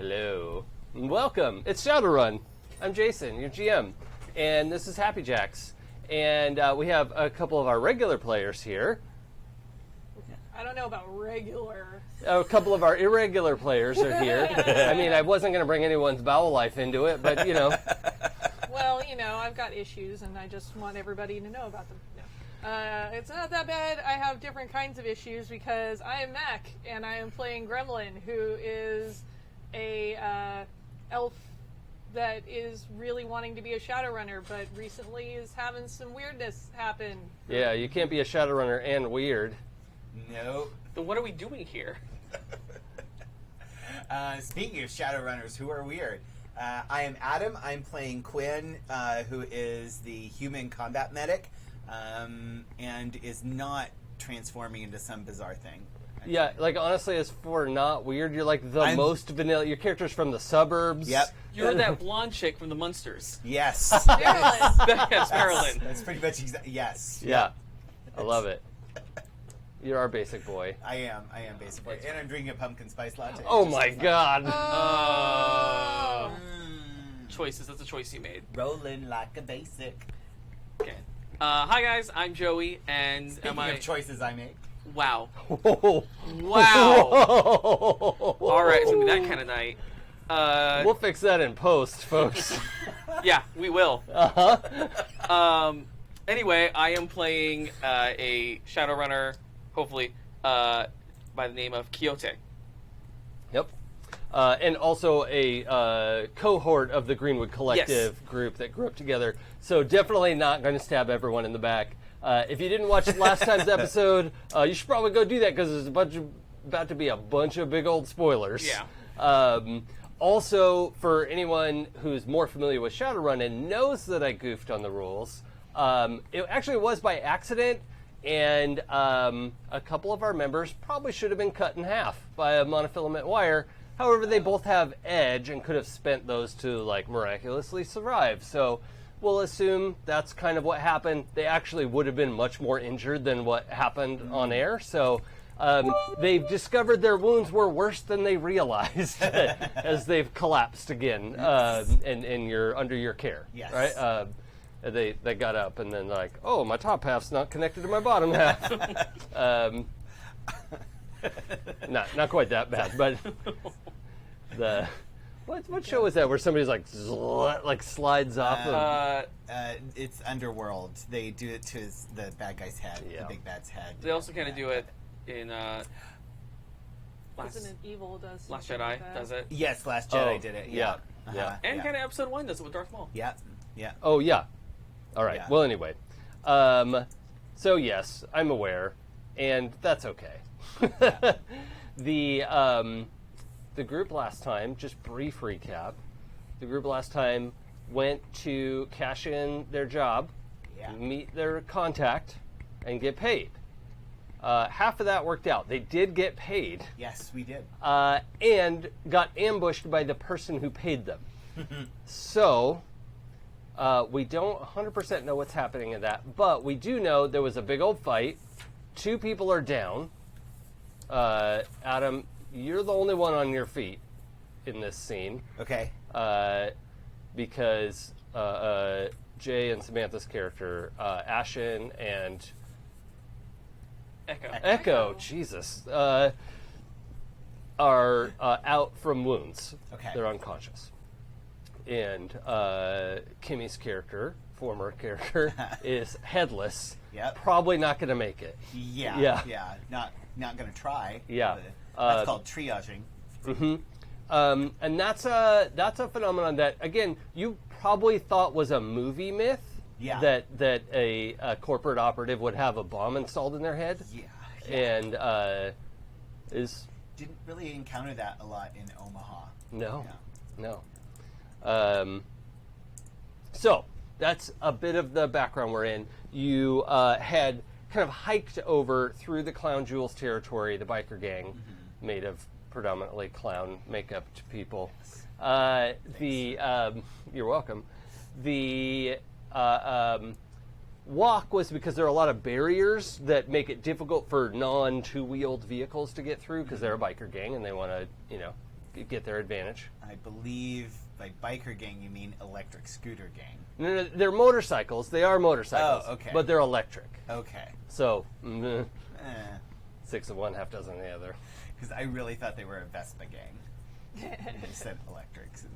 Hello. Welcome. It's Shadowrun. I'm Jason, your GM. And this is Happy Jacks. And we have a couple of our regular players here. I don't know about regular. A couple of our irregular players are here. I mean, I wasn't going to bring anyone's bowel life into it, but, you know. Well, you know, I've got issues, and I just want everybody to know about them. No. It's not that bad. I have different kinds of issues because I am Mac, and I am playing Gremlin, who is a elf that is really wanting to be a Shadowrunner, but recently is having some weirdness happen. Yeah, you can't be a Shadowrunner and weird. No. Then what are we doing here? Speaking of Shadowrunners who are weird, I am Adam. I'm playing Quinn, who is the human combat medic, and is not transforming into some bizarre thing. Yeah, like honestly, as for not weird, you're like the most vanilla. Your character's from the suburbs. Yep. You're that blonde chick from the Munsters. Yes. Marilyn. Yes, Marilyn. That's pretty much yes. Yeah. I love it. You're our basic boy. I am basically. And I'm drinking a pumpkin spice latte. Oh my god. Choices. That's a choice you made. Rolling like a basic. Okay. Hi guys, I'm Joey, and Speaking of choices I make. Wow. Whoa. Wow. All right, it's gonna be that kind of night. We'll fix that in post, folks. Yeah, we will. Anyway, I am playing a Shadowrunner, hopefully, by the name of Quixote. Yep. And also a cohort of the Greenwood Collective group that grew up together. So definitely not going to stab everyone in the back. If you didn't watch last time's episode, you should probably go do that because there's about to be a bunch of big old spoilers. Yeah. Also, for anyone who's more familiar with Shadowrun and knows that I goofed on the rules, it actually was by accident, and a couple of our members probably should have been cut in half by a monofilament wire. However, they both have edge and could have spent those to like miraculously survive. So we'll assume that's kind of what happened. They actually would have been much more injured than what happened on air. So they've discovered their wounds were worse than they realized as they've collapsed again, and you're under your care. Yes. Right? They got up and then like, oh, my top half's not connected to my bottom half. Not quite that bad, but what show is that where somebody's like slides off of? It's Underworld. They do it to the bad guy's head, Yeah. the big bad's head. They also kind of do it in Resident Evil does Last something Jedi like that. does it. Yes, Last Jedi did it. Yeah. Yeah. And kind of episode 1 does it with Darth Maul. Yeah. Yeah. Oh, yeah. All right. Yeah. Well, anyway. So, yes, I'm aware, and that's okay. The group last time, just brief recap, the group last time went to cash in their job, meet their contact, and get paid. Half of that worked out. They did get paid. Yes, we did. And got ambushed by the person who paid them. So, we don't 100% know what's happening in that, but we do know there was a big old fight. 2 people are down. Adam, you're the only one on your feet in this scene. Okay. Because Jay and Samantha's character, Ashen and Echo, Jesus, are out from wounds. Okay. They're unconscious. And Kimmy's character, former character, is headless. Yep. Probably not going to make it. Yeah. Not going to try. Yeah. That's called triaging. Mm-hmm. And that's a phenomenon that, again, you probably thought was a movie myth. Yeah. That a corporate operative would have a bomb installed in their head. Yeah. And didn't really encounter that a lot in Omaha. No. So that's a bit of the background we're in. You had kind of hiked over through the Clown Jewels territory, the biker gang, made of predominantly clown makeup people. You're welcome. The walk was because there are a lot of barriers that make it difficult for non-two-wheeled vehicles to get through because they're a biker gang and they want to, get their advantage. I believe by biker gang you mean electric scooter gang. No, they're motorcycles. They are motorcycles. Oh, okay. But they're electric. Okay. So, 'Cause 6 of one, half dozen of the other. I really thought they were a Vespa gang. You said electrics.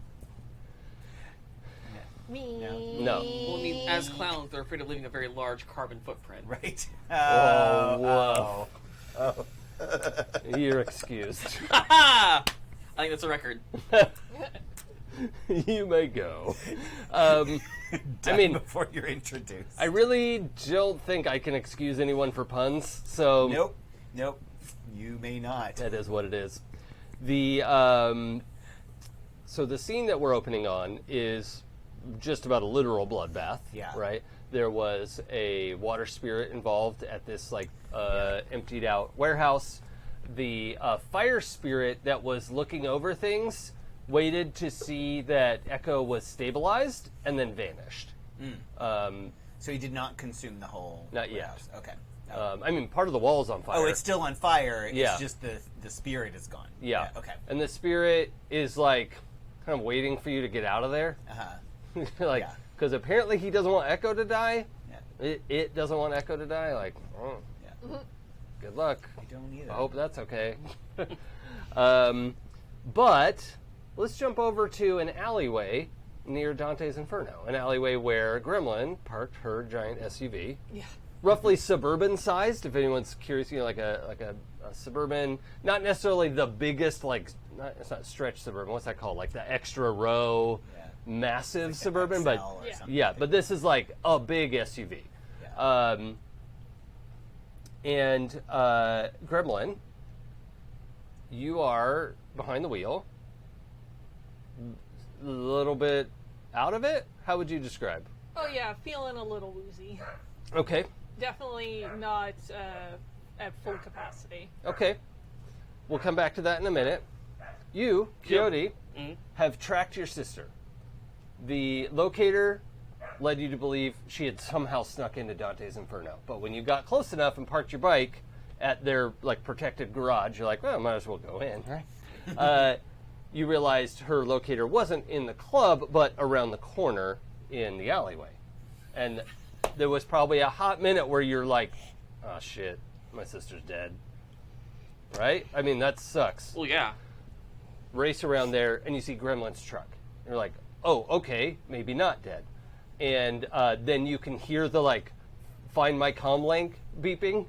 Me. No. Well, I mean, as clowns, they're afraid of leaving a very large carbon footprint. Right. Oh, woof. You're excused. I think that's a record. You may go. I mean, before you're introduced. I really don't think I can excuse anyone for puns, so... Nope. You may not. That is what it is. The so the scene that we're opening on is just about a literal bloodbath. Yeah. Right. There was a water spirit involved at this emptied out warehouse. The fire spirit that was looking over things waited to see that Echo was stabilized and then vanished. So he did not consume the whole Not yet. warehouse. Okay. No. I mean, part of the wall is on fire. Oh, it's still on fire. Yeah. It's just the spirit is gone. Yeah. Okay. And the spirit is like kind of waiting for you to get out of there. Like, Yeah. because apparently he doesn't want Echo to die. Yeah. It doesn't want Echo to die. Like, oh, Yeah. good luck. I don't either. I hope that's okay. But let's jump over to an alleyway near Dante's Inferno, an alleyway where Gremlin parked her giant SUV. Yeah. Roughly suburban sized, if anyone's curious, like a suburban, not necessarily the biggest, it's not stretch suburban. What's that called? Like the extra row, Yeah. massive Like the suburban, XL but or Yeah. something. yeah, but this is like a big SUV. Yeah. And Gremlin, you are behind the wheel, a little bit out of it. How would you describe? Oh yeah, feeling a little woozy. Okay. Definitely not at full capacity. Okay. We'll come back to that in a minute. You, Coyote, have tracked your sister. The locator led you to believe she had somehow snuck into Dante's Inferno. But when you got close enough and parked your bike at their protected garage, you're like, well, might as well go in, right? You realized her locator wasn't in the club, but around the corner in the alleyway. And there was probably a hot minute where you're like, oh shit, my sister's dead. Right? I mean, that sucks. Well, yeah. Race around there, and you see Gremlin's truck. You're like, oh, okay, maybe not dead. And then you can hear the, find my comm link beeping,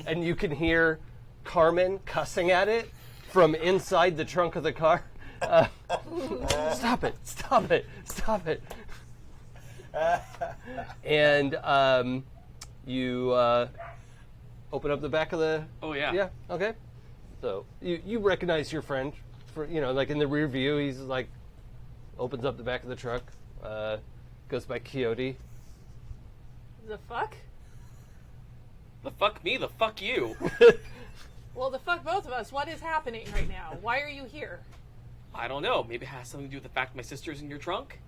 and you can hear Carmen cussing at it from inside the trunk of the car. Stop it, stop it, stop it. And you open up the back of the... Oh, yeah. Yeah, okay. So you recognize your friend, for in the rear view, he's opens up the back of the truck, goes by Coyote. The fuck? The fuck me, the fuck you. Well, the fuck both of us. What is happening right now? Why are you here? I don't know. Maybe it has something to do with the fact my sister's in your trunk?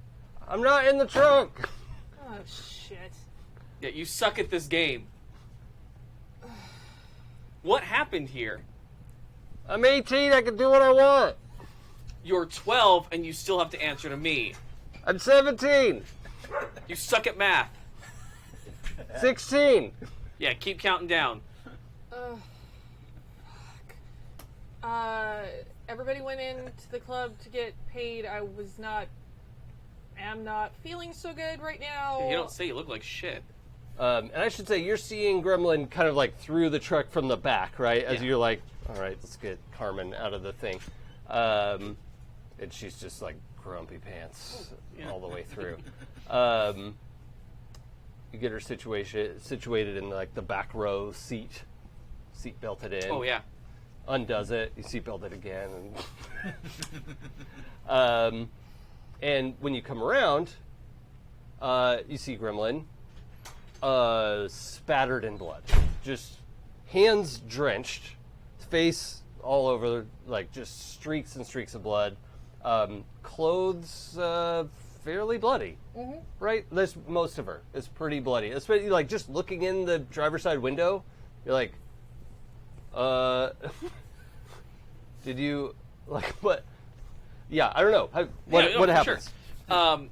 I'm not in the trunk. Oh shit. Yeah, you suck at this game. What happened here? I'm 18, I can do what I want. You're 12 and you still have to answer to me. I'm 17, You suck at math. 16. Yeah, keep counting down. Everybody went into the club to get paid. I am not feeling so good right now. You don't say, you look like shit. And I should say, you're seeing Gremlin kind of through the truck from the back, right? As Yeah. you're like, all right, let's get Carmen out of the thing. And she's just grumpy pants all the way through. You get her situated in the back row seat belted in. Oh, yeah. Undoes it, you seatbelt it again, and and when you come around, you see Gremlin spattered in blood, just hands drenched, face all over, just streaks and streaks of blood, clothes fairly bloody, right? There's most of her is pretty bloody, especially just looking in the driver's side window, you're like, did you, what yeah, I don't know. What for happens? Sure.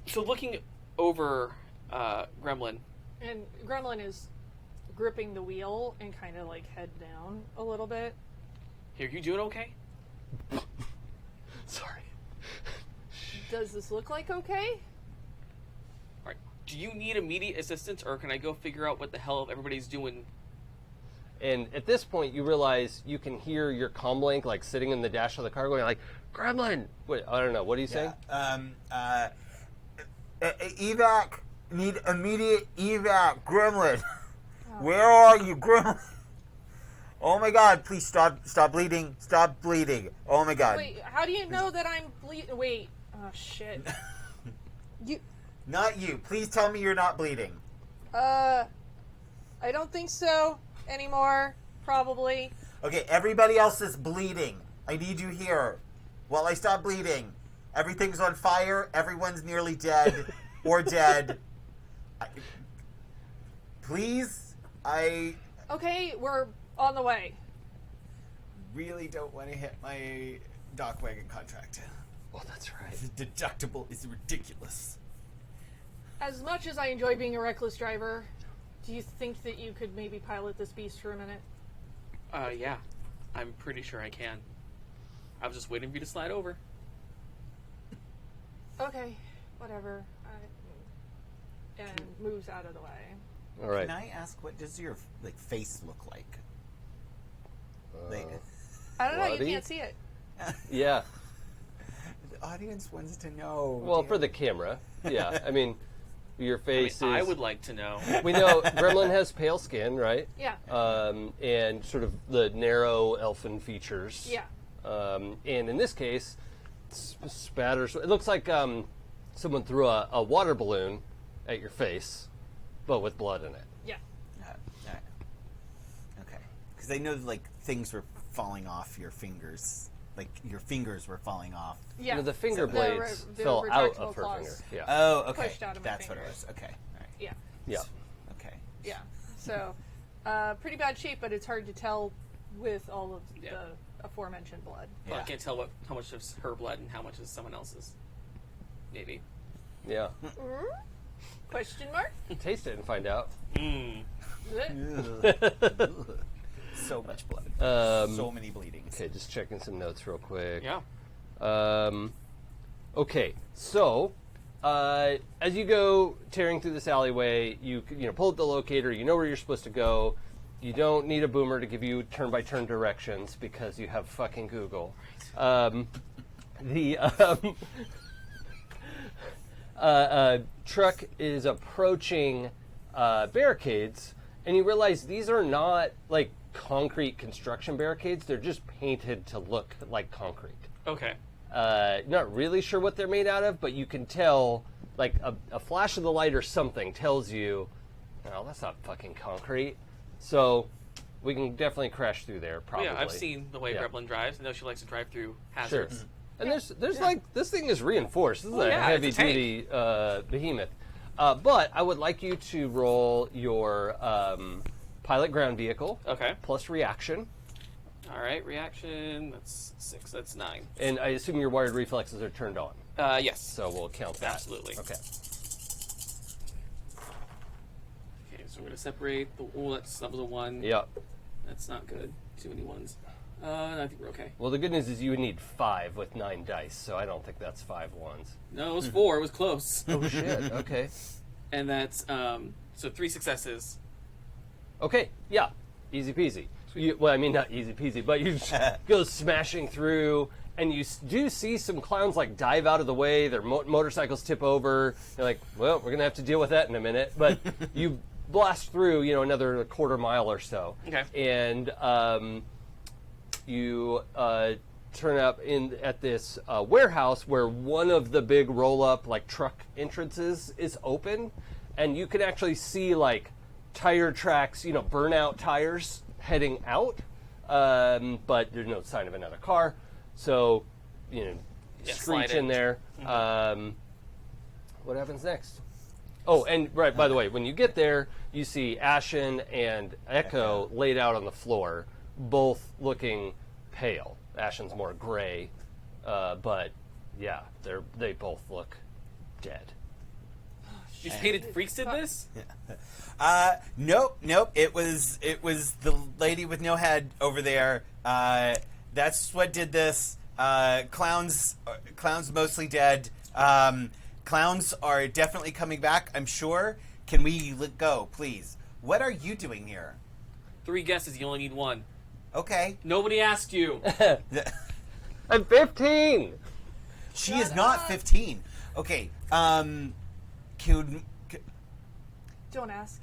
So looking over Gremlin. And Gremlin is gripping the wheel and kind of like head down a little bit. Here, you doing okay? Sorry. Does this look like okay? All right. Do you need immediate assistance, or can I go figure out what the hell everybody's doing? And at this point, you realize you can hear your comlink like sitting in the dash of the car going like, Gremlin! Wait, I don't know. What are you saying? Evac, need immediate evac, Gremlin. Where are you, Gremlin? Oh my God! Please stop bleeding! Stop bleeding! Oh my God! Wait, how do you know that I'm bleeding? Wait, oh shit. You, Not you. Please tell me you're not bleeding. I don't think so anymore. Probably. Okay, everybody else is bleeding. I need you here. While I stop bleeding, everything's on fire. Everyone's nearly dead or dead. Please, I Okay, we're on the way. really don't want to hit my dock wagon contract. Oh, that's right. The deductible is ridiculous. As much as I enjoy being a reckless driver, do you think that you could maybe pilot this beast for a minute? Yeah. I'm pretty sure I can. I was just waiting for you to slide over. Okay, whatever. And moves out of the way. All right. Can I ask, what does your face look like? I don't know, you Bloody? can't see it. Yeah. The audience wants to know. Well, for the camera. Yeah. I mean, your face I is... would like to know. We know Gremlin has pale skin, right? Yeah. And sort of the narrow elfin features. Yeah. And in this case, spatters. It looks like someone threw a water balloon at your face, but with blood in it. Yeah. Okay. Because I know things were falling off your fingers. Like your fingers were falling off. Yeah. The finger The blades the fell out retractable of her claws. finger. Yeah. Oh, okay. Pushed out of my That's what it fingers. was. Okay. All right. Yeah. Yeah. Okay. Yeah. So, pretty bad shape, but it's hard to tell with all of Yeah. the aforementioned blood. Well, I Yeah. can't tell how much is her blood and how much is someone else's. Maybe. Yeah. Question mark? Taste it and find out. So much blood. So many bleedings. Okay, just checking some notes real quick. Yeah. Okay, so as you go tearing through this alleyway, you pull up the locator. You know where you're supposed to go. You don't need a boomer to give you turn-by-turn directions because you have fucking Google. The truck is approaching barricades, and you realize these are not like concrete construction barricades. They're just painted to look like concrete. Okay. Not really sure what they're made out of, but you can tell, like, a flash of the light or something tells you, oh, that's not fucking concrete. So we can definitely crash through there, probably. Yeah, I've seen the way Yeah. Gremlin drives. I know she likes to drive through Sure. hazards. And there's like, this thing is reinforced. This is a yeah, heavy it's a tank. duty behemoth. But I would like you to roll your pilot ground vehicle Okay. plus reaction. All right. Reaction. That's 6. That's 9. And I assume your wired reflexes are turned on. Yes. So we'll count that. Absolutely. Okay. Okay. So we're gonna separate the. Oh, that was a 1. Yep. That's not good. Too many 1s. I think we're okay. Well, the good news is you would need 5 with 9 dice, so I don't think that's 5 ones. No, it was 4. It was close. Oh shit. Okay. And that's so 3 successes. Okay. Yeah. Easy peasy. Well, I mean, not easy peasy, but you go smashing through, and you do see some clowns like dive out of the way. Their motorcycles tip over. You're like, well, we're gonna have to deal with that in a minute. But you blast through, another quarter mile or so. Okay. And you turn up at this warehouse where one of the big roll-up like truck entrances is open, and you can actually see like tire tracks, burnout tires heading out, but there's no sign of another car. So, slide screech in. in there. What happens next? Oh, and right, by the way, when you get there, you see Ashen and Echo laid out on the floor, both looking pale. Ashen's more gray, But yeah, they both look dead. These painted freaks did this? Nope. It was the lady with no head over there. That's what did this. Clowns mostly dead. Clowns are definitely coming back, I'm sure. Can we go, please? What are you doing here? 3 guesses, you only need 1. Okay. Nobody asked you. I'm 15. She is not 15. Okay. Don't ask.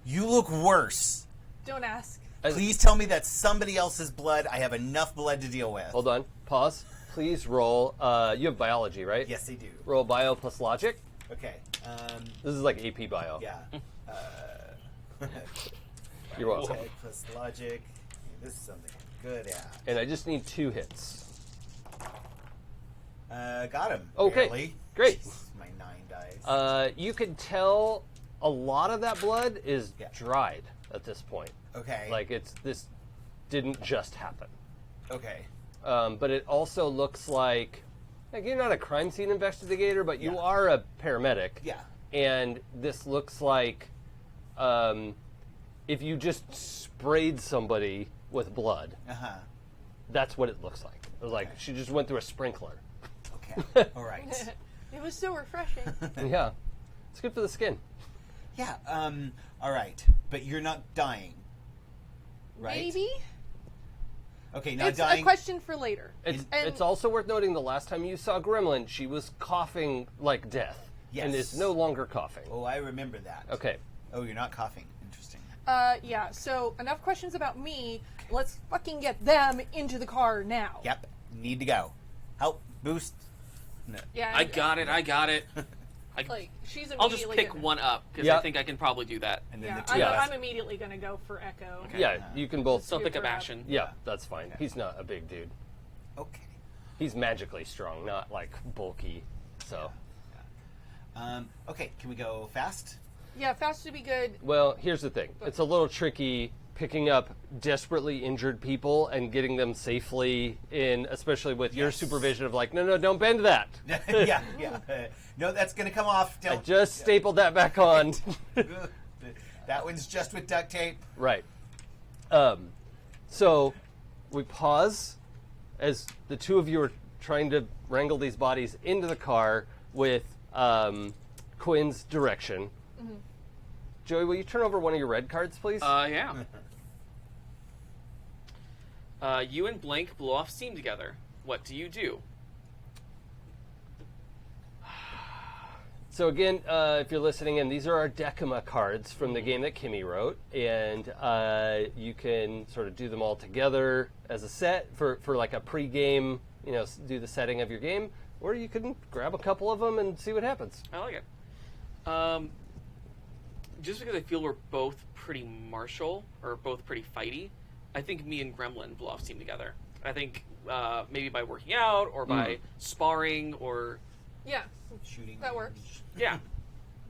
You look worse. Don't ask. Please tell me that's somebody else's blood. I have enough blood to deal with. Hold on. Pause. Please roll. You have biology, right? Yes, they do. Roll bio plus logic. Okay. This is like AP bio. Yeah. You're welcome. Tech plus logic. This is something I'm good at. And I just need 2 hits. Got him. Okay. Barely. Great. Jeez, my 9 dice. You can tell a lot of that blood is Yeah. dried at this point. Okay. Like this didn't just happen. Okay. But it also looks like you're not a crime scene investigator, but you Yeah. are a paramedic. Yeah. And this looks like if you just sprayed somebody with blood, Uh-huh. that's what it looks like. It was like she just went through a sprinkler. Okay. All right. It was so refreshing. Yeah. It's good for the skin. Yeah. All right. But you're not dying, right? Maybe? Okay. Not It's dying. a question for later. It's And- also worth noting the last time you saw Gremlin, she was coughing like death. Yes. And is no longer coughing. Oh, I remember that. Okay. Oh, you're not coughing. Interesting. Yeah, so enough questions about me. Let's fucking get them into the car now. Yep. Need to go. Help. Boost. No. Yeah. I got it. Like, she's immediately I'll just pick gonna, one up, because Yeah. I think I can probably do that. And then Yeah, the two I'm, last. I'm immediately going to go for Echo. Okay. Yeah, you can both. So I'll pick up Scoop her up. Ashen. Yeah, that's fine. He's not a big dude. Okay. He's magically strong, not like bulky. So, Okay. Can we go fast? Yeah, fast to be good. well, here's the thing. It's a little tricky picking up desperately injured people and getting them safely in, especially with your Yes. supervision of like, no, don't bend that. Yeah. No, that's gonna come off. I Don't. just stapled that back on. That one's just with duct tape. Right. So we pause as the two of you are trying to wrangle these bodies into the car with Quinn's direction. Mm-hmm. Joey, will you turn over one of your red cards, please? Yeah. You and Blank blow off steam together. What do you do? So again, if you're listening in, these are our Decima cards from the game that Kimmy wrote, and you can sort of do them all together as a set for like a pre-game, do the setting of your game, or you can grab a couple of them and see what happens. I like it. Just because I feel we're both pretty martial, or both pretty fighty, I think me and Gremlin blow off steam together. I think maybe by working out, or by sparring, or... Yeah, Shooting. that works. Yeah,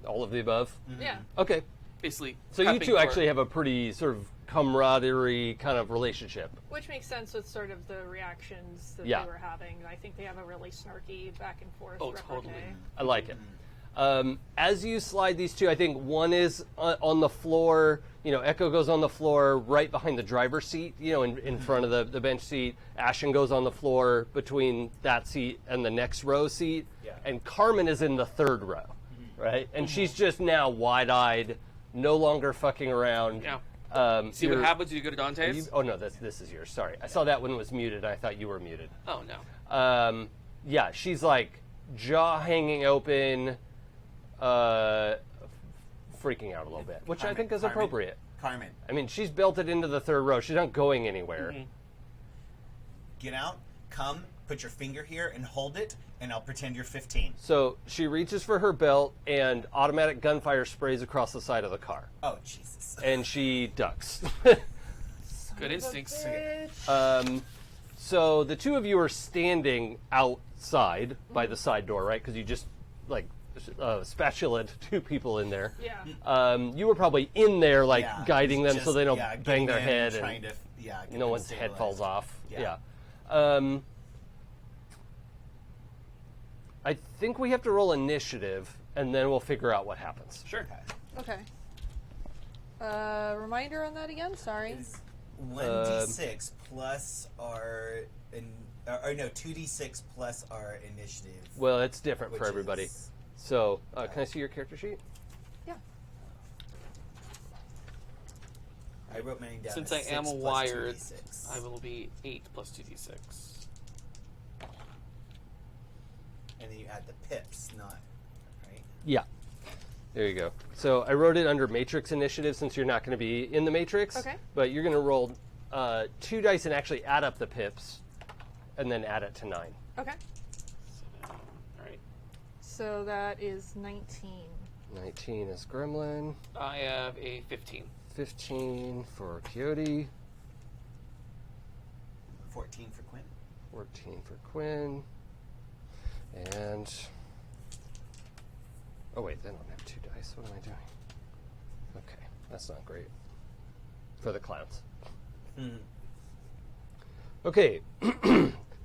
All of the above? Yeah. Okay. basically. So you prepping two for- actually have a pretty sort of camaraderie kind of relationship. Which makes sense with sort of the reactions that Yeah. they were having. I think they have a really snarky back and forth Oh, repartee. totally. I like it. As you slide these two, I think one is on the floor. Echo goes on the floor right behind the driver's seat, in front of the bench seat. Ashen goes on the floor between that seat and the next row seat. Yeah. And Carmen is in the third row, right? And she's just now wide-eyed, no longer fucking around. Yeah. See you're- what happens when you go to Dante's? oh, no, this is yours. Sorry. I saw that one was muted. I thought you were muted. Oh, no. Yeah, she's like jaw hanging open, freaking out a little bit, which I Carmen, think is Carmen. appropriate. Carmen, I mean, she's built it into the third row. She's not going anywhere. get out, come, put your finger here and hold it, and I'll pretend you're 15. So she reaches for her belt, and automatic gunfire sprays across the side of the car, Oh, Jesus. and she ducks. Good instincts. So the two of you are standing outside by the side door, right? Because you just spatulaed two people in there. Yeah. You were probably in there, like Yeah, guiding them just- so they don't yeah, bang getting their in head trying and to, get no them one's head stabilized. falls off. Yeah. Yeah. I think we have to roll initiative, and then we'll figure out what happens. Sure. Okay. Reminder on that again? Sorry. Is 1d6 plus our... or no, 2d6 plus our initiative. Well, it's different for which everybody. is- So, can I see your character sheet? Yeah. I wrote mine down. Since as I 6 am plus wired, 2d6. I will be 8 plus 2d6. And then you add the pips, not... Right? Yeah. There you go. So I wrote it under Matrix Initiative since you're not going to be in the Matrix. Okay. But you're going to roll 2 dice and actually add up the pips, and then add it to 9. Okay. All right. So that is 19. 19 is Gremlin. I have a 15. 15 for Coyote. 14 for Quinn. 14 for Quinn. And... Oh, wait, they don't have 2 dice. What am I doing? Okay, that's not great. For the clowns. Okay,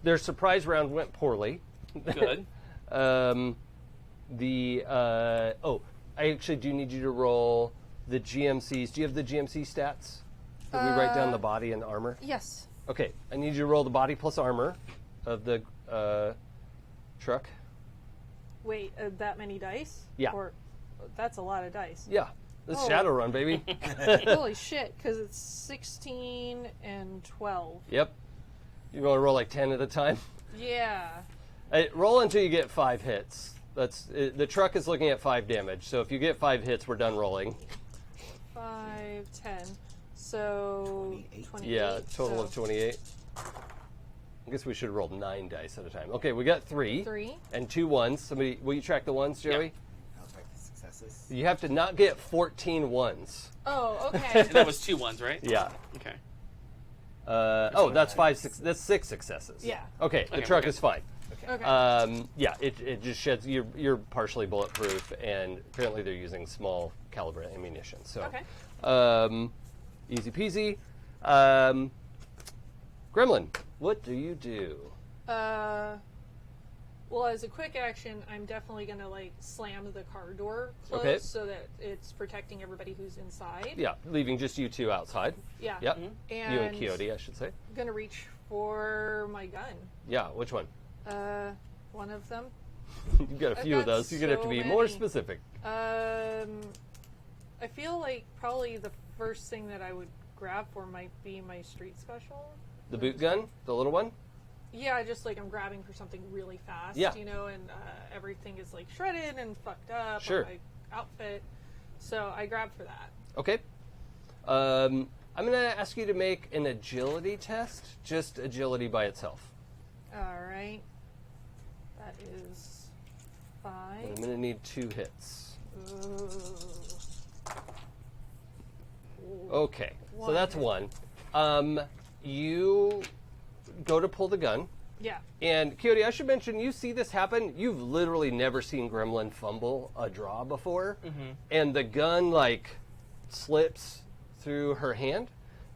their surprise round went poorly. Good. I actually do need you to roll the GMCs. Do you have the GMC stats? Did we write down the body and armor? Yes. Okay, I need you to roll the body plus armor of the truck. Wait, that many dice? Yeah. Or that's a lot of dice. Yeah, this is Oh. Shadowrun, baby. Holy shit, because it's 16 and 12. Yep. You want to roll like 10 at a time? Yeah. Roll until you get 5 hits. The truck is looking at 5 damage, so if you get 5 hits, we're done rolling. 5, 10. So 28. Yeah, total so of 28. I guess we should roll 9 dice at a time. Okay, we got 3. 3. And 2 ones. Somebody, will you track the ones, Joey? I'll track the successes. You have to not get 14 ones. Oh, okay. And that was 2 ones, right? Yeah. Okay. That's 5, 6. That's 6 successes. Yeah. Okay, the Okay, truck we're is fine. Okay. Yeah, it just sheds. You're partially bulletproof, and apparently they're using small caliber ammunition. So, Okay. Easy peasy. Gremlin, what do you do? Well, as a quick action, I'm definitely going to, like, slam the car door closed Okay. so that it's protecting everybody who's inside. Yeah, leaving just you 2 outside. Yeah. Yep. And You and Coyote, I should say. I'm going to reach for my gun. Yeah, which one? One of them. You've got a I've few of got those. You're going to have to so be more many. specific. I feel like probably the first thing that I would grab for might be my street special. The boot gun? The little one? Yeah, just like I'm grabbing for something really fast, Yeah. you know, and everything is like shredded and fucked up Sure. on my outfit. So I grab for that. Okay. I'm going to ask you to make an agility test, just agility by itself. All right. That is 5. And I'm going to need 2 hits. Okay, so One. that's 1. You go to pull the gun, Yeah. and Coyote, I should mention, you see this happen. You've literally never seen Gremlin fumble a draw before, and the gun like slips through her hand.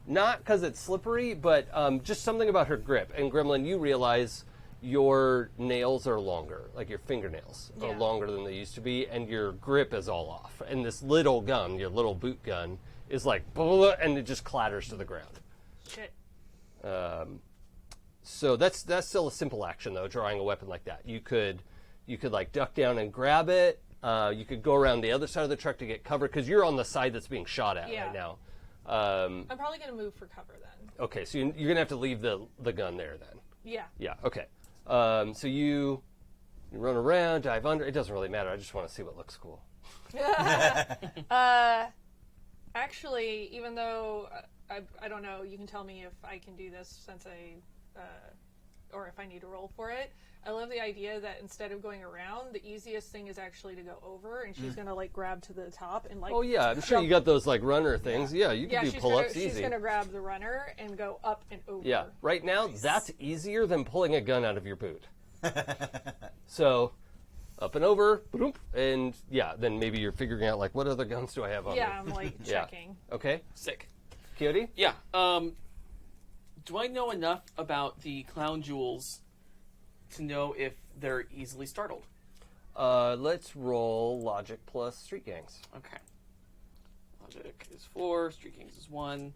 Not because it's slippery, but just something about her grip. And Gremlin, you realize your nails are longer, like your fingernails are Yeah. longer than they used to be, and your grip is all off. And this little gun, your little boot gun, is like, and it just clatters to the ground. Shit. So that's still a simple action though, drawing a weapon like that. You could like duck down and grab it. You could go around the other side of the truck to get cover because you're on the side that's being shot at Yeah. right now. I'm probably going to move for cover then. Okay, so you're gonna have to leave the gun there then. Yeah. Yeah. Okay. So you run around, dive under. It doesn't really matter. I just want to see what looks cool. Actually, even though I don't know, you can tell me if I can do this since or if I need to roll for it. I love the idea that instead of going around, the easiest thing is actually to go over, and she's gonna like grab to the top and like. Oh yeah, I'm sure you got those like runner things. Yeah, you can do she's pull-ups She's easy. gonna grab the runner and go up and over. Yeah, right now that's easier than pulling a gun out of your boot. So, up and over, boom, and yeah, then maybe you're figuring out like what other guns do I have on Yeah, me? I'm like Yeah. checking. Okay, Sick. Coyote. Yeah. Do I know enough about the clown jewels to know if they're easily startled? Let's roll logic plus street gangs. Okay. Logic is 4. Street Kings is 1.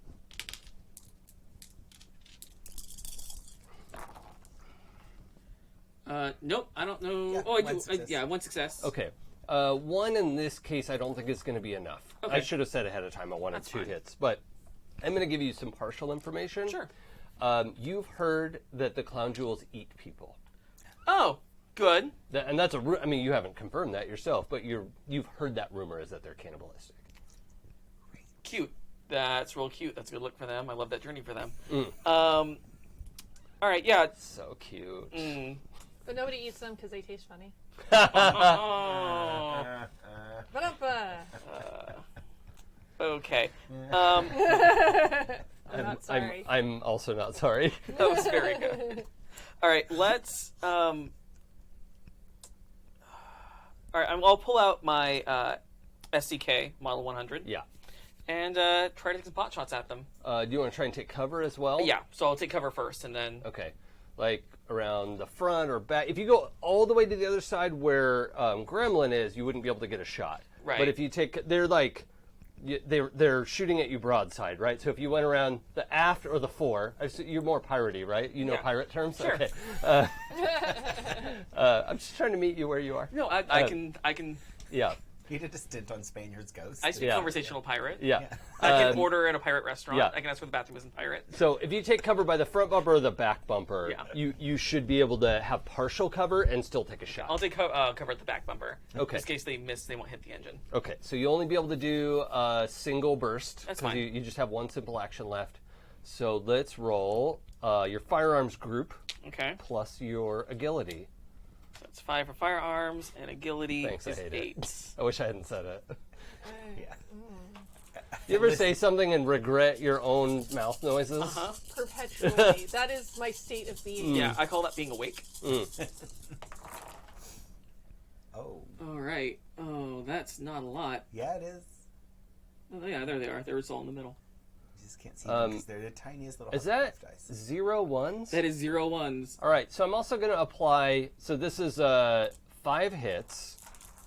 Nope, I don't know. Yeah, I one do. success. One success. Okay. 1 in this case, I don't think is going to be enough. Okay. I should have said ahead of time I wanted That's 2 fine. hits, but I'm going to give you some partial information. Sure. You've heard that the clown jewels eat people. Oh, good. And that's I mean, you haven't confirmed that yourself, but you've heard that rumor is that they're cannibalistic. Cute. That's real cute. That's a good look for them. I love that journey for them. Mm. All right, yeah. So cute. But nobody eats them because they taste funny. Oh. Ba-dum-ba. Okay. I'm not sorry. I'm also not sorry. That was very good. All right, let's. All right, I'll pull out my SDK Model 100. Yeah. And try to take some pot shots at them. Do you want to try and take cover as well? Yeah, so I'll take cover first, and then. Okay. Like around the front or back. If you go all the way to the other side where Gremlin is, you wouldn't be able to get a shot. Right. But if you take, they're shooting at you broadside, right? So if you went around the aft or the fore, you're more piratey, right? You know Yeah. pirate terms. Sure. Okay. I'm just trying to meet you where you are. No, I can. Yeah. He did a stint on Spaniard's Ghost. I speak Yeah. conversational pirate. Yeah. I can order in a pirate restaurant. yeah. I can ask where the bathroom is in pirate. So if you take cover by the front bumper or the back bumper, Yeah. you should be able to have partial cover and still take a shot. I'll take cover at the back bumper. Okay. In case they miss, they won't hit the engine. Okay, so you only be able to do a single burst. That's 'cause fine. You just have one simple action left. So let's roll your firearms group Okay. plus your agility. That's 5 for firearms, and agility Thanks, I is hate 8. it. I wish I hadn't said it. Yeah. You ever say something and regret your own mouth noises? Uh-huh. Perpetually. That is my state of being. Yeah, I call that being awake. Oh, All right. Oh, that's not a lot. yeah, it is. Oh, yeah, there they are. They're all in the middle. You just can't see them because they're the tiniest little. Is that dice. 0 1s? That is 0 1s. All right, so I'm also going to apply. So this is 5 hits.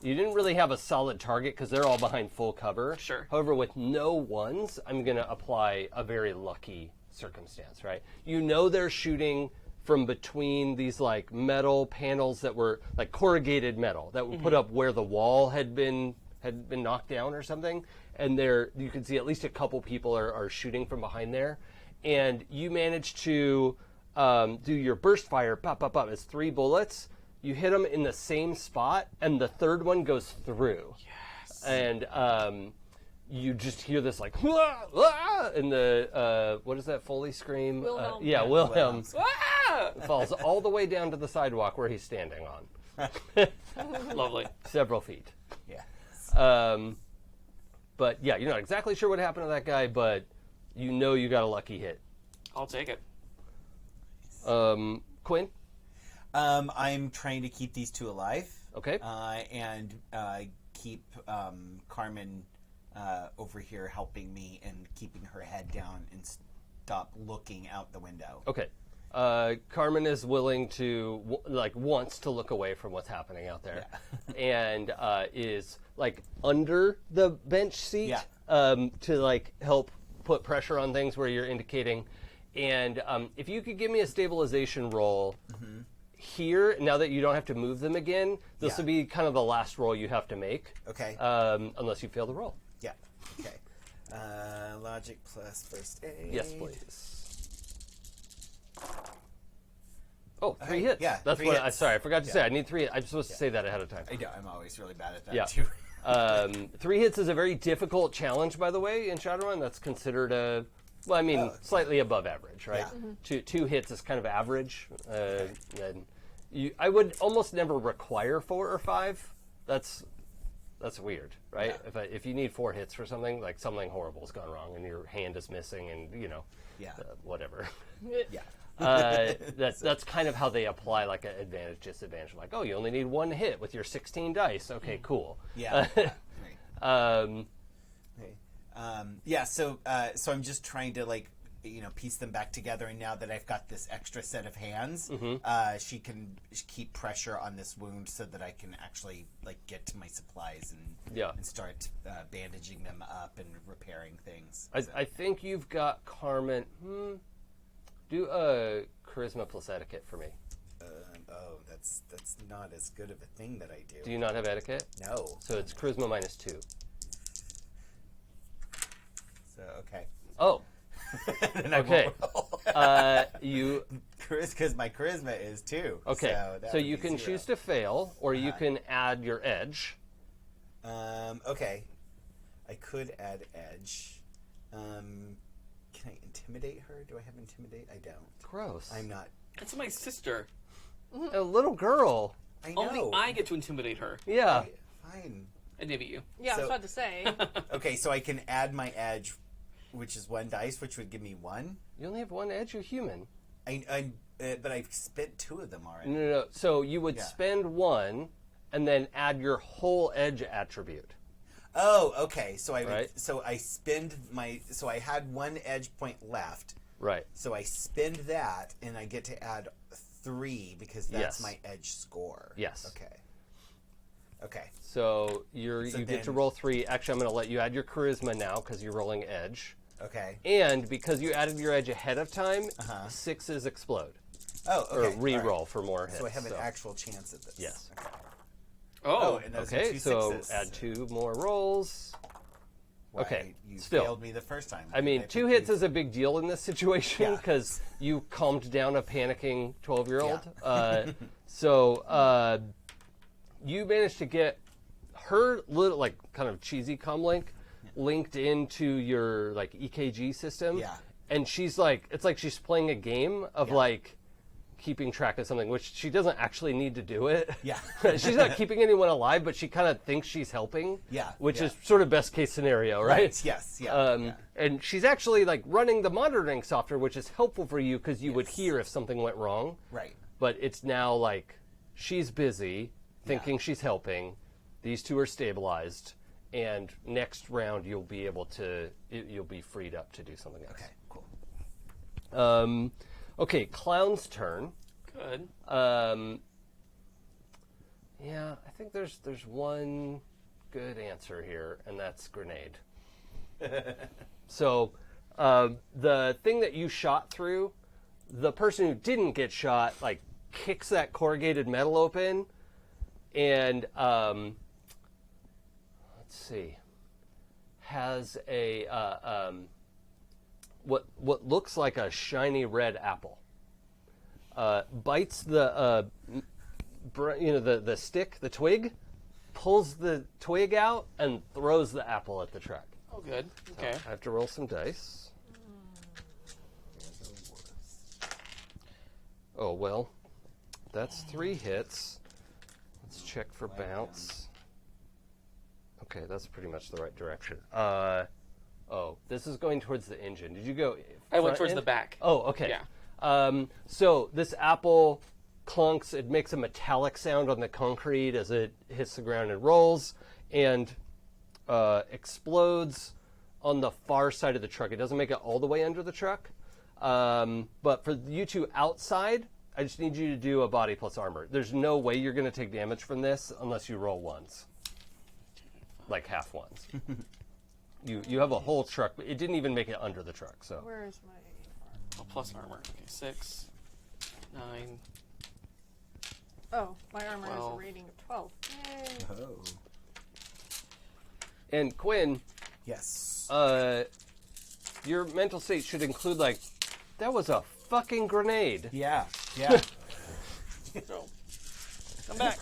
You didn't really have a solid target because they're all behind full cover. Sure. However, with no 1s, I'm going to apply a very lucky circumstance, right? You know they're shooting from between these like metal panels that were like corrugated metal that were put up where the wall had been knocked down or something, and there you can see at least a couple people are shooting from behind there, and you manage to do your burst fire. Pop, pop, pop. It's 3 bullets. You hit them in the same spot, and the third one goes through. Yes. And you just hear this like, "Wah, wah," and the what is that Foley scream? Wilhelm. Yeah, Wilhelm Ah! falls all the way down to the sidewalk where he's standing on, Lovely. several feet. Yeah. But yeah, you're not exactly sure what happened to that guy, but you know you got a lucky hit. I'll take it. Quinn? I'm trying to keep these 2 alive. Okay. And keep Carmen over here helping me and keeping her head down and stop looking out the window. Okay. Carmen is willing to, wants to look away from what's happening out there. And is, under the bench seat to, help put pressure on things where you're indicating. And if you could give me a stabilization roll here, now that you don't have to move them again, this will be kind of the last roll you have to make. Okay. Unless you fail the roll. Yeah. Okay. Logic plus first aid. Yes, please. Oh, 3 Okay, hits. yeah, That's 3 what hits. Sorry, I forgot to say. I need 3 hits. I'm supposed to say that ahead of time. I know, I'm always really bad at that Yeah. too. 3 hits is a very difficult challenge, by the way, in Shadowrun. That's considered slightly above average, right? Yeah. 2 hits is kind of average. And I would almost never require 4 or 5. That's weird, right? Yeah. If you need 4 hits for something, like something horrible has gone wrong and your hand is missing and, Yeah. whatever. Yeah. That's kind of how they apply like an advantage disadvantage. Like, oh, you only need 1 hit with your 16 dice. Okay, cool. Yeah. Um, So I'm just trying to piece them back together. And now that I've got this extra set of hands, she can keep pressure on this wound so that I can actually get to my supplies and start bandaging them up and repairing things. I think you've got Carmen. Do a charisma plus etiquette for me. That's not as good of a thing that I do. Do you not have etiquette? No. So it's charisma -2. So okay. Oh. Okay. You because my charisma is 2. okay? So, So you can choose to fail, or you can add your edge. Okay. I could add edge. Can I intimidate her? Do I have intimidate? I don't. Gross. I'm not. That's my sister. A little girl. I know. Only I get to intimidate her. Yeah. Fine. And maybe you. Yeah, I was So- about to say. Okay, so I can add my edge, which is 1 dice, which would give me 1. You only have 1 edge. You're human. But I've spent 2 of them already. No. So you would Yeah. spend 1, and then add your whole edge attribute. Oh, okay. So I would, Right. so I spend my so I had 1 edge point left. Right. So I spend that, and I get to add 3 because that's Yes. my edge score. Yes. Okay. So you get to then- roll 3. Actually, I'm going to let you add your charisma now because you're rolling edge. Okay. And because you added your edge ahead of time, 6s explode. Oh, Or okay. re-roll All right. for more hits. So I have an actual chance at this. Yes. Okay. Oh, and those are Okay, 2 so 6s. add 2 more rolls. Why, okay, You still. failed me the first time. I mean, 2 hits is a big deal in this situation Yeah. because you calmed down a panicking 12-year-old. Yeah. You managed to get her little, kind of cheesy comlink linked into your, EKG system. Yeah. And she's it's like she's playing a game of, keeping track of something, which she doesn't actually need to do it. Yeah. She's not keeping anyone alive, but she kind of thinks she's helping. Yeah, Which yeah. is sort of best case scenario, right? Yes. Yeah. Yeah. And she's actually running the monitoring software, which is helpful for you because you would hear if something went wrong. Right. But it's now she's busy thinking she's helping. These 2 are stabilized, and next round you'll be able to you'll be freed up to do something else. Okay. Cool. Okay, Clown's turn. good. Yeah, I think there's one good answer here, and that's grenade. So, the thing that you shot through, the person who didn't get shot, kicks that corrugated metal open, and let's see, has a what looks like a shiny red apple. Bites the the stick, the twig, pulls the twig out, and throws the apple at the truck. Oh, good. Okay. I have to roll some dice. Oh, well, that's 3 hits. Let's check for bounce. Okay, that's pretty much the right direction. Oh, this is going towards the engine. Did you go I went front towards end? the back. Oh, okay. Yeah. So this apple clunks. It makes a metallic sound on the concrete as it hits the ground and rolls, and explodes on the far side of the truck. It doesn't make it all the way under the truck. But for you 2 outside, I just need you to do a body plus armor. There's no way you're going to take damage from this unless you roll 1s. Half 1s. You have a whole truck, but it didn't even make it under the truck. So Where is my... Oh, plus armor. Okay, 6, 9. Oh, my armor has a 12. rating of 12. Yay. Oh. And Quinn, Yes. your mental state should include that was a fucking grenade. Yeah. Yeah. So, come back.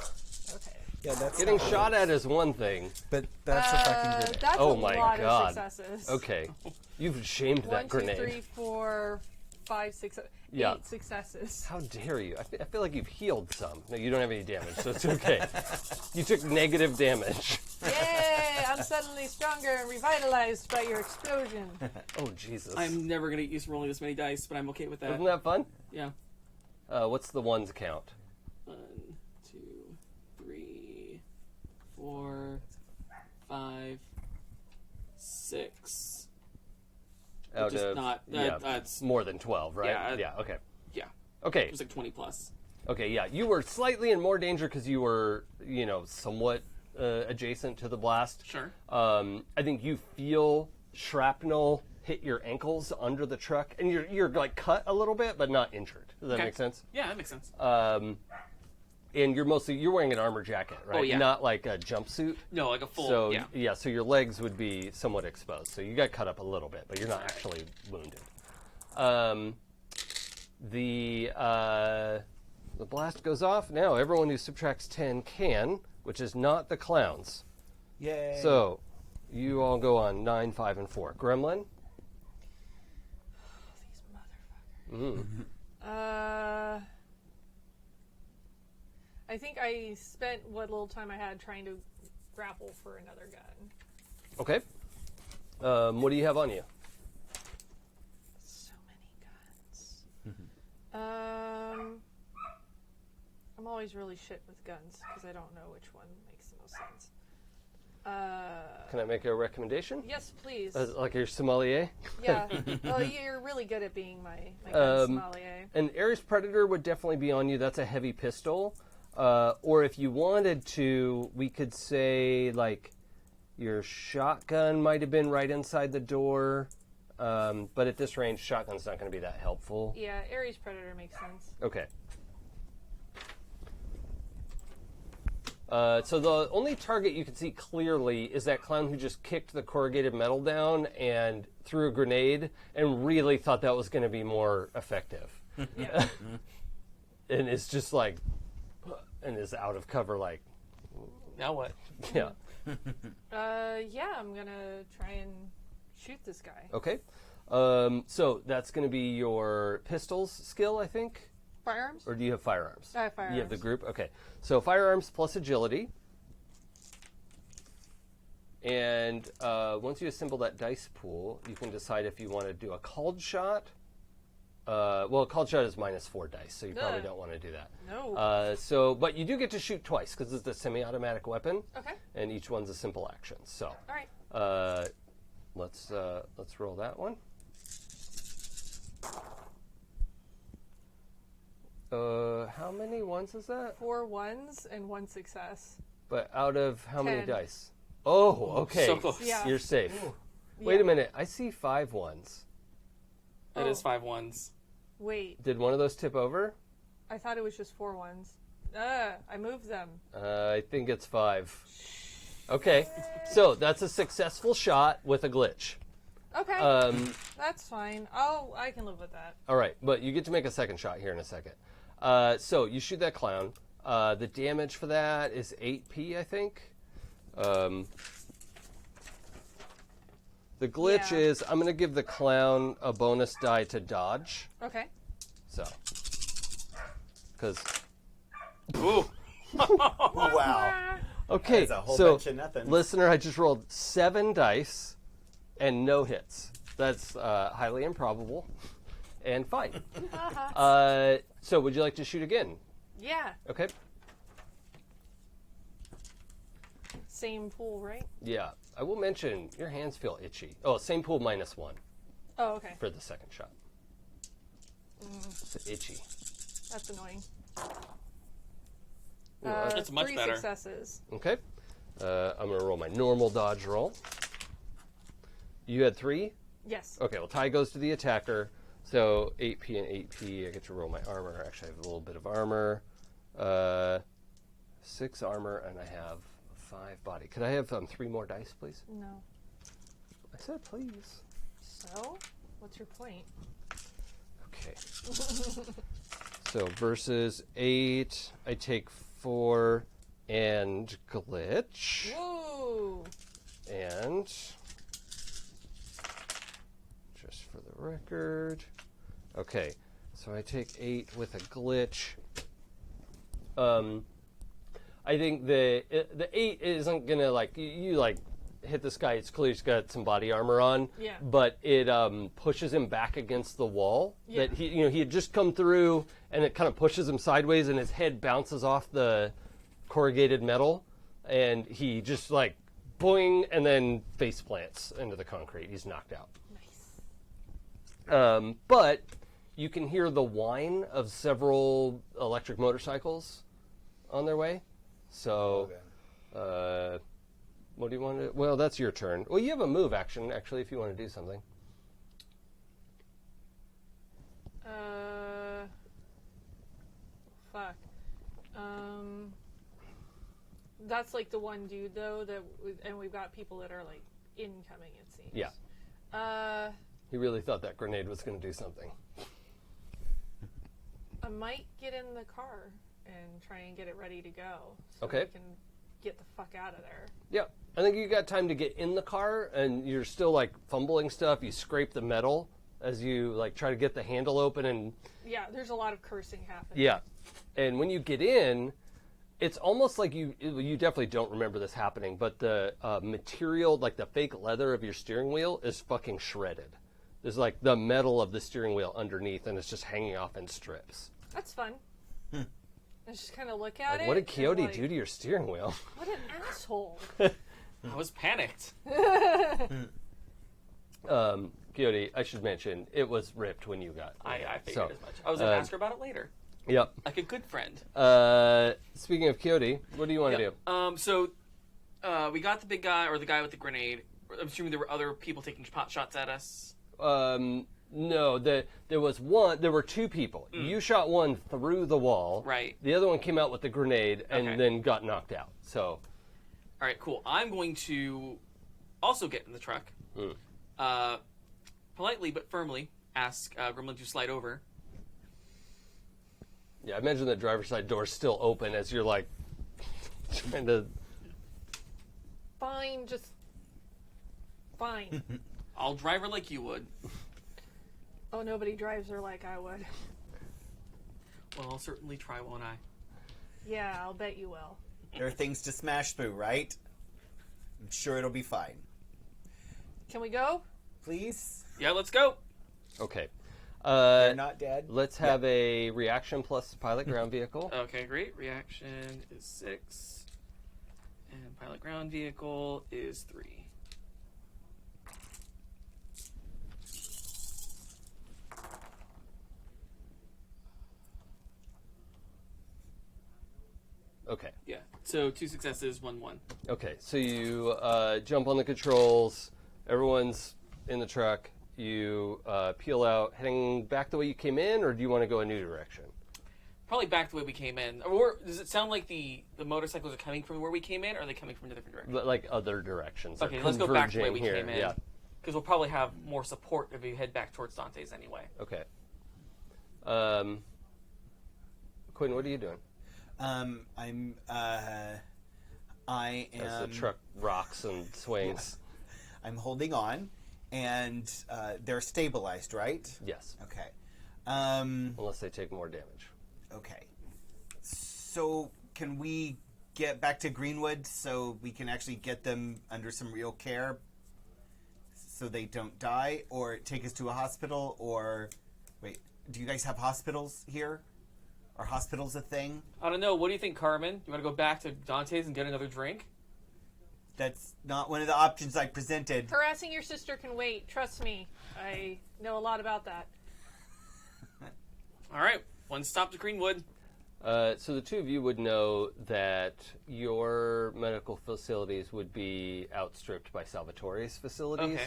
Yeah. That's Getting not shot at is one thing. But that's a fucking grenade. That's Oh a my lot God. of successes. Okay, you've shamed 1, that 2, grenade. 3, 4, 5, 6, 8 Yeah. successes. How dare you? I feel like you've healed some. No, you don't have any damage, so it's okay. You took negative damage. Yay! I'm suddenly stronger and revitalized by your explosion. Oh Jesus! I'm never going to get used to rolling this many dice, but I'm okay with that. Isn't that fun? Yeah. What's the 1s count? 1, 2, 3, 4, 5, 6. Out Just of not. That's more than 12, right? Yeah, Okay. yeah. Okay. It was like 20 plus. Okay. Yeah. You were slightly in more danger because you were, somewhat adjacent to the blast. Sure. I think you feel shrapnel hit your ankles under the truck, and you're like cut a little bit, but not injured. Does that Okay. make sense? Yeah, that makes sense. And you're wearing an armor jacket, right? Oh, yeah. Not like a jumpsuit. No, like a full. So yeah. so your legs would be somewhat exposed. So you got cut up a little bit, but you're not actually wounded. The blast goes off. Now everyone who subtracts 10 can, which is not the clowns. Yay. So you all go on 9, 5, and 4. Gremlin. These motherfuckers. I think I spent what little time I had trying to grapple for another gun. Okay. What do you have on you? So many guns. I'm always really shit with guns because I don't know which one makes the most sense. Can I make a recommendation? Yes, please. Like your sommelier? Yeah. Well, you're really good at being my gun sommelier. An Ares Predator would definitely be on you. That's a heavy pistol. Or if you wanted to, we could say, like, your shotgun might have been right inside the door. But at this range, shotgun's not going to be that helpful. Yeah, Ares Predator makes sense. Okay. So the only target you can see clearly is that clown who just kicked the corrugated metal down and threw a grenade and really thought that was going to be more effective. Yeah. And it's just like, and is out of cover like, Now what? yeah. Yeah, I'm gonna try and shoot this guy. Okay. So that's going to be your pistols skill, I think? Firearms? Or do you have firearms? I have firearms. You have the group? Okay. So firearms plus agility. And once you assemble that dice pool, you can decide if you want to do a called shot. Well, a called shot is -4 dice, so you probably Ugh. don't want to do that. No. But you do get to shoot twice because it's a semi-automatic weapon, Okay. and each one's a simple action. So All right. let's roll that one. How many ones is that? 4 ones and 1 success. But out of how many 10. dice? Oh, okay. So close. Yeah. You're safe. Wait Yeah. a minute. I see 5 ones. That is Oh. 5 ones. Wait, Did one of those tip over? I thought it was just 4 ones. I moved them. I think it's 5. Okay. So that's a successful shot with a glitch. Okay, that's fine. I can live with that. All right. But you get to make a second shot here in a second. So you shoot that clown. The damage for that is 8p, I think. The glitch Yeah. is I'm going to give the clown a bonus die to dodge. Okay. So, because Ooh. Wow. okay, That's a whole so bunch of nothing. listener, I just rolled 7 dice and no hits. That's highly improbable, and fine. So, would you like to shoot again? Yeah. Okay. Same pool, right? Yeah, I will mention your hands feel itchy. Oh, same pool -1 Oh, okay. for the second shot. It's itchy. That's annoying. Ooh, that's- It's much 3 better. successes. Okay. I'm going to roll my normal dodge roll. You had 3? Yes. Okay, well, tie goes to the attacker. So 8p and 8p. I get to roll my armor. Actually, I have a little bit of armor. 6 armor, and I have 5 body. Could I have 3 more dice, please? No. I said please. So, what's your point? Okay. So versus 8, I take 4 and glitch. Whoa! And just for the record, okay, so I take 8 with a glitch. I think the 8 isn't gonna you hit this guy. It's clear he's got some body armor on. Yeah. But it pushes him back against the wall. Yeah. That he had just come through, and it kind of pushes him sideways, and his head bounces off the corrugated metal, and he just boing, and then face plants into the concrete. He's knocked out. Nice. But you can hear the whine of several electric motorcycles on their way. So, what do you want to... Well, that's your turn. Well, you have a move action, actually, if you want to do something. Fuck. That's like the one dude, though, and we've got people that are, like, incoming, it seems. Yeah. He really thought that grenade was going to do something. I might get in the car and try and get it ready to go. So Okay. we can get the fuck out of there. Yeah. I think you got time to get in the car, and you're still, like, fumbling stuff. You scrape the metal as you, like, try to get the handle open, and... Yeah, there's a lot of cursing happening. Yeah. And when you get in, it's almost like you definitely don't remember this happening, but the material, like the fake leather of your steering wheel, is fucking shredded. There's like the metal of the steering wheel underneath, and it's just hanging off in strips. That's fun. I just kind of look at Like, it. what did Coyote and, like, do to your steering wheel? What an asshole. I was panicked. Coyote, I should mention, it was ripped when you got I there. figured as much. I was going to ask her about it later. Yep. Like a good friend. Speaking of Coyote, what do you want to Yep. do? We got the big guy, or the guy with the grenade. I'm assuming there were other people taking pot shots at us. No, there were two people. You shot one through the wall. Right. The other one came out with the grenade and Okay. then got knocked out. So, All right, cool. I'm going to also get in the truck. Politely but firmly ask Gremlin to slide over. yeah, I imagine the driver's side door's still open as you're like trying to. Fine, just... Fine. I'll drive her like you would. Oh, nobody drives her like I would. Well, I'll certainly try, won't I? Yeah, I'll bet you will. There are things to smash through, right? I'm sure it'll be fine. Can we go? Please? Yeah, let's go. Okay. They're not dead? Let's have a reaction plus pilot ground vehicle. Okay, great. Reaction is 6. And pilot ground vehicle is 3. Okay. Yeah. So 2 successes, 1-1. Okay. So you jump on the controls. Everyone's in the truck. You peel out, heading back the way you came in, or do you want to go a new direction? Probably back the way we came in. Or does it sound like the motorcycles are coming from where we came in, or are they coming from a different direction? Like other directions. Okay, They're let's go back the way we converging came here. in. Because we'll probably have more support if we head back towards Dante's anyway. Yeah. Okay. Quinn, what are you doing? I As am... the truck rocks and swings. I'm holding on, and they're stabilized, right? Yes. Okay. Unless they take more damage. Okay. So, can we get back to Greenwood so we can actually get them under some real care so they don't die? Or take us to a hospital? Or... Wait, do you guys have hospitals here? Are hospitals a thing? I don't know. What do you think, Carmen? You want to go back to Dante's and get another drink? That's not one of the options I presented. Harassing your sister can wait. Trust me. I know a lot about that. All right. One stop to Greenwood. So the two of you would know that your medical facilities would be outstripped by Salvatore's facilities, Okay.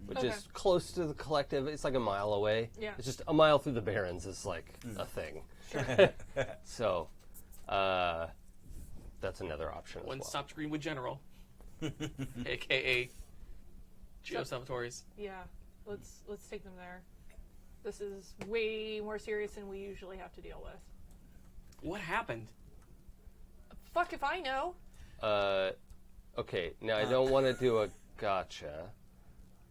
which Okay. is close to the collective. It's like a mile away. Yeah. It's just a mile through the Barrens is like a thing. So that's another option One as well. stop to Greenwood General. A.K.A. Geo Salvatore's. Yeah, let's take them there. This is way more serious than we usually have to deal with. What happened? Fuck if I know. Okay, now I don't want to do a gotcha.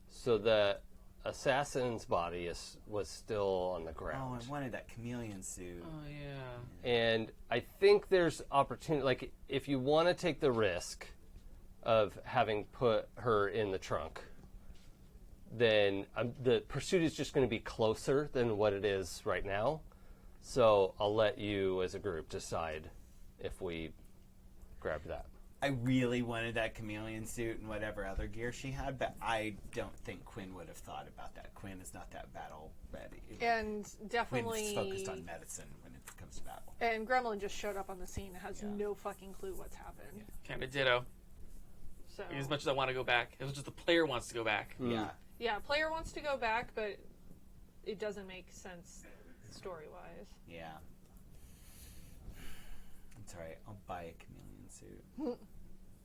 So the assassin's body was still on the Oh, ground. I wanted that chameleon suit. Oh, yeah. And I think there's opportunity, like, if you want to take the risk of having put her in the trunk, then the pursuit is just going to be closer than what it is right now. So I'll let you, as a group, decide if we grab that. I really wanted that chameleon suit and whatever other gear she had, but I don't think Quinn would have thought about that. Quinn is not that battle ready. And definitely Quinn's focused on medicine when it comes to battle. And Gremlin just showed up on the scene and has no fucking clue what's happened. Kind of ditto. So As much as I want to go back, as much as the player wants to go back. Yeah. yeah, player wants to go back, but it doesn't make sense story-wise. Yeah. It's alright. I'll buy a chameleon suit.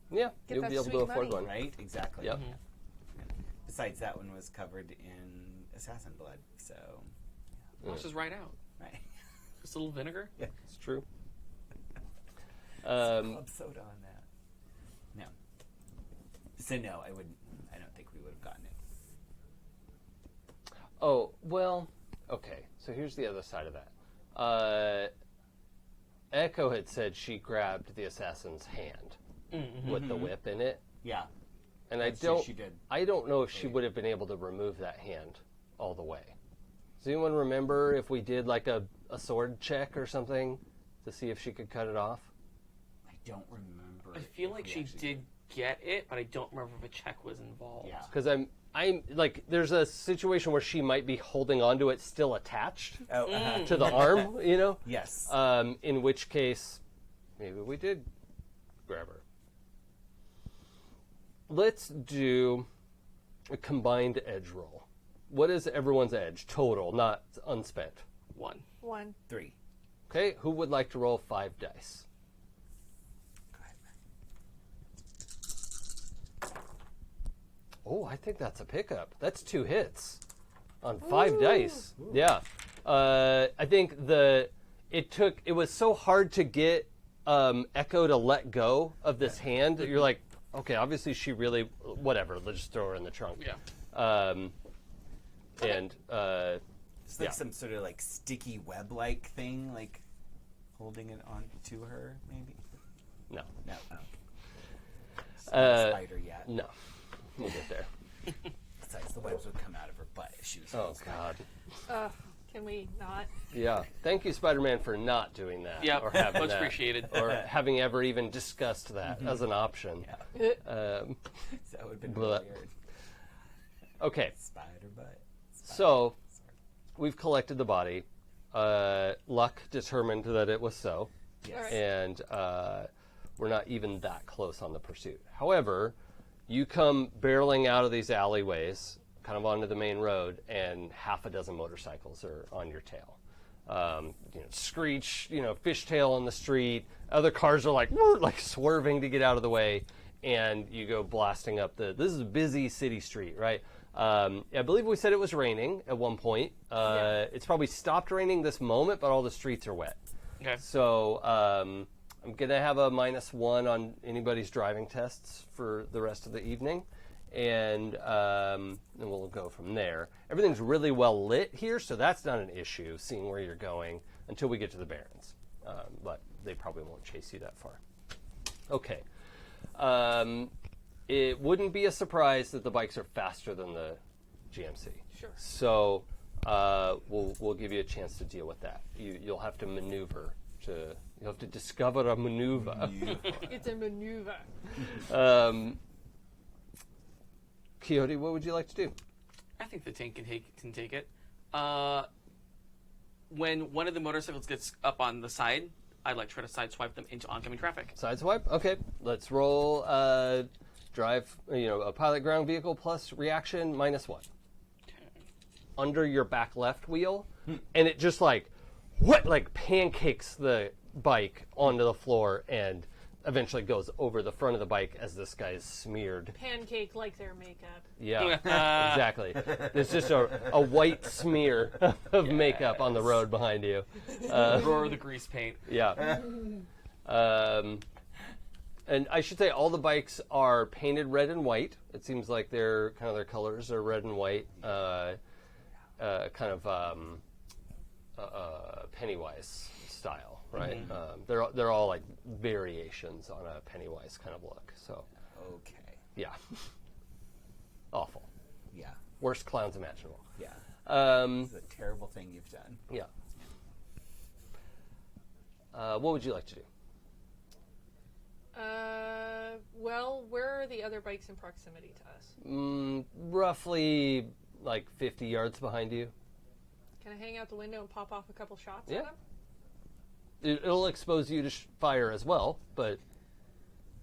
Yeah, Get you'll that be able to sweet afford money. one. Right? Exactly. Yep. Yeah. Besides, that one was covered in assassin blood, so... Washes right out. Right. Just a little vinegar. Yeah. It's true. Club soda on that. No. So no, I wouldn't. I don't think we would have gotten it. Oh, well, okay. So here's the other side of that. Echo had said she grabbed the assassin's hand with the whip in it. Yeah. And That's true, she did. I don't know if she would have been able to remove that hand all the way. Does anyone remember if we did like a sword check or something to see if she could cut it off? I don't remember. I feel if like we she actually did get it, but I don't remember if a check was involved. Yeah. Because I'm like, there's a situation where she might be holding onto it still attached Oh, to the arm, you know? yes. In which case, maybe we did grab her. Let's do a combined edge roll. What is everyone's edge? Total, not unspent. 1. 1. 3. Okay, who would like to roll 5 dice? Go ahead. Oh, I think that's a pickup. That's 2 hits on 5 dice. Yeah. I think it was so hard to get Echo to let go of this hand that you're like, okay, obviously she really, whatever, let's just throw her in the trunk. Yeah. It's like some sort of like sticky web-like thing, like holding it on to her, maybe. No. No. It's not a spider yet. No. We'll get there. Besides, the webs would come out of her butt if she was. Oh, a spider. God. Can we not? Yeah. Thank you, Spider-Man, for not doing that. Yeah, Or having much that. appreciated. Or having ever even discussed that as an option. Yeah. Um, That would have been Blah. weird. okay. Spider butt. So, we've collected the body. Luck determined that it was so. Yes. Alright. And we're not even that close on the pursuit. However, you come barreling out of these alleyways, kind of onto the main road, and half a dozen motorcycles are on your tail. Screech, fishtail on the street. Other cars are like swerving to get out of the way, and you go blasting up this is a busy city street, right? I believe we said it was raining at one point. It's probably stopped raining this moment, but all the streets are wet. Okay. So I'm going to have a -1 on anybody's driving tests for the rest of the evening. And then we'll go from there. Everything's really well lit here, so that's not an issue, seeing where you're going, until we get to the Barrens. But they probably won't chase you that far. Okay. It wouldn't be a surprise that the bikes are faster than the GMC. Sure. So we'll give you a chance to deal with that. You'll have to maneuver. You'll have to discover a maneuver. It's a maneuver. Coyote, what would you like to do? I think the tank can take it. When one of the motorcycles gets up on the side, I'd like to try to sideswipe them into oncoming traffic. Sideswipe? Okay. Let's roll drive, a pilot ground vehicle plus reaction -1. Under your back left wheel, and it just pancakes the bike onto the floor and eventually goes over the front of the bike as this guy is smeared. Pancake like their makeup. Yeah, exactly. There's just a white smear of makeup on the road behind you. Roar the grease paint. Yeah. And I should say all the bikes are painted red and white. It seems like their colors are red and white. Pennywise style, right? They're all like variations on a Pennywise kind of look. So Okay. yeah, awful. Yeah. Worst clowns imaginable. Yeah. Um, This is a terrible thing you've done. yeah. What would you like to do? Well, where are the other bikes in proximity to us? Roughly like 50 yards behind you. Can I hang out the window and pop off a couple shots Yeah. at them? It'll expose you to fire as well, but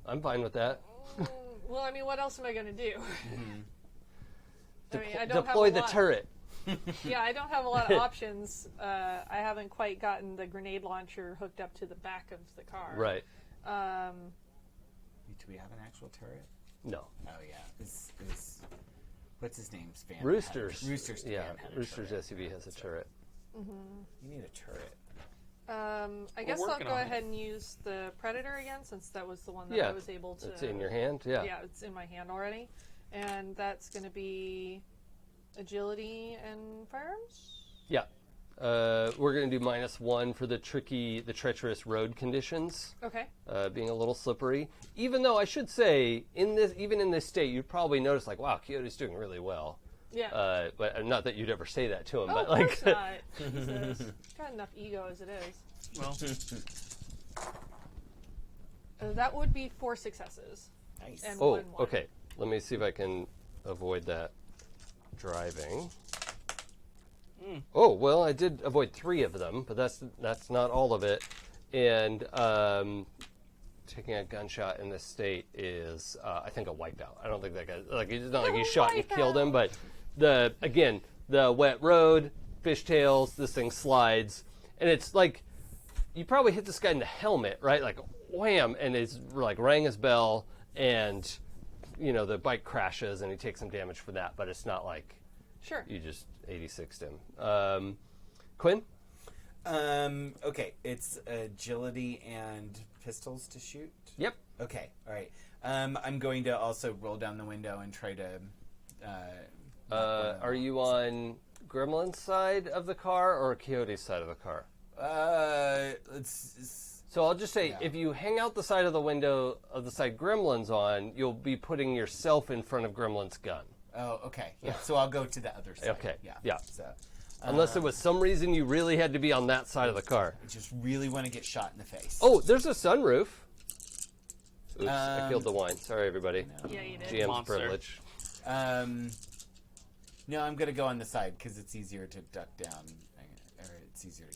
I'm fine with that. Well, I mean, what else am I going to do? I mean, I don't have Deploy a the lot. turret. Yeah, I don't have a lot of options. I haven't quite gotten the grenade launcher hooked up to the back of the car. Right. Do we have an actual turret? No. Oh yeah. What's his name? Van Roosters. Roosters. Yeah, Van had a Roosters turret. SUV has a turret. You need a turret. I guess I'll working go on it. ahead and use the Predator again, since that was the one that Yeah, I was able to... It's in your hand, yeah. Yeah, it's in my hand already. And that's going to be agility and firearms? Yeah. We're going to do -1 for the treacherous road conditions, Okay. being a little slippery. Even though I should say, even in this state, you'd probably notice like, wow, Kyoto's doing really well. Yeah. But not that you'd ever say that to him, Oh, but of like, course not. Jesus. Got enough ego as it is. Well, That would be 4 successes. Nice. And oh, 1-1. okay. Let me see if I can avoid that driving. Oh, well, I did avoid 3 of them, but that's not all of it. And taking a gunshot in this state is, I think, a wipeout. I don't think that guy, like, it's not like you shot and you killed him, but the wet road, fishtails, this thing slides, and it's like, you probably hit this guy in the helmet, right? Like, wham, and it's like rang his bell, and, the bike crashes, and he takes some damage for that, but it's not like Sure. you just 86'd him. Quinn? Okay, it's agility and pistols to shoot. Yep. Okay, all right. I'm going to also roll down the window and try to. Are you on Gremlin's side of the car or Coyote's side of the car? So I'll just say, Yeah. if you hang out the side of the window of the side Gremlin's on, you'll be putting yourself in front of Gremlin's gun. Oh, okay. Yeah. So I'll go to the other side. Okay, Yeah. yeah. So, Unless there was some reason you really had to be on that side of the car. I just really want to get shot in the face. Oh, there's a sunroof. Oops, I killed the wine. Sorry, everybody. Yeah, you did. GM's Monster. privilege. No, I'm gonna go on the side because it's easier to duck down, or it's easier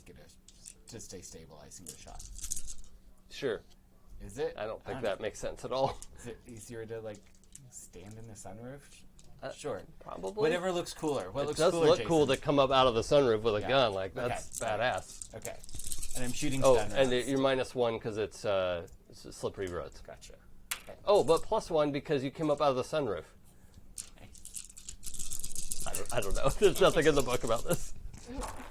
to stay stabilized and get a shot. Sure. Is it? I don't think that makes sense at all. Is it easier to stand in the sunroof? Sure. Probably. Whatever looks cooler. What It looks does cooler, look cool to Jason? come up out of the sunroof with a Yeah. gun. Like, that's Okay. badass. Okay. And I'm shooting Oh, stun and rounds. you're -1 because it's slippery roads. Gotcha. Okay. Oh, but +1 because you came up out of the sunroof. I don't know. There's nothing in the book about this.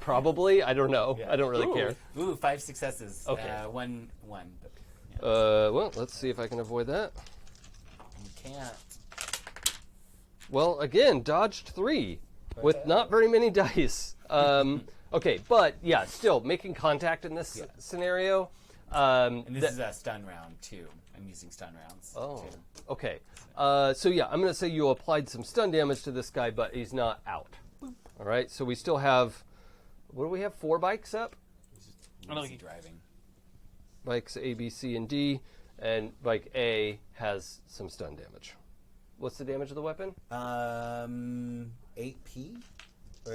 Probably. I don't know. Yeah. I don't really care. Ooh, 5 successes. Okay. One. But, yeah. Well, let's see if I can avoid that. You can't. Well, again, dodged 3 with not very many dice. Okay, but yeah, still making contact in this scenario. And this is a stun round too. I'm using stun rounds. Oh, too. okay. So yeah, I'm going to say you applied some stun damage to this guy, but he's not out. All right, so we still have, what do we have, 4 bikes up? Easy driving. Bikes A, B, C, and D, and bike A has some stun damage. What's the damage of the weapon? 8p, or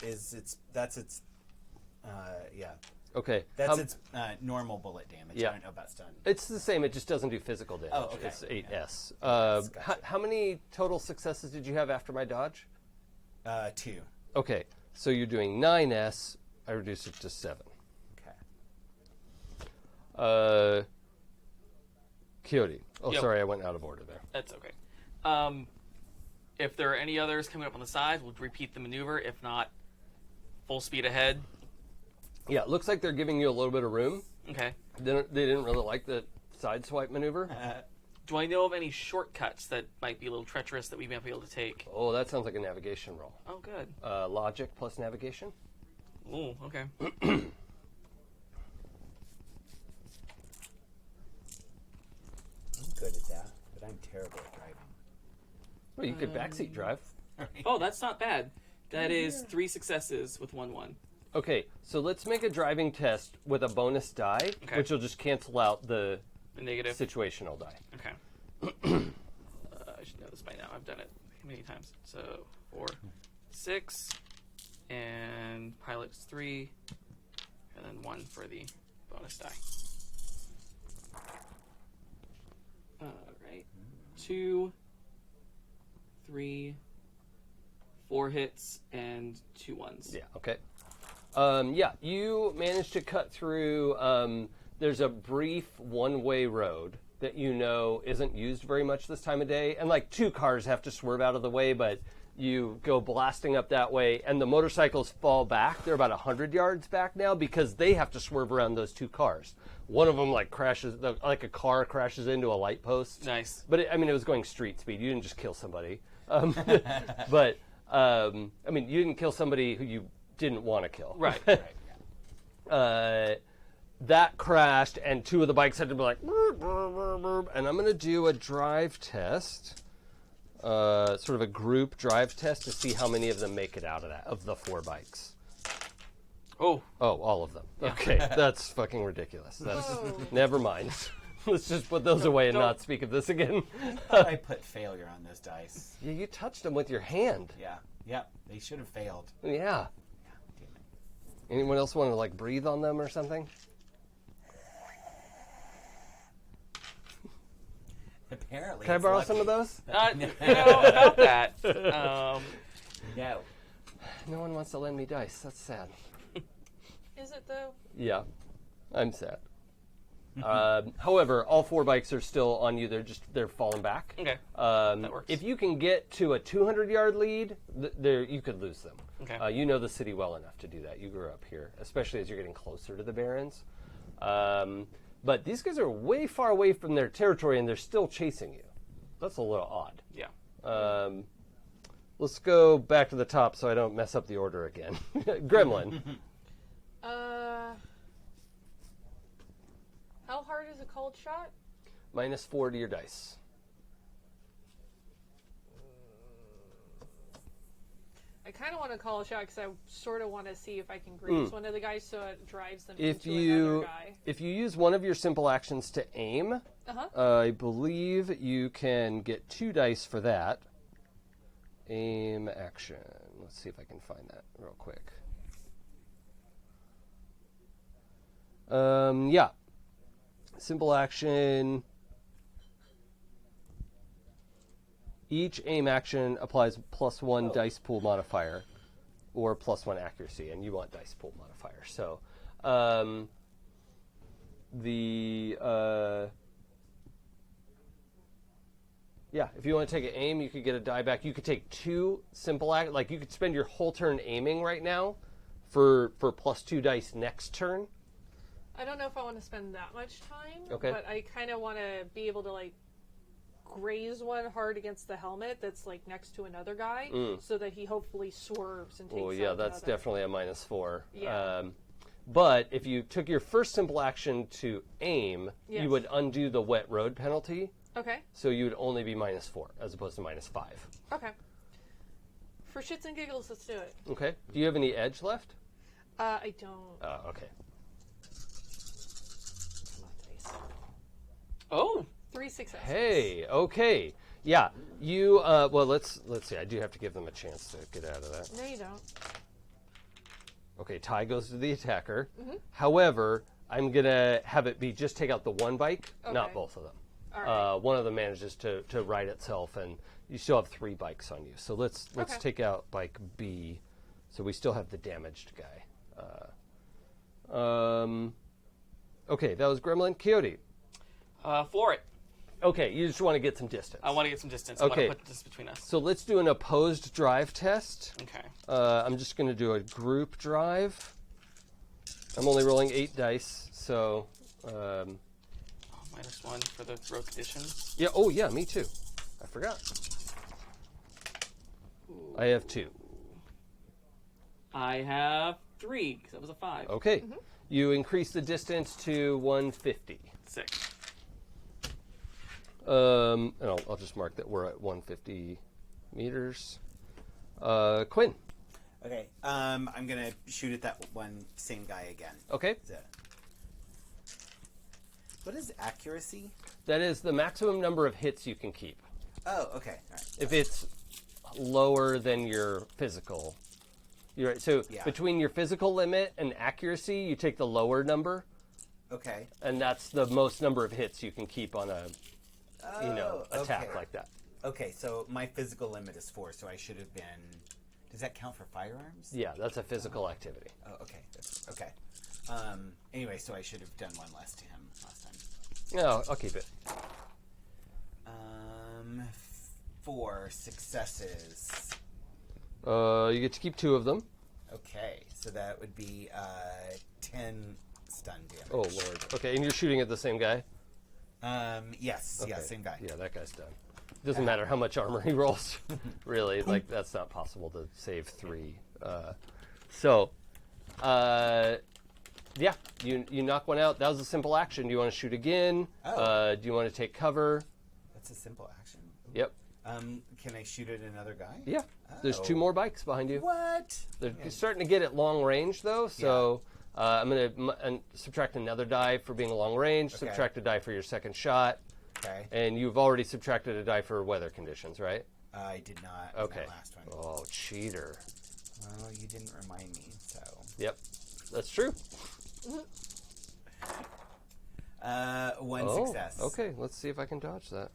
is its that's its yeah. Okay. That's its normal bullet damage. Yeah. I don't know about stun. It's the same, it just doesn't do physical damage. Oh, okay. It's 8S. Gotcha. How many total successes did you have after my dodge? 2. Okay, so you're doing 9S. I reduced it to 7. Okay. Coyote. Oh, Yep. sorry, I went out of order there. that's okay. If there are any others coming up on the side, we'll repeat the maneuver. If not, full speed ahead. Yeah, it looks like they're giving you a little bit of room. Okay. They didn't really like the side swipe maneuver. Do I know of any shortcuts that might be a little treacherous that we might be able to take? Oh, that sounds like a navigation roll. Oh, good. Logic plus navigation. Ooh, okay. I'm good at that, but I'm terrible at driving. Well, you could backseat drive. Oh, that's not bad. That is 3 successes with 1-1. Okay, so let's make a driving test with a bonus die, Okay. which will just cancel out the A negative. situational die. Okay. I should know this by now. I've done it many times. So 4, 6, and pilot's 3, and then 1 for the bonus die. Right. 2, 3, 4 hits, and 2 ones. Yeah, okay. You managed to cut through. There's a brief one-way road that you know isn't used very much this time of day, and like 2 cars have to swerve out of the way, but you go blasting up that way, and the motorcycles fall back. They're about 100 yards back now because they have to swerve around those 2 cars. One of them crashes, like a car crashes into a light post. Nice. But it was going street speed. You didn't just kill somebody. But you didn't kill somebody who you didn't want to kill. Right. That crashed, and 2 of the bikes had to be like, burr, burr, burr, burr. And I'm going to do a drive test, sort of a group drive test to see how many of them make it out of the 4 bikes. Oh, all of them. Okay, that's fucking ridiculous. That's Whoa. never mind. Let's just put those away and not speak of this again. I put failure on those dice. Yeah, you touched them with your hand. Yeah. Yep. They should have failed. Yeah. Yeah. Damn it. Anyone else want to like breathe on them or something? Apparently. Can I it's borrow lucky. some of those? about that. No. No one wants to lend me dice. That's sad. Is it though? Yeah, I'm sad. However, all 4 bikes are still on you. They're falling back. Okay. That works. If you can get to a 200-yard lead, you could lose them. Okay. You know the city well enough to do that. You grew up here, especially as you're getting closer to the Barrens. But these guys are way far away from their territory, and they're still chasing you. That's a little odd. Yeah. Let's go back to the top so I don't mess up the order again. Gremlin. How hard is a cold shot? -4 to your dice. I kind of want to call a shot because I sort of want to see if I can graze one of the guys so it drives them If into another guy. you use one of your simple actions to aim, I believe you can get 2 dice for that. Aim action. Let's see if I can find that real quick. Yeah. Simple action. Each aim action applies +1 dice pool modifier or +1 accuracy, and you want dice pool modifier. So if you want to take an aim, you could get a die back. You could take 2 simple like you could spend your whole turn aiming right now for +2 dice next turn. I don't know if I want to spend that much time. Okay. But I kind of want to be able to like graze one hard against the helmet that's like next to another guy, so that he hopefully swerves and takes. Oh yeah, out that's the other. definitely a -4. Yeah. But if you took your first simple action to aim, Yes. you would undo the wet road penalty. Okay. So you would only be -4 as opposed to -5. Okay. For shits and giggles, let's do it. Okay. Do you have any edge left? I don't. Okay. Oh. 3 successes. Hey. Okay. Yeah. You. Well, let's see. I do have to give them a chance to get out of that. No, you don't. Okay. Tie goes to the attacker. However, I'm gonna have it be just take out the 1 bike, not Okay. both of them. All right. One of them manages to right itself, and you still have 3 bikes on you. So let's Okay. take out bike B. So we still have the damaged guy. Okay, that was Gremlin. Coyote. For it. Okay, you just want to get some distance. I want to get some distance. Okay. I want to put this between us. So let's do an opposed drive test. Okay. I'm just going to do a group drive. I'm only rolling 8 dice, so... -1 for the road conditions. yeah, oh yeah, me too. I forgot. I have 2. I have 3 because that was a 5. Okay. You increase the distance to 150. 6. And I'll just mark that we're at 150 meters. Quinn. Okay. I'm gonna shoot at that one same guy again. Okay. What is accuracy? That is the maximum number of hits you can keep. Oh, okay. All right. If it's lower than your physical, you're right. So Yeah. between your physical limit and accuracy, you take the lower number, Okay. and that's the most number of hits you can keep on a attack okay. like that. Okay, so my physical limit is 4, so I should have been. Does that count for firearms? Yeah, that's a physical activity. Oh, okay. Okay. Anyway, so I should have done one less to him last time. No, I'll keep it. 4 successes. You get to keep 2 of them. Okay, so that would be 10 stun damage. Oh lord. Okay, and you're shooting at the same guy. Yes, Okay. yeah, same guy. Yeah, that guy's done. Doesn't matter how much armor he rolls. Really, like that's not possible to save 3. Yeah, you knock one out. That was a simple action. Do you want to shoot again? Oh. Do you want to take cover? That's a simple action. Yep. Can I shoot at another guy? Yeah. There's 2 Oh. more bikes behind you. What? They're starting to get at long range though, so I'm going to subtract another die for being long range, Okay. subtract a die for your second shot, Okay. and you've already subtracted a die for weather conditions, right? I did not. in Okay. that last one. Oh, cheater. Well, you didn't remind me, so. Yep. That's true. One success. Okay, let's see if I can dodge that.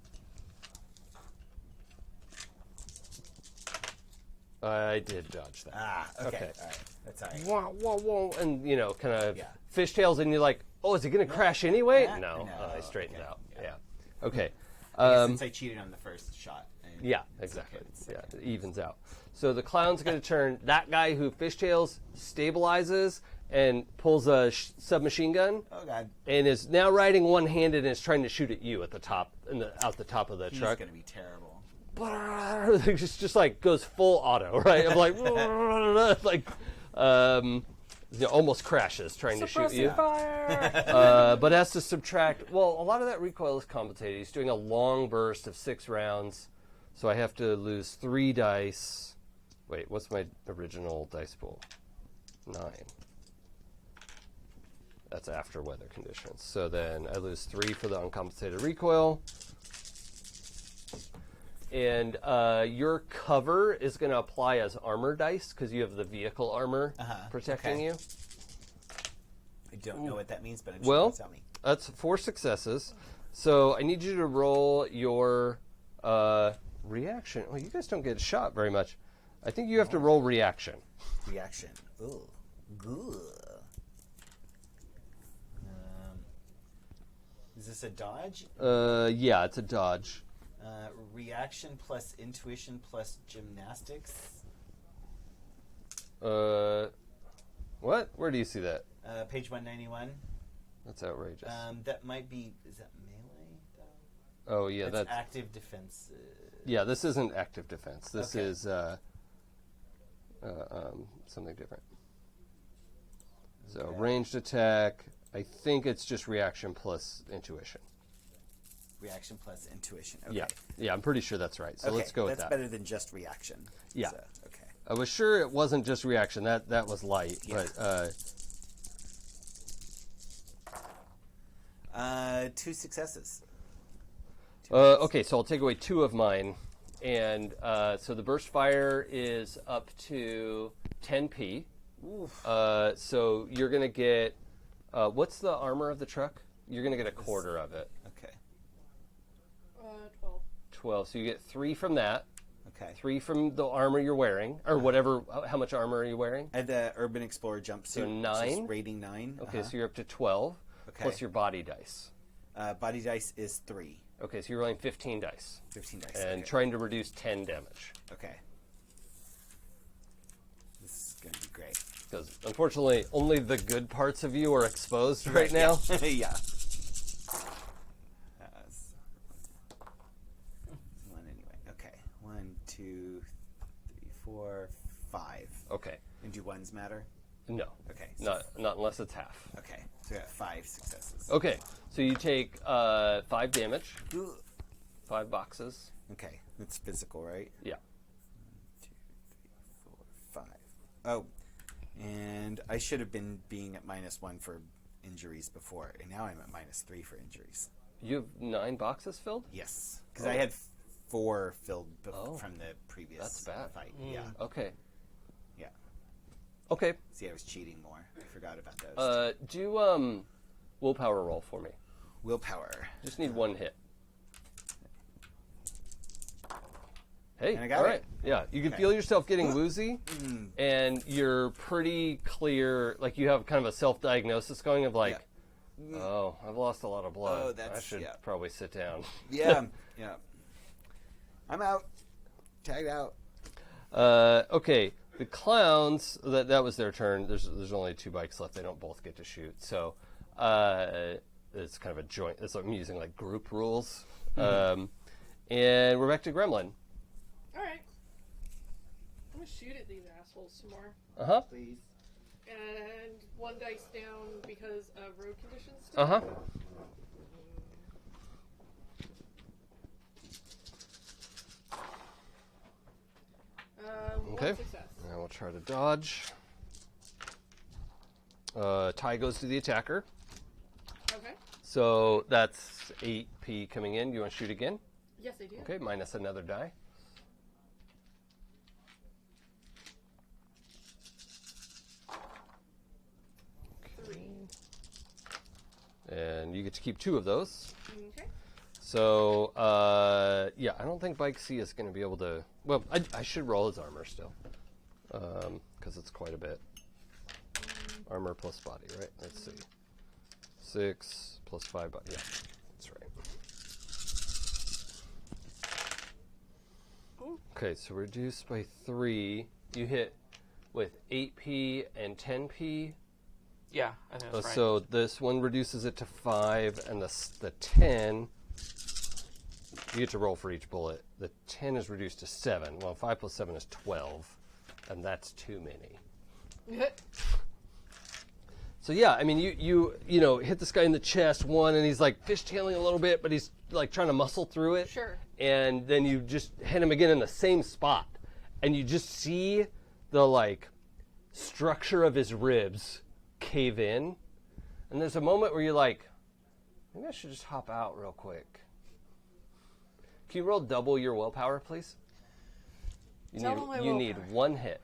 I did dodge that. Ah, okay. Okay. All right. That's all right. Whoa, whoa, whoa, and kind of Yeah. fishtails, and you're like, oh, is it going to crash anyway? Yeah. No, No, I straightened okay. out. Yeah. Yeah. Okay. I guess since I cheated on the first shot. Yeah, it's exactly. okay, it's Yeah, okay. it evens out. So the clown's going to turn that guy who fishtails, stabilizes, and pulls a submachine gun, Oh, God. and is now riding one-handed and is trying to shoot at you at the top, out the top of the He's truck. going to be terrible. just like goes full auto, right? I'm like, almost crashes trying to shoot you. Fire! But has to subtract. Well, a lot of that recoil is compensated. He's doing a long burst of 6 rounds, so I have to lose 3 dice. Wait, what's my original dice pool? 9. That's after weather conditions. So then I lose 3 for the uncompensated recoil. And your cover is going to apply as armor dice because you have the vehicle armor protecting okay. you. I don't know what that means, but I'm sure Well, you'll tell me. that's 4 successes. So I need you to roll your reaction. Oh, you guys don't get shot very much. I think you have to roll reaction. Reaction. Ooh. Good. Is this a dodge? Yeah, it's a dodge. Reaction plus intuition plus gymnastics. What? Where do you see that? Page 191. That's outrageous. That might be. Is that melee though? Oh yeah, That's that's active defense. yeah. This isn't active defense. This Okay. is something different. So Okay. ranged attack. I think it's just reaction plus intuition. Reaction plus intuition. Okay. Yeah. I'm pretty sure that's right. So Okay, let's go with that's that. better than just reaction. Yeah. So, okay. I was sure it wasn't just reaction. That was light, Yeah. but 2 successes. okay. So I'll take away 2 of mine, and so the burst fire is up to 10p. Oof. So you're gonna get what's the armor of the truck? You're gonna get a quarter of it. Okay. 12. 12. So you get 3 from that. Okay. 3 from the armor you're wearing, or whatever. How much armor are you wearing? I had the Urban Explorer jumpsuit. So which is 9? rating 9. Okay, so you're up to 12 Okay. plus your body dice. Body dice is 3. Okay, so you're rolling 15 dice 15 dice. and okay. trying to reduce 10 damage. Okay. This is going to be great. Because unfortunately, only the good parts of you are exposed right now. Yeah. One anyway. Okay. 1, 2, 3, 4, 5. Okay. And do ones matter? No. Okay. So Not unless it's half. Okay. So I got 5 successes. Okay. So you take 5 damage, Ooh. 5 boxes. Okay. That's physical, right? Yeah. 1, 2, 3, 4, 5. Oh. And I should have been being at -1 for injuries before, and now I'm at -3 for injuries. You have 9 boxes filled? Yes, because I had 4 filled from the previous That's bad. fight. Yeah, Okay. yeah. Okay. See, I was cheating more. I forgot about those. Do willpower roll for me. Willpower. Just need 1 hit. Hey, And I got all right. it. Yeah, you can Okay. feel yourself getting woozy, and you're pretty clear. Like you have kind of a self-diagnosis going of like, oh, I've lost a lot of blood. Oh, that's- I should yeah. probably sit down. Yeah, yeah. I'm out. Tagged out. Okay, the clowns. That was their turn. There's only 2 bikes left. They don't both get to shoot. So it's kind of a joint. It's like I'm using like group rules. And we're back to Gremlin. Alright. I'm gonna shoot at these assholes some more. Uh huh. Please. And 1 dice down because of road conditions. Uh huh. Okay. 1 success. Now we'll try to dodge. Tie goes to the attacker. Okay. So that's 8p coming in. You want to shoot again? Yes, I do. Okay, minus another die. And you get to keep 2 of those. Okay. So, yeah, I don't think Bike C is going to be able to... Well, I should roll his armor still. Because it's quite a bit. Armor plus body, right? Let's see. 6 plus 5 body. Yeah, that's right. Okay, so reduced by 3. You hit with 8p and 10p. Yeah, I think that's right. So this one reduces it to 5, and the 10, you get to roll for each bullet. The 10 is reduced to 7. Well, 5 plus 7 is 12, and that's too many. So yeah, I mean, you know, hit this guy in the chest, 1, and he's like fishtailing a little bit, but he's like trying to muscle through it. Sure. And then you just hit him again in the same spot, and you just see the like structure of his ribs cave in, and there's a moment where you're like, maybe I should just hop out real quick. Can you roll double your willpower, please? You need 1 hit.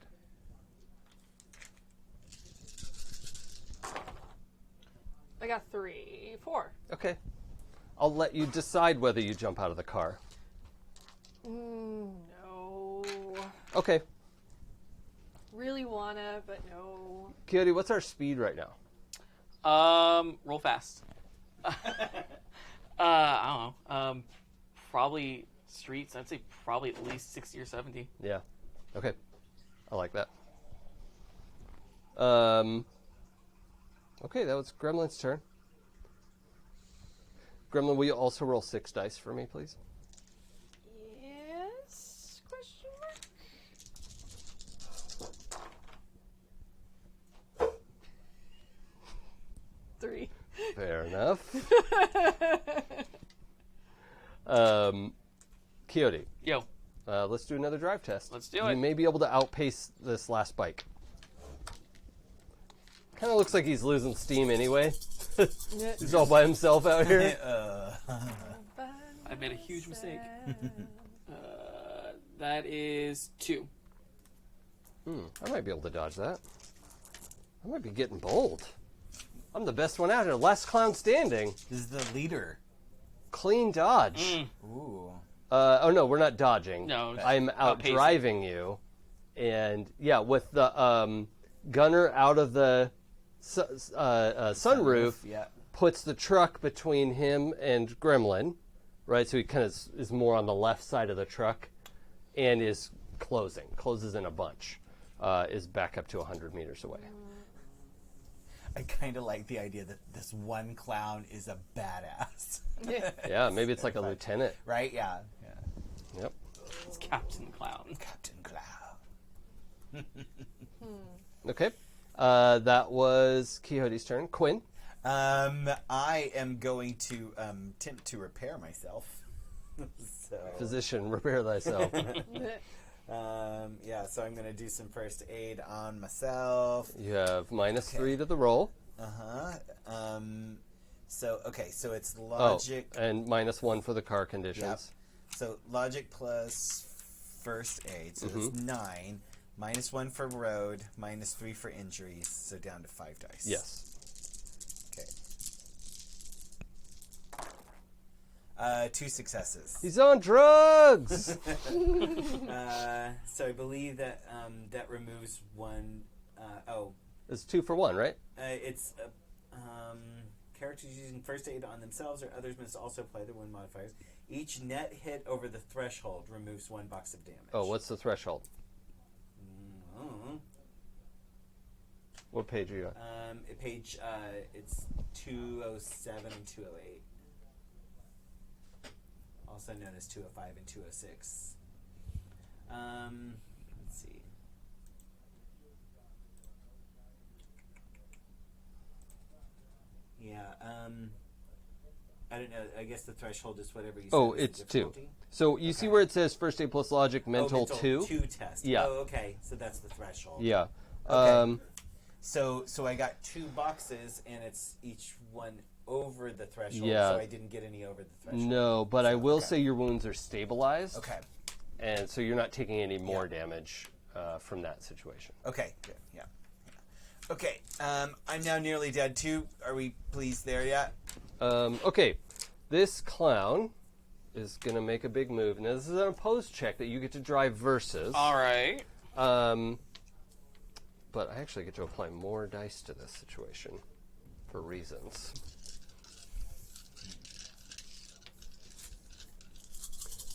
I got 3, 4. Okay. I'll let you decide whether you jump out of the car. No. Okay. Really wanna, but no. Coyote, what's our speed right now? Roll fast. I don't know. Probably streets. I'd say probably at least 60 or 70. Yeah. Okay. I like that. Okay, that was Gremlin's turn. Gremlin, will you also roll 6 dice for me, please? Yes? Question mark? 3. Fair enough. Coyote, Yo, let's do another drive test. Let's do You it. may be able to outpace this last bike. Kind of looks like he's losing steam anyway. He's all by himself out here. I made a huge mistake. That is 2. I might be able to dodge that. I might be getting bold. I'm the best one out here. Last clown standing. This is the leader. Clean dodge. Ooh. Oh no, we're not dodging. No, I'm out outpacing. driving you, and yeah, with the gunner out of the sunroof, Yeah. puts the truck between him and Gremlin, right? So he kind of is more on the left side of the truck, and is closes in a bunch, is back up to 100 meters away. I kind of like the idea that this one clown is a badass. Yeah, maybe it's like a lieutenant. Right? Yeah. Yep. It's Captain Clown. Captain Clown. Okay. That was Quixote's turn. Quinn. I am going to attempt to repair myself. So, Physician, repair thyself. yeah, so I'm going to do some first aid on myself. You have -3 to the roll. So it's logic. Oh, and -1 for the car conditions. Yep. So logic plus first aid. So that's 9. -1 for road. -3 for injuries. So down to 5 dice. Yes. Okay. 2 successes. He's on drugs! So I believe that that removes 1. It's 2 for 1, right? It's characters using first aid on themselves or others must also apply their wound modifiers. Each net hit over the threshold removes 1 box of damage. Oh, what's the threshold? Mm-hmm. What page are you on? Page, it's 207 and 208. Also known as 205 and 206. Let's see. Yeah, I don't know. I guess the threshold is whatever you said. Oh, it's 2. So you see where it says first aid plus logic, mental 2? 2 test. Yeah. Oh, okay. So that's the threshold. Yeah. Okay. So I got 2 boxes, and it's each one over the threshold. Yeah. So I didn't get any over the threshold. No, but I will say your wounds are stabilized. Okay. And so you're not taking any more damage from that situation. Okay. Good. Yeah. Okay. I'm now nearly dead too. Are we pleased there yet? Okay. This clown is going to make a big move. Now, this is an opposed check that you get to drive versus. All right. But I actually get to apply more dice to this situation for reasons.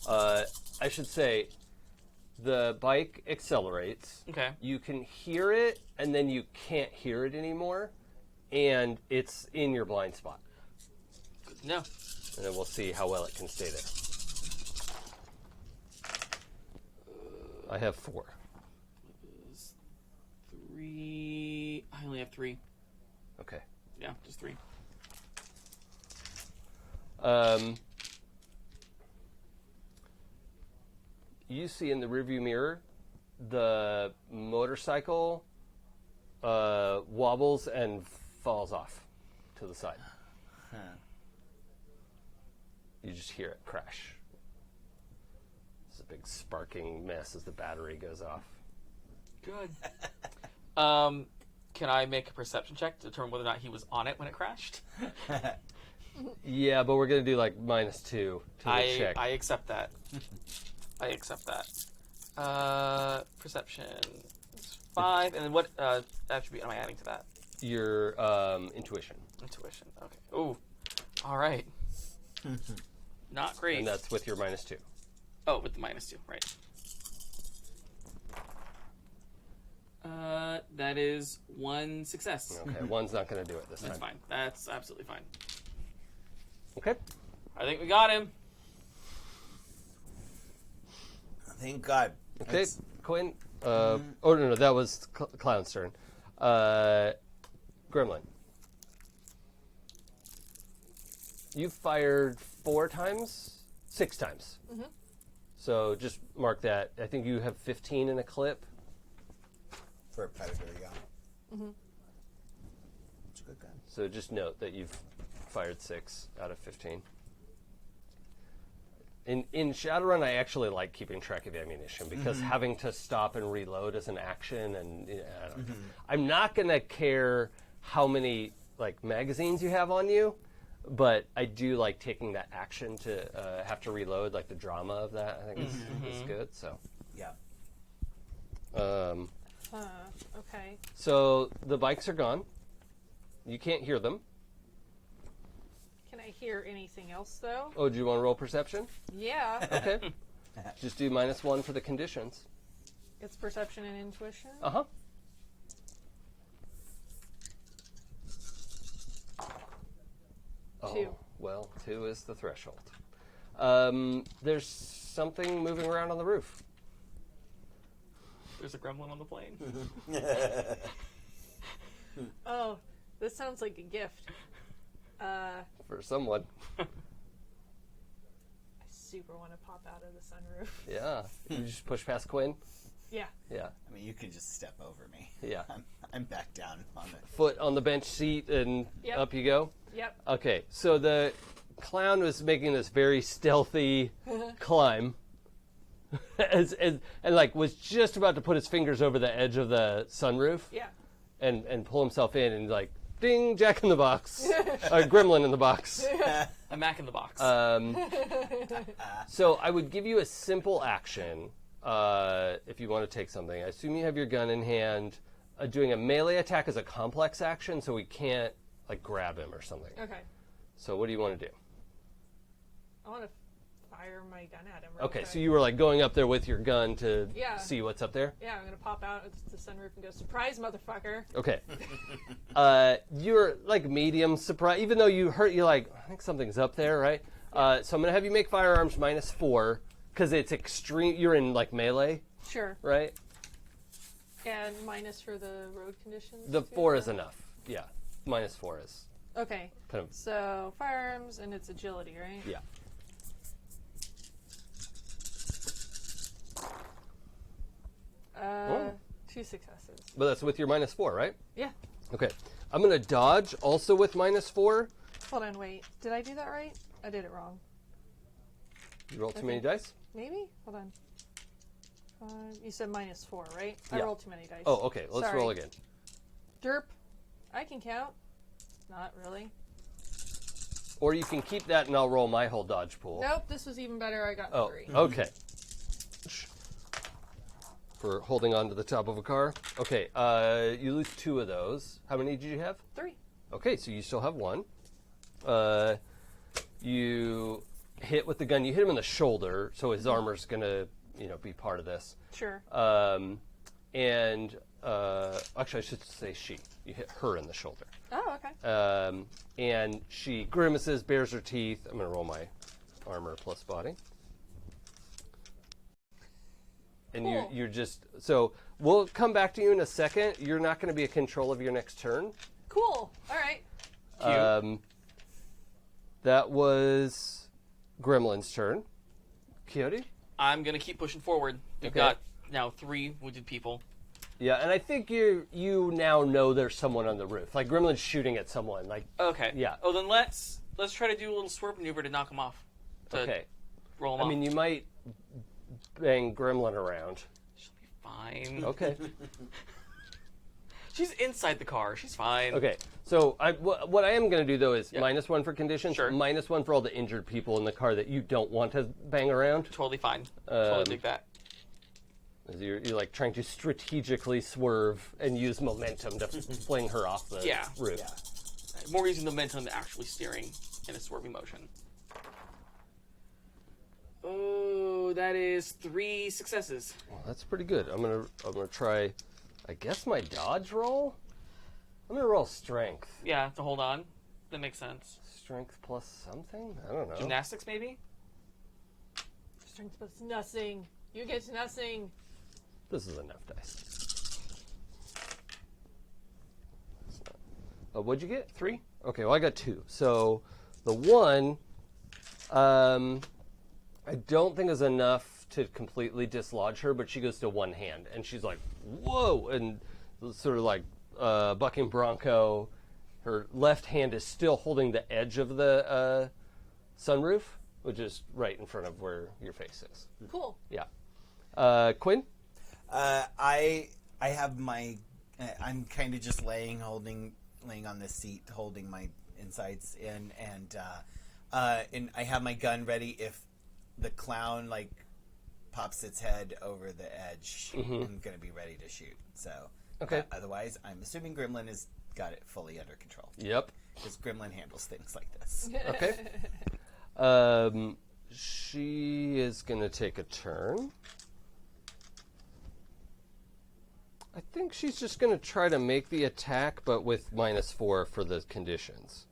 I should say the bike accelerates. Okay. You can hear it, and then you can't hear it anymore, and it's in your blind spot. Good to know. And then we'll see how well it can stay there. I have 4. 3. I only have 3. Okay. Yeah, just 3. You see in the rearview mirror, the motorcycle wobbles and falls off to the side. Huh. You just hear it crash. It's a big sparking mess as the battery goes off. Good. Can I make a perception check to determine whether or not he was on it when it crashed? Yeah, but we're going to do like -2 to the check. I accept that. I accept that. Perception is 5, and then what attribute am I adding to that? Your intuition. Intuition. Okay. Ooh. All right. Not great. And that's with your -2. Oh, with the -2, right. That is 1 success. Okay, 1's not going to do it this That's time. fine. That's absolutely fine. Okay. I think we got him. Thank God. Okay, That's- Quinn. Oh, no, that was Clown's turn. Gremlin. You fired 4 times? 6 times. Mm-hmm. So just mark that. I think you have 15 in a clip. For a predator, yeah. Mm-hmm. It's a good gun. So just note that you've fired 6 out of 15. In Shadowrun, I actually like keeping track of ammunition because having to stop and reload is an action, and I don't know. I'm not gonna care how many like magazines you have on you, but I do like taking that action to have to reload, like the drama of that. I think is good. So Yeah. Okay. So the bikes are gone. You can't hear them. Can I hear anything else, though? Oh, do you want to roll perception? Yeah. Okay. Just do -1 for the conditions. It's perception and intuition. Uh-huh. Oh, 2. well, 2 is the threshold. There's something moving around on the roof. There's a gremlin on the plane. Oh, this sounds like a gift. For someone. I super want to pop out of the sunroof. Yeah. You just push past Quinn. Yeah. Yeah. I mean, you can just step over me. Yeah. I'm back down on it. Foot on the bench seat and Yep. up you go. Yep. Okay, so the clown was making this very stealthy climb, and like was just about to put his fingers over the edge of the sunroof, Yeah. and pull himself in, and like, ding, Jack in the box, Gremlin in the box. A Mac in the box. So I would give you a simple action if you want to take something. I assume you have your gun in hand. Doing a melee attack is a complex action, so we can't like grab him or something. Okay. So what do you want to do? I want to fire my gun at him. Okay, so you were like going up there with your gun to Yeah. see what's up there? Yeah, I'm going to pop out at the sunroof and go, surprise, motherfucker. Okay. You're like medium surprised, even though you're like, I think something's up there, right? So I'm going to have you make firearms -4, because it's extreme, you're in like melee, Sure. right? And minus for the road conditions? The too? 4 is enough, yeah. -4 is Okay. kind of, So, firearms and it's agility, right? yeah. Oh. 2 successes. But that's with your -4, right? Yeah. Okay. I'm going to dodge also with -4. Hold on, wait. Did I do that right? I did it wrong. You roll too many dice? Maybe? Hold on. You said -4, right? Yeah. I rolled too many dice. Oh, okay. Let's Sorry. roll again. Derp. I can count. Not really. Or you can keep that and I'll roll my whole dodge pool. Nope, this was even better. I got Oh, 3. okay. For holding on to the top of a car. Okay, you lose 2 of those. How many did you have? 3. Okay, so you still have 1. You hit with the gun. You hit him in the shoulder, so his armor's gonna, be part of this. Sure. And actually, I should say she. You hit her in the shoulder. Oh, okay. And she grimaces, bares her teeth. I'm gonna roll my armor plus body. And Cool. you're just, so we'll come back to you in a second. You're not going to be in control of your next turn. Cool. All right. Cute. That was Gremlin's turn. Coyote? I'm going to keep pushing forward. We've Okay. got now 3 wounded people. Yeah, and I think you now know there's someone on the roof. Like Gremlin's shooting at someone. Like, Okay. Yeah. Oh, then let's try to do a little swerve maneuver to knock him off. To okay. roll him I off. mean, you might bang Gremlin around. She'll be fine. Okay. She's inside the car. She's fine. Okay. So what I am going to do though is Yeah. -1 for conditions, Sure. -1 for all the injured people in the car that you don't want to bang around. Totally fine. Totally dig that. As you're like trying to strategically swerve and use momentum to fling her off the Yeah. roof. Yeah. More using the momentum than actually steering in a swerving motion. Oh, that is 3 successes. Well, that's pretty good. I'm gonna try, I guess my dodge roll. I'm gonna roll strength. Yeah, to hold on. That makes sense. Strength plus something? I don't know. Gymnastics, maybe? Strength plus nothing. You get nothing. This is enough dice. What'd you get? 3? Okay, well I got 2. So the 1, I don't think is enough to completely dislodge her, but she goes to one hand and she's like, whoa, and sort of like bucking bronco. Her left hand is still holding the edge of the sunroof, which is right in front of where your face is. Cool. Yeah. Quinn? I have my. I'm kind of just laying on this seat, holding my insides in, and I have my gun ready if the clown like pops its head over the edge. I'm gonna be ready to shoot. So Okay. Otherwise, I'm assuming Gremlin has got it fully under control. Yep. Because Gremlin handles things like this. Okay. She is going to take a turn. I think she's just going to try to make the attack, but with -4 for the conditions.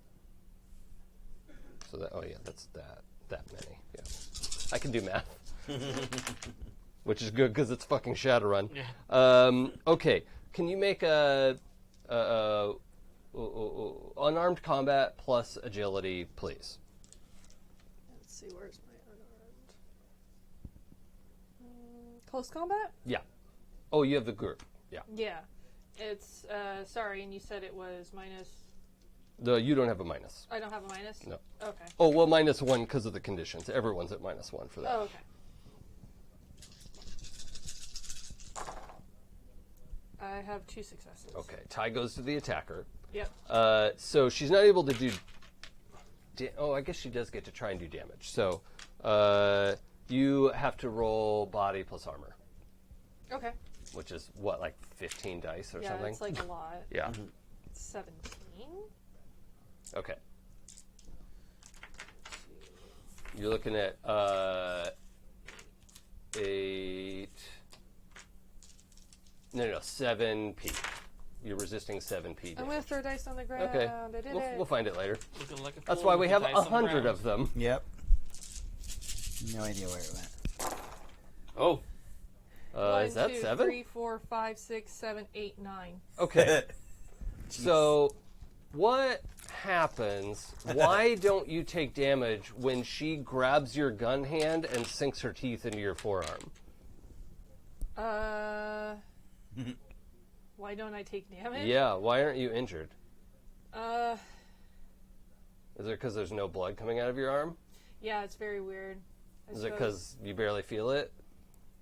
So that, oh yeah, that's that many. Yeah, I can do math, which is good because it's fucking Shadowrun. Yeah. Okay, can you make a unarmed combat plus agility, please? Let's see, where's my unarmed? Close combat? Yeah. Oh, you have the group. Yeah. Yeah. It's, sorry, and you said it was minus... You don't have a minus. I don't have a minus? No. Okay. Oh, well, -1 because of the conditions. Everyone's at -1 for that. Oh, okay. I have 2 successes. Okay, tie goes to the attacker. Yep. So she's not able to do... I guess she does get to try and do damage. So you have to roll body plus armor. Okay. Which is, what, like 15 dice or Yeah, something? it's like a lot. Yeah. 17? Okay. You're looking at 8... No, 7p. You're resisting 7p. I'm going to throw dice on the ground. Okay. I did We'll it. find it later. Looking like a That's fool why we with have the dice on the 100 ground. of them. Yep. No idea where it went. Oh, Is that 1, 2, 7? 3, 4, 5, 6, 7, 8, 9. Okay. So, what happens? Why don't you take damage when she grabs your gun hand and sinks her teeth into your forearm? Why don't I take damage? Yeah, why aren't you injured? Uh, Is it because there's no blood coming out of your arm? yeah, it's very weird. I Is it suppose. because you barely feel it?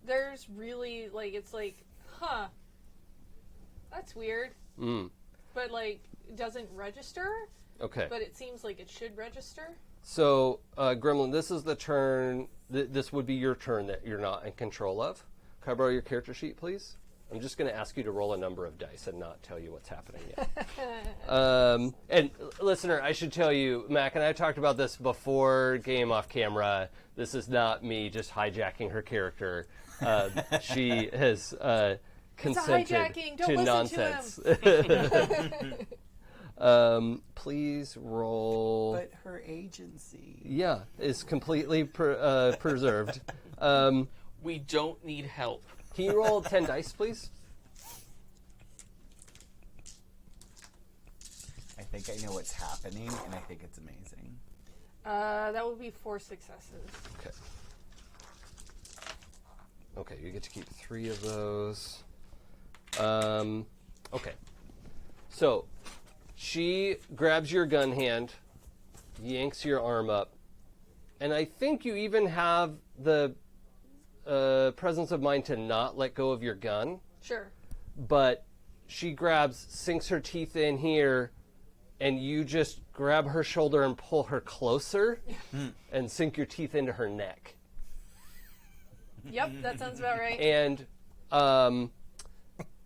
There's really, like, it's like, huh, that's weird. Mm. But, like, it doesn't register, Okay. but it seems like it should register. So, Gremlin, this is the turn. This would be your turn that you're not in control of. Can I borrow your character sheet, please? I'm just going to ask you to roll a number of dice and not tell you what's happening yet. And listener, I should tell you, Mac and I talked about this before game off camera. This is not me just hijacking her character. She has consented hijacking. Don't to listen nonsense. Please roll. But her agency. Yeah, is completely preserved. we don't need help. Can you roll 10 dice, please? I think I know what's happening, and I think it's amazing. That would be 4 successes. Okay. Okay, you get to keep 3 of those. Okay. So, she grabs your gun hand, yanks your arm up, and I think you even have the presence of mind to not let go of your gun. Sure. But she sinks her teeth in here, and you just grab her shoulder and pull her closer and sink your teeth into her neck. Yep, that sounds about right. And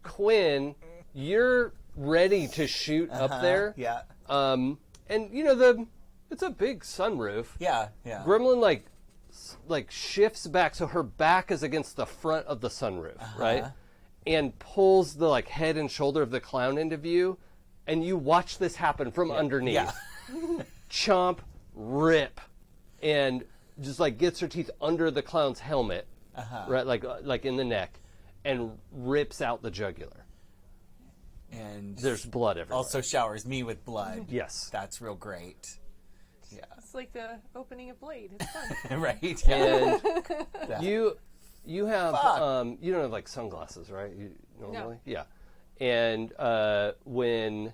Quinn, you're ready to shoot up there. Yeah. And you know it's a big sunroof. Yeah. Gremlin like shifts back so her back is against the front of the sunroof, right? And pulls the like head and shoulder of the clown into view, and you watch this happen from underneath. Yeah. Chomp, rip, and just like gets her teeth under the clown's helmet, right, like in the neck, and rips out the jugular. And There's blood everywhere. also showers me with blood. Yes. That's real great. Yeah. It's like the opening of Blade. It's fun. Right. Yeah. And you have you don't have like sunglasses, right? Normally? No. Yeah. And when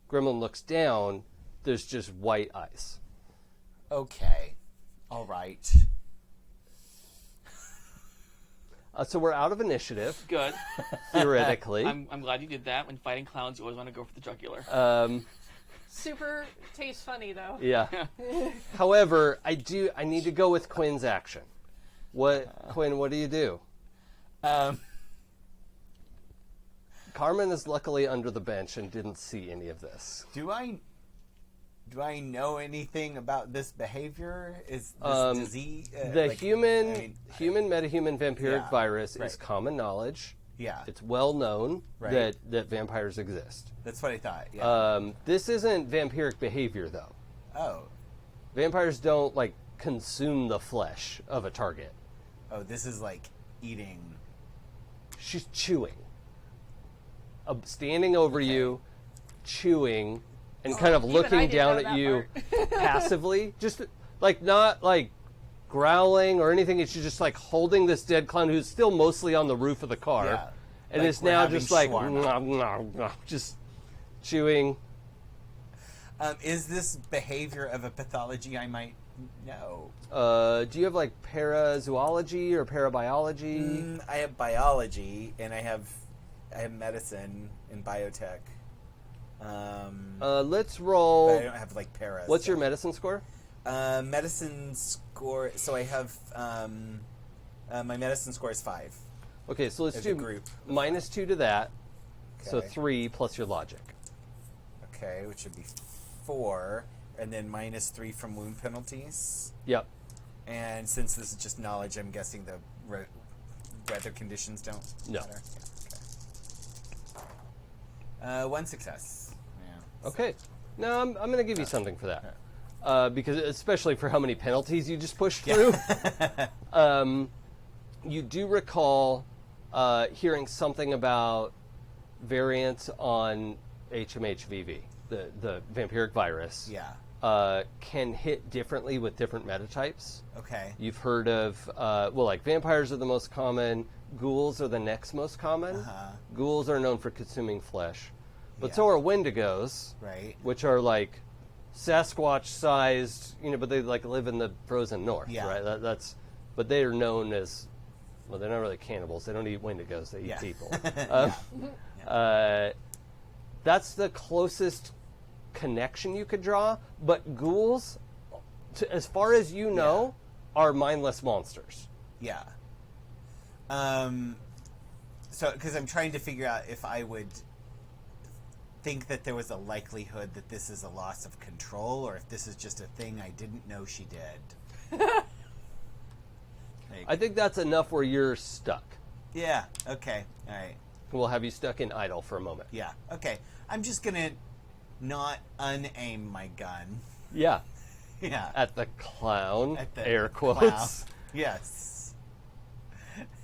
Gremlin looks down, there's just white eyes. Okay. All right. So we're out of initiative, Good. theoretically. I'm glad you did that. When fighting clowns, you always want to go for the jugular. Super tastes funny, though. Yeah. However, I need to go with Quinn's action. Quinn, what do you do? Carmen is luckily under the bench and didn't see any of this. Do I know anything about this behavior? Is this disease The human metahuman vampiric Yeah, virus is right. common knowledge. Yeah, It's well known Right. that vampires exist. that's what I thought. Yeah. This isn't vampiric behavior, though. Oh, Vampires don't like consume the flesh of a target. this is like eating. She's chewing. Standing over you, chewing, and kind of even I looking didn't down know at that you part. passively. Just like not like growling or anything. It's just like holding this dead clown who's still mostly on the roof of the car. Yeah. and Like is we're now having just like shawarma. just chewing. Is this behavior of a pathology I might know? Do you have like parazoology or parabiology? I have biology, and I have medicine and biotech. Let's roll. But I don't have like para. What's your medicine score? Medicine score? So I have my medicine score is 5. Okay, so let's As do a group. -2 to that. So Okay. 3 plus your logic. Okay, which would be 4, and then -3 from wound penalties. Yep. And since this is just knowledge, I'm guessing the weather conditions don't No. matter. Yeah, okay. 1 success. Yeah. Okay. No, I'm going to give you something for that. Because especially for how many penalties you just pushed through. You do recall hearing something about variants on HMHVV, the vampiric virus. Yeah. Can hit differently with different metatypes. Okay. You've heard of, like vampires are the most common, ghouls are the next most common. Ghouls are known for consuming flesh. But so are wendigos, Right. which are like Sasquatch-sized, but they like live in the frozen north, Yeah. right? But they are known as, well, they're not really cannibals. They don't eat wendigos. They eat Yeah. people. That's the closest connection you could draw. But ghouls, as far as you know, are mindless monsters. Yeah. So, because I'm trying to figure out if I would think that there was a likelihood that this is a loss of control, or if this is just a thing I didn't know she did. I think that's enough where you're stuck. Yeah. Okay. All right. We'll have you stuck in idle for a moment. Yeah. Okay. I'm just gonna not unaim my gun. Yeah. Yeah. At the clown, At the air quotes. clown. Yes.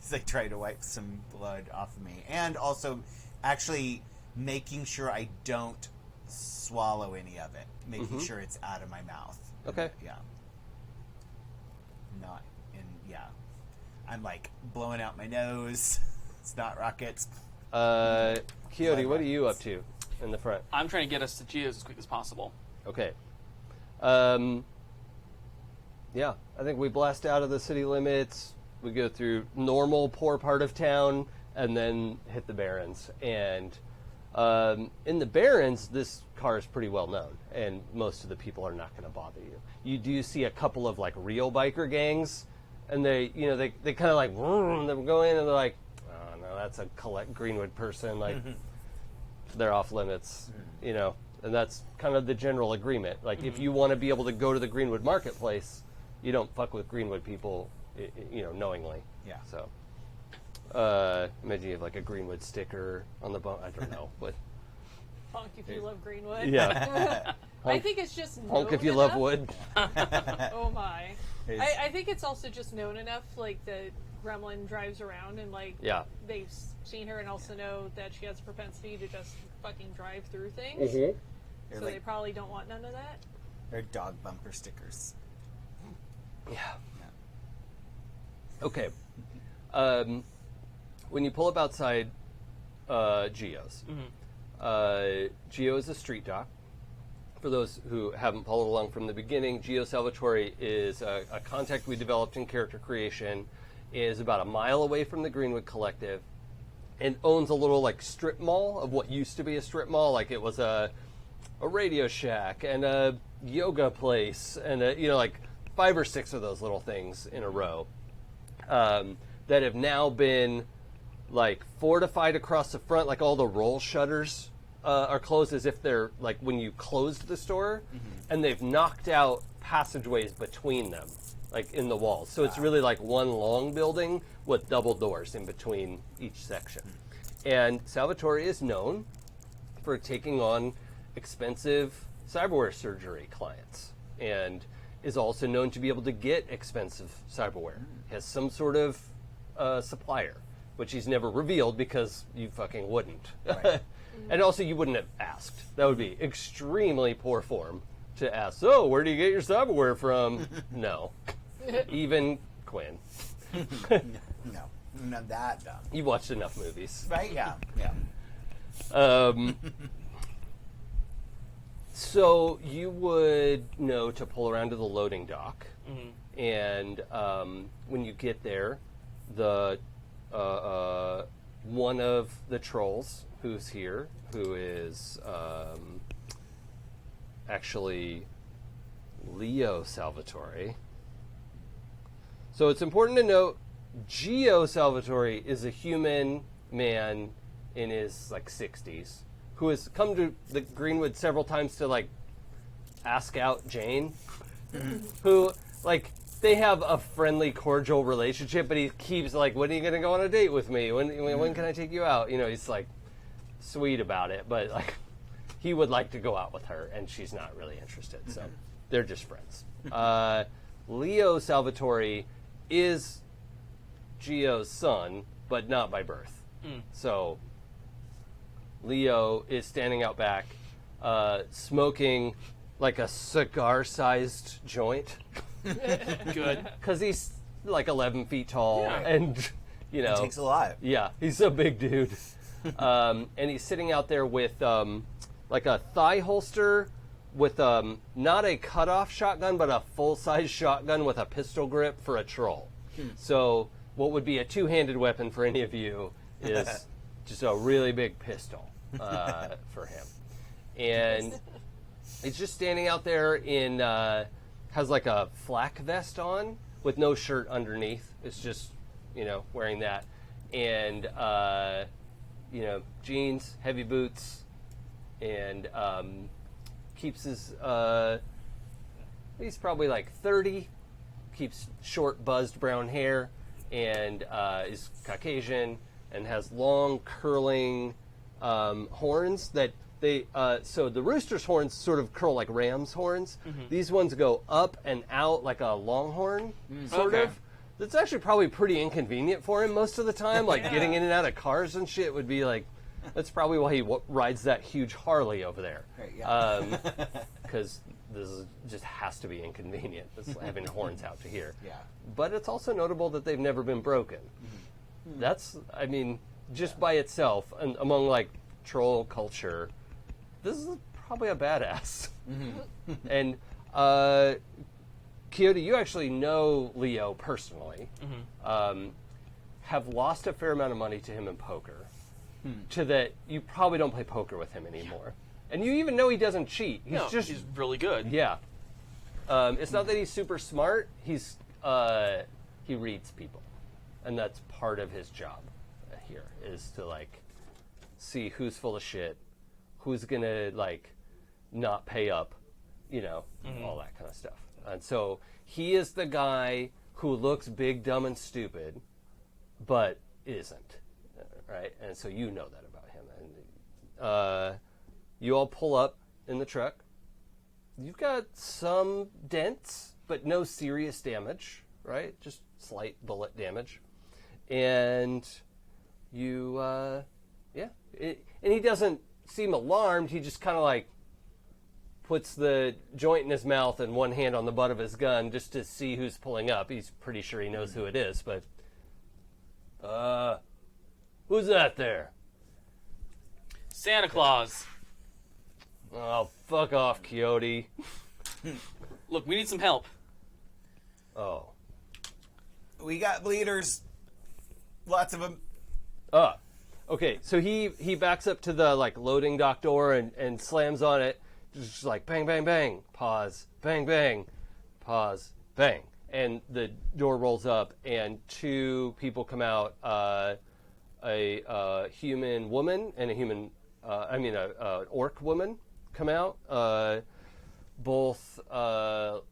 As I try to wipe some blood off of me, and also actually making sure I don't swallow any of it. Making sure it's out of my mouth. Okay. Yeah. Not in. Yeah. I'm like blowing out my nose. It's not rockets. Coyote, what are you up to in the front? I'm trying to get us to Geo's as quick as possible. Okay. Yeah, I think we blast out of the city limits. We go through normal poor part of town and then hit the Barrens. And in the Barrens, this car is pretty well known, and most of the people are not going to bother you. You do see a couple of like real biker gangs, and they kind of like they go in and they're like, oh no, that's a Greenwood person, like they're off limits, and that's kind of the general agreement. Like if you want to be able to go to the Greenwood marketplace, you don't fuck with Greenwood people, knowingly. Yeah. So. Imagine you have like a Greenwood sticker on the bone. I don't know, but Honk if you love Greenwood. yeah, I think it's just honk known if you love enough. wood. Oh my. I think it's also just known enough, like the Gremlin drives around and like Yeah. they've seen her and also know that she has a propensity to just fucking drive through things. They're So like they probably don't want none of that. they're dog bumper stickers. Yeah. Okay. When you pull up outside Geo's, Geo is a street dock. For those who haven't followed along from the beginning, Geo Salvatore is a contact we developed in character creation, is about a mile away from the Greenwood Collective, and owns a little like strip mall of what used to be a strip mall. Like it was a Radio Shack and a yoga place and like 5 or 6 of those little things in a row that have now been like fortified across the front. Like all the roll shutters are closed as if they're like when you closed the store, and they've knocked out passageways between them, like in the walls. So it's really like one long building with double doors in between each section. And Salvatore is known for taking on expensive cyberware surgery clients, and is also known to be able to get expensive cyberware. He has some sort of supplier, which he's never revealed because you fucking wouldn't. Right. And also you wouldn't have asked. That would be extremely poor form to ask, so where do you get your cyberware from? No. Even Quinn. No. Not that dumb. You've watched enough movies. Right? Yeah. Yeah. So you would know to pull around to the loading dock, and when you get there, the one of the trolls who's here, who is actually Leo Salvatore. So it's important to note, Gio Salvatore is a human man in his like 60s who has come to the Greenwood several times to like ask out Jane, who like they have a friendly, cordial relationship, but he keeps like, "When are you going to go on a date with me? When can I take you out?" You know, he's like sweet about it, but like he would like to go out with her, and she's not really interested. So they're just friends. Leo Salvatore is Gio's son, but not by birth. So Leo is standing out back, smoking like a cigar-sized joint. Good. Because he's like 11 feet tall, Yeah. and you know, It takes a lot. yeah, he's a big dude. And he's sitting out there with like a thigh holster with not a cut-off shotgun, but a full-size shotgun with a pistol grip for a troll. So what would be a two-handed weapon for any of you is just a really big pistol for him. And he's just standing out there in, has like a flak vest on with no shirt underneath. It's just, you know, wearing that. And, you know, jeans, heavy boots, and keeps his, he's probably like 30, keeps short, buzzed brown hair, and is Caucasian, and has long, curling horns that they, so the rooster's horns sort of curl like ram's horns. These ones go up and out like a longhorn, sort Okay. of. That's actually probably pretty inconvenient for him most of the time. Like getting in and out of cars and shit would be like, that's probably why he rides that huge Harley over there. Right, yeah. Because this just has to be inconvenient, this having horns out to here. Yeah. But it's also notable that they've never been broken. That's, I mean, just by itself, and among like troll culture, this is probably a badass. And Quixote, you actually know Leo personally. Have lost a fair amount of money to him in poker. To that you probably don't play poker with him anymore. And you even know he doesn't cheat. He's No, just he's really good. yeah. It's not that he's super smart. He's he reads people, and that's part of his job here is to like see who's full of shit, who's gonna like not pay up, you know, all that kind of stuff. And so he is the guy who looks big, dumb, and stupid, but isn't, right? And so you know that about him. And you all pull up in the truck. You've got some dents, but no serious damage, right? Just slight bullet damage. And you, and he doesn't seem alarmed. He just kind of like puts the joint in his mouth and one hand on the butt of his gun just to see who's pulling up. He's pretty sure he knows who it is, but, who's that there? Santa Claus. Oh, fuck off, Quixote. Look, we need some help. Oh. We got bleeders. Lots of them. Okay, so he backs up to the like loading dock door and slams on it, just like bang, bang, bang, pause, bang, bang, pause, bang. And the door rolls up and two people come out, a human woman and a human, an orc woman come out, both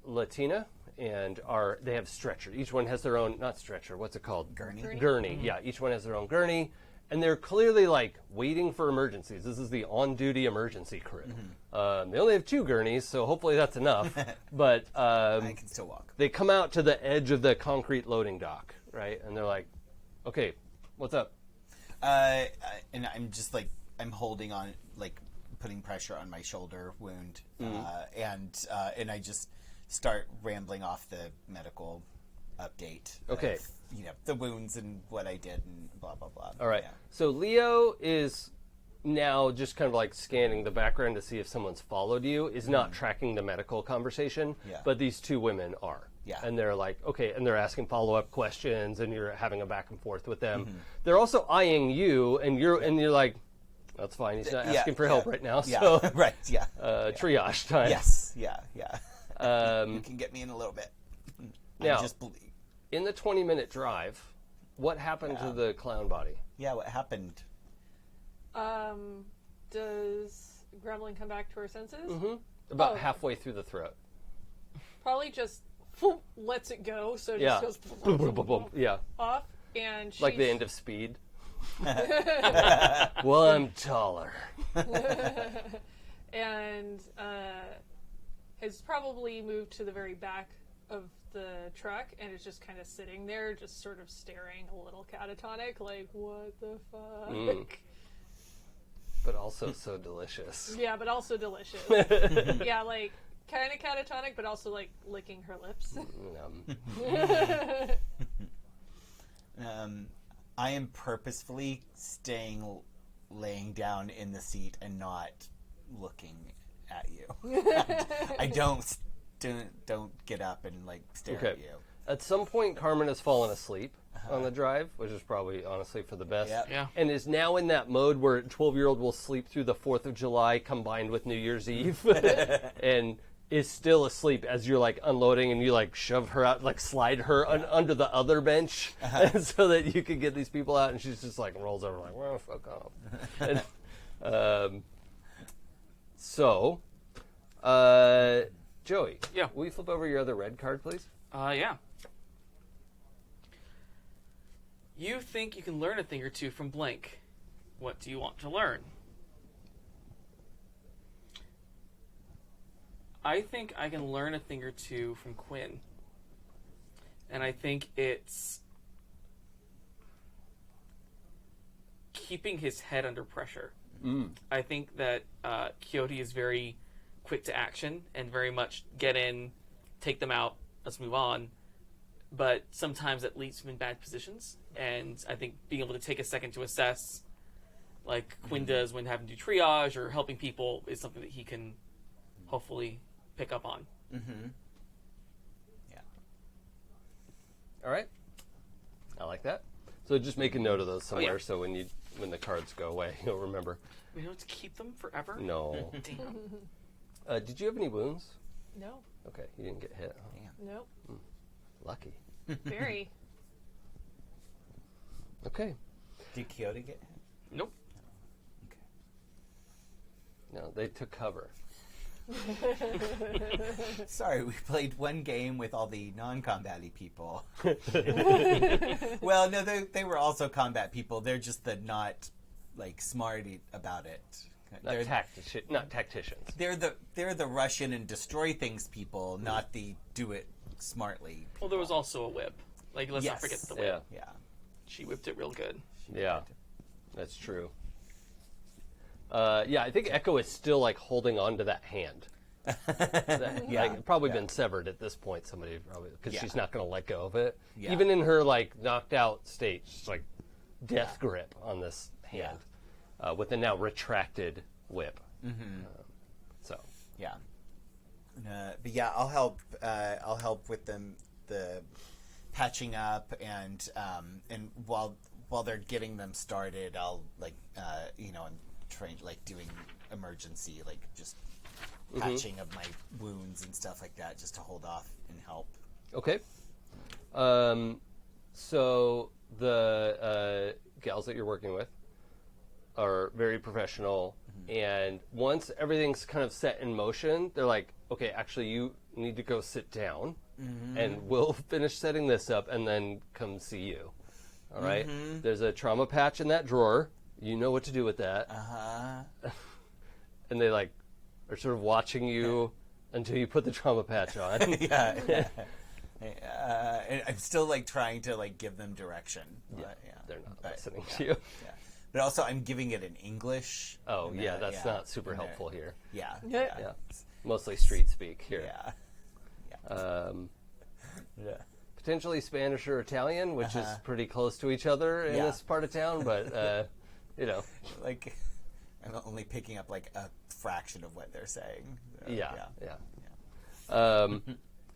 Latina, and they have stretcher. Each one has their own, not stretcher, what's it called? Gurney. Gurney, yeah. Each one has their own gurney, and they're clearly like waiting for emergencies. This is the on-duty emergency crew. They only have 2 gurneys, so hopefully that's enough. But I can still walk. they come out to the edge of the concrete loading dock, right? And they're like, "Okay, what's up?" And I'm just like, I'm holding on, like putting pressure on my shoulder wound, and I just start rambling off the medical update. Okay. Of, the wounds and what I did and blah blah blah. All right. Yeah. So Leo is now just kind of like scanning the background to see if someone's followed you. Is not tracking the medical conversation. Yeah. But these two women are. Yeah. And they're like, okay, and they're asking follow-up questions, and you're having a back and forth with them. They're also eyeing you, and you're like, that's fine. He's not asking for help right now. Yeah. So Right. Yeah. triage time. Yes. Yeah. Yeah. You can get me in a little bit. Now- I just believe. In the 20-minute drive, what happened to the clown body? Yeah. What happened? Does Gremlin come back to her senses? About halfway through the throat. Probably just lets it go, so it Yeah. just Boom, boom, boom, boom. Yeah. off, and she Like the end of Speed. Well, I'm taller. and has probably moved to the very back of the truck and is just kind of sitting there, just sort of staring, a little catatonic, like, what the fuck? But also so delicious. Yeah, but also delicious. Yeah, like, kind of catatonic, but also, like, licking her lips. I am purposefully laying down in the seat and not looking at you. I don't get up and like stare at you. At some point, Carmen has fallen asleep on the drive, which is probably honestly for the best. Yep. Yeah. And is now in that mode where a 12-year-old will sleep through the 4th of July combined with New Year's Eve, and is still asleep as you're like unloading, and you like shove her out, like slide her under the other bench so that you can get these people out, and she's just like rolls over like, well, fuck off. And, Joey, Yeah. will you flip over your other red card, please? Yeah. You think you can learn a thing or two from blank. What do you want to learn? I think I can learn a thing or two from Quinn. And I think it's keeping his head under pressure. I think that Quixote is very quick to action and very much get in, take them out, let's move on. But sometimes that leaves him in bad positions. And I think being able to take a second to assess, like Quinn does when having to do triage or helping people, is something that he can hopefully pick up on. Yeah. All right. I like that. So just make a note of those somewhere, yeah. so when the cards go away, you'll remember. We don't have to keep them forever? No. Damn. Did you have any wounds? No. Okay, you didn't get hit. Huh? Nope. Lucky. Very. Okay. Did Quixote get hit? Nope. Okay. No, they took cover. Sorry, we played one game with all the non-combat-y people. Well, no, they were also combat people. They're just the not like smarty about it. Not tacticians. They're the Russian and destroy things people, not the do it smartly people. Well, there was also a whip. Like, let's not forget the whip. Yeah. Yeah. She whipped it real good. Yeah. That's true. I think Echo is still like holding on to that hand. Probably been severed at this point. Somebody probably, because she's not going to let go of it. Yeah. Even in her like knocked out state, she's like death grip on this hand with a now retracted whip. So Yeah. But yeah, I'll help. I'll help with the patching up, and while they're getting them started, I'll and train like doing emergency, like just patching of my wounds and stuff like that, just to hold off and help. okay. So the gals that you're working with are very professional, and once everything's kind of set in motion, they're like, okay, actually you need to go sit down, and we'll finish setting this up and then come see you. All right? There's a trauma patch in that drawer. You know what to do with that. And they like are sort of watching you until you put the trauma patch on. And I'm still like trying to like give them direction. They're not listening to you. Yeah. But also, I'm giving it in English. Oh, yeah, that's not super helpful here. Yeah. Yeah. Mostly street speak here. Yeah. Potentially potentially Spanish or Italian, which is Uh-huh. pretty close to each other in Yeah. this part of town, but, you know. Like, I'm only picking up like a fraction of what they're saying. So, Yeah.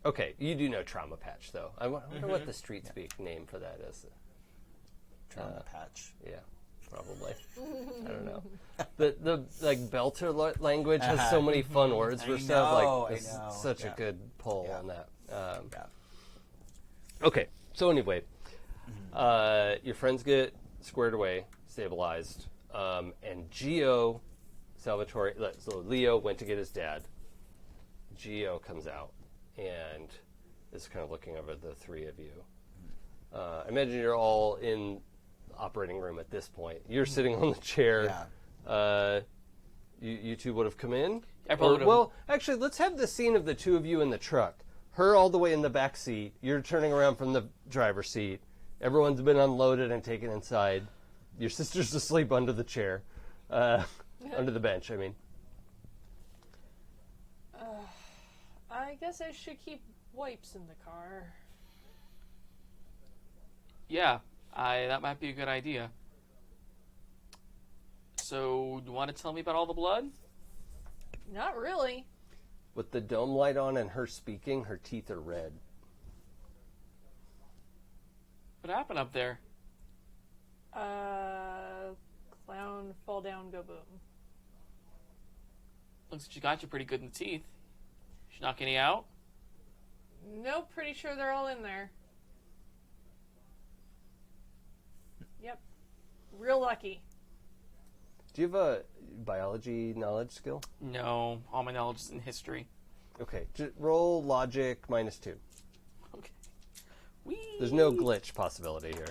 Okay, you do know Trauma Patch, though. I wonder what the street speak name for that is. Trauma patch. Yeah, probably. I don't know. The like Belter language has so many fun words for I stuff. know, Like, I this is know. such a Yeah. good pull Yeah. on that. Yeah. Okay, so anyway, your friends get squared away, stabilized, and Gio, Salvatore, so Leo went to get his dad. Gio comes out and is kind of looking over the three of you. I imagine you're all in the operating room at this point. You're sitting on the chair. Yeah. You two would have come in? I probably would've. Well, actually, let's have the scene of the two of you in the truck. Her all the way in the back seat. You're turning around from the driver's seat. Everyone's been unloaded and taken inside. Your sister's asleep under the chair. Under the bench, I mean. I guess I should keep wipes in the car. Yeah, that might be a good idea. So, you want to tell me about all the blood? Not really. With the dome light on and her speaking, her teeth are red. What happened up there? Clown, fall down, go boom. Looks like she got you pretty good in the teeth. She knock any out? Nope, pretty sure they're all in there. Yep. Real lucky. Do you have a biology knowledge skill? No, all my knowledge is in history. Okay, roll logic -2. Okay. Whee! There's no glitch possibility here.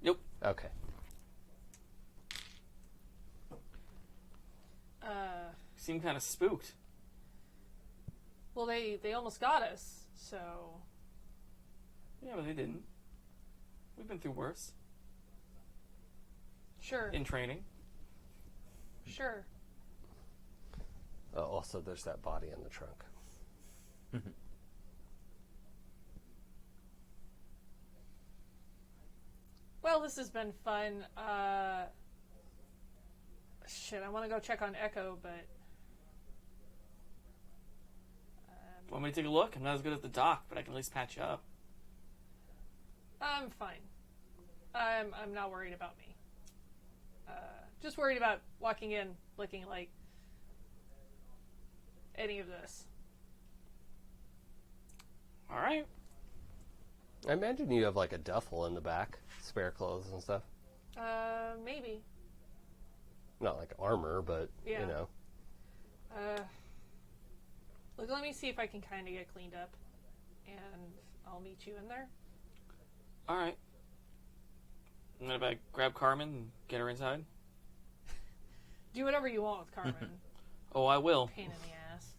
Nope. Okay. Seem kind of spooked. Well, they almost got us, so... Yeah, but they didn't. We've been through worse. Sure. In training. Sure. Also, there's that body in the trunk. Well, this has been fun. Shit, I want to go check on Echo, but... Want me to take a look? I'm not as good at the dock, but I can at least patch you up. I'm fine. I'm not worried about me. Just worried about walking in looking like any of this. All right. I imagine you have like a duffel in the back, spare clothes and stuff. Maybe. Not like armor, but Yeah. you know. Look, let me see if I can kind of get cleaned up, and I'll meet you in there. All right. I'm gonna grab Carmen and get her inside. Do whatever you want with Carmen. Oh, I will. Pain in the ass.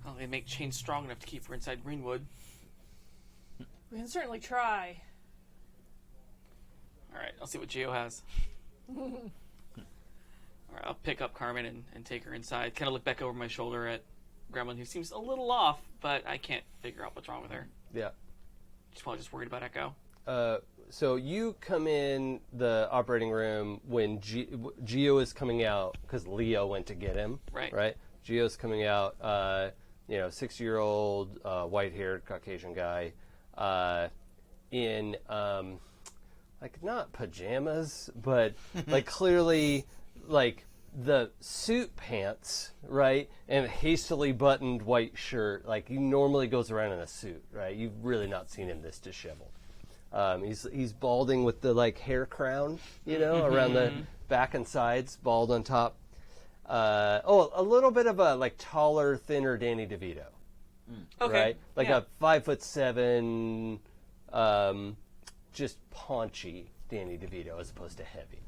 Well, they make chains strong enough to keep her inside Greenwood. We can certainly try. All right, I'll see what Gio has. All right, I'll pick up Carmen and take her inside. Kind of look back over my shoulder at Gremlin, who seems a little off, but I can't figure out what's wrong with her. Yeah. She's probably just worried about Echo. So you come in the operating room when Gio is coming out because Leo went to get him. Right. Right. Gio's coming out. 60-year-old, white-haired Caucasian guy, in like not pajamas, but like clearly like the suit pants, right, and a hastily buttoned white shirt. Like he normally goes around in a suit, right? You've really not seen him this disheveled. He's balding with the like hair crown, around the back and sides, bald on top. A little bit of a like taller, thinner Danny DeVito, Okay. right? Like yeah. a 5'7", just paunchy Danny DeVito as opposed to heavy.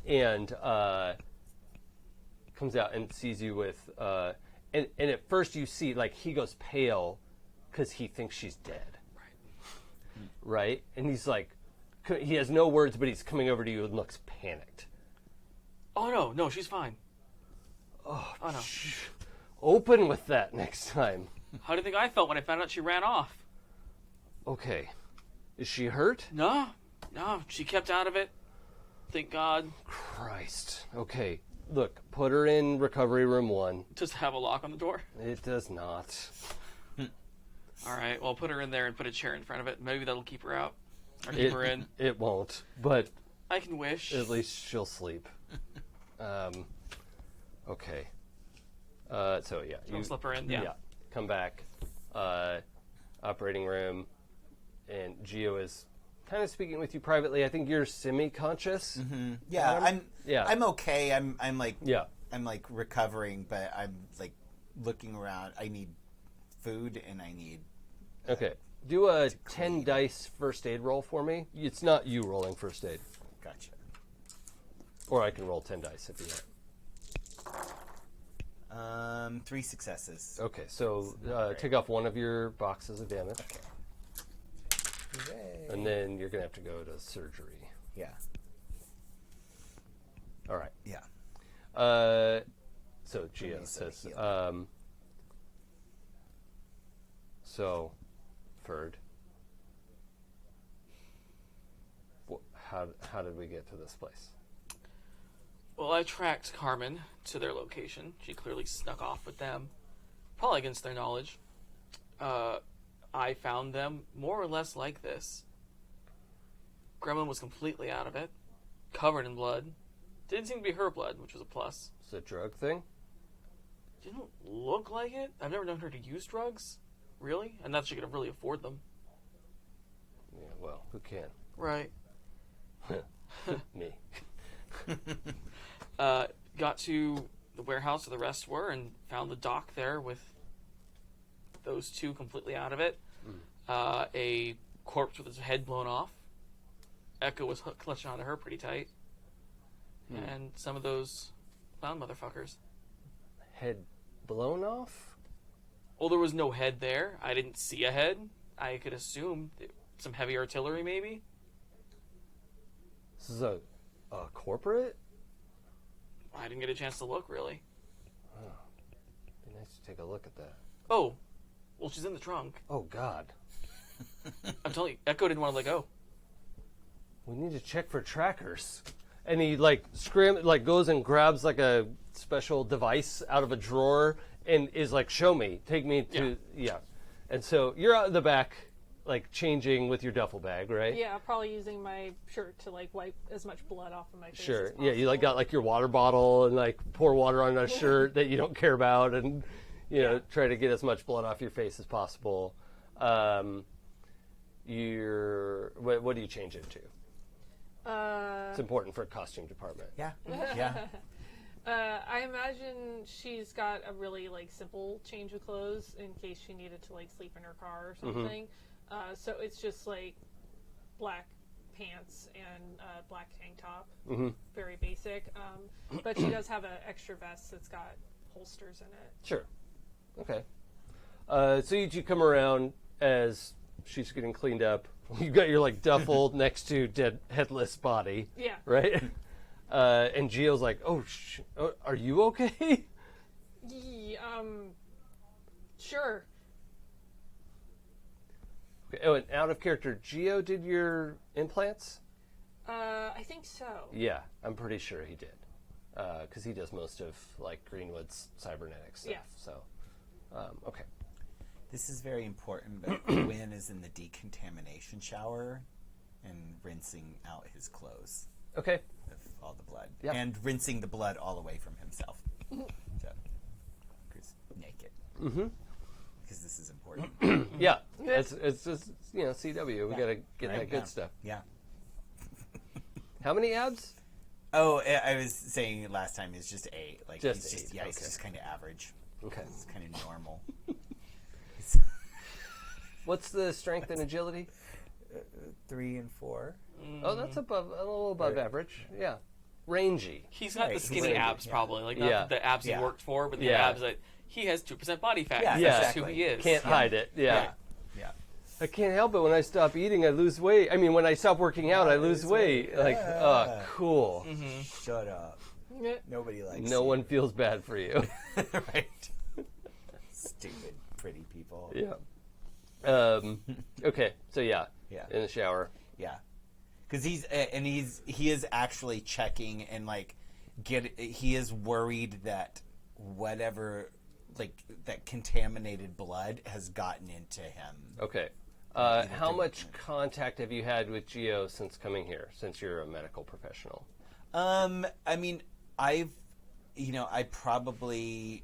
And comes out and sees you with, and at first you see like he goes pale because he thinks she's dead. Right? And he's like, he has no words, but he's coming over to you and looks panicked. Oh, no, she's fine. Oh no. open with that next time. How do you think I felt when I found out she ran off? Okay. Is she hurt? No, she kept out of it. Thank God. Christ. Okay. Look, put her in recovery room 1. Does it have a lock on the door? It does not. All right, well, put her in there and put a chair in front of it. Maybe that'll keep her out. Or keep her in. It won't, but I can wish. at least she'll sleep. Okay. So, yeah. I'll slip her in, yeah. Come back. Operating room. And Geo is kind of speaking with you privately. I think you're semi-conscious. Mm-hmm. Yeah, I'm okay. I'm like recovering, but I'm like looking around. I need food and I need Okay. Do a 10 dice first aid roll for me. It's not you rolling first aid. Gotcha. Or I can roll 10 dice if you want. 3 successes. Okay, so take off one of your boxes of damage. Okay. And then you're going to have to go to surgery. Yeah. All right. Yeah. So Geo says, heal. so, Ferd, how did we get to this place? Well, I tracked Carmen to their location. She clearly snuck off with them, probably against their knowledge. I found them more or less like this. Gremlin was completely out of it, covered in blood. Didn't seem to be her blood, which was a plus. Is it a drug thing? Didn't look like it. I've never known her to use drugs, really, and not that she could really afford them. Yeah, well, who can? Right. Me. Got to the warehouse where the rest were and found the dock there with those two completely out of it. A corpse with its head blown off. Echo was clutching onto her pretty tight. And some of those clown motherfuckers. Head blown off? Well, there was no head there. I didn't see a head. I could assume some heavy artillery, maybe. This is a corporate? I didn't get a chance to look, really. Oh, be nice to take a look at that. Oh, well, she's in the trunk. Oh, God. I'm telling you, Echo didn't want to let go. We need to check for trackers. And he goes and grabs like a special device out of a drawer and is like, show me, take me to, And so you're out in the back, like changing with your duffel bag, right? Yeah, probably using my shirt to like wipe as much blood off of my face. Sure. As Yeah, you like got like your water bottle and like pour water on a shirt that you don't care about and, you know, try to get as much blood off your face as possible. What do you change it to? It's important for a costume department. Yeah. Yeah. I imagine she's got a really like simple change of clothes in case she needed to like sleep in her car or something. So it's just like black pants and black tank top, very basic. But she does have an extra vest that's got holsters in it. Sure. Okay. So you come around as she's getting cleaned up. You got your like duffel next to dead headless body. Yeah. Right. And Geo's like, "Oh, are you okay?" Sure. Okay. Oh, and out of character, Geo did your implants? I think so. Yeah, I'm pretty sure he did, because he does most of like Greenwood's cybernetics stuff. Yeah. So, okay. This is very important, but Quinn is in the decontamination shower and rinsing out his clothes Okay. of all the blood. Yep. And rinsing the blood all away from himself. So, he's naked. Because this is important. Yeah. It's just, you know, CW. We got to get that good stuff. Yeah. How many abs? Oh, I was saying last time he's just 8. Like Just he's just, 8, yeah, he's okay. just kind of average. Okay. It's kind of normal. What's the strength and agility? 3 and 4. Oh, that's a little above average. Yeah. Rangy. He's got the Right, skinny he's abs, yeah. probably. Like, not the abs he Yeah. worked for, but the Yeah. abs that he has 2% body fat. Yeah, That's who exactly. he is. Can't hide it. Yeah. Yeah. I can't help it. When I stop eating, I lose weight. I mean, when I stop working out, I lose weight. Like, oh, cool. Shut up. Nobody likes No you. one feels bad for you. Right. Stupid, pretty people. Yeah. Okay, so yeah, in the shower. Yeah, because he is actually checking and like he is worried that whatever that contaminated blood has gotten into him. Okay. How much contact have you had with Geo since coming here? Since you're a medical professional. I mean, I probably,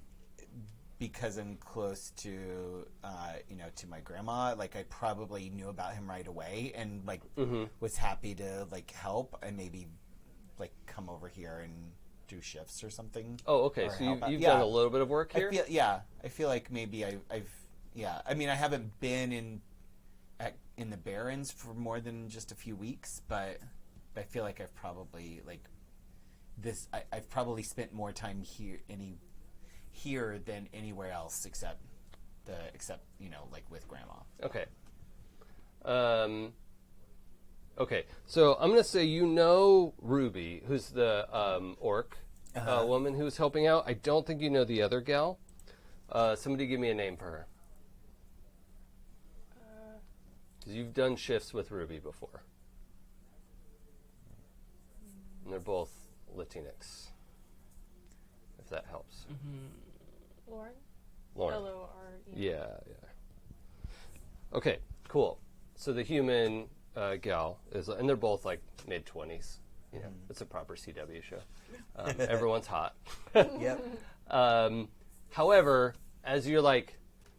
because I'm close to, to my grandma, like, I probably knew about him right away and, like, was happy to, like, help and maybe, like, come over here and do shifts or something. Oh, okay. So you've done a little bit of work here? I feel like maybe I've I mean, I haven't been in the Barrens for more than just a few weeks, but I feel like I've probably, like, I've probably spent more time here than anywhere else except like with grandma. Okay. Okay. So I'm gonna say Ruby, who's the orc woman who's helping out. I don't think you know the other gal. Somebody give me a name for her. 'Cause you've done shifts with Ruby before, and they're both Latinx, if that helps. Lauren? Lauren. L-O-R-E. Yeah. Okay, cool. So the human gal is, and they're both like mid-20s. You know, it's a proper CW show. Everyone's hot. Yep. However, as you're like,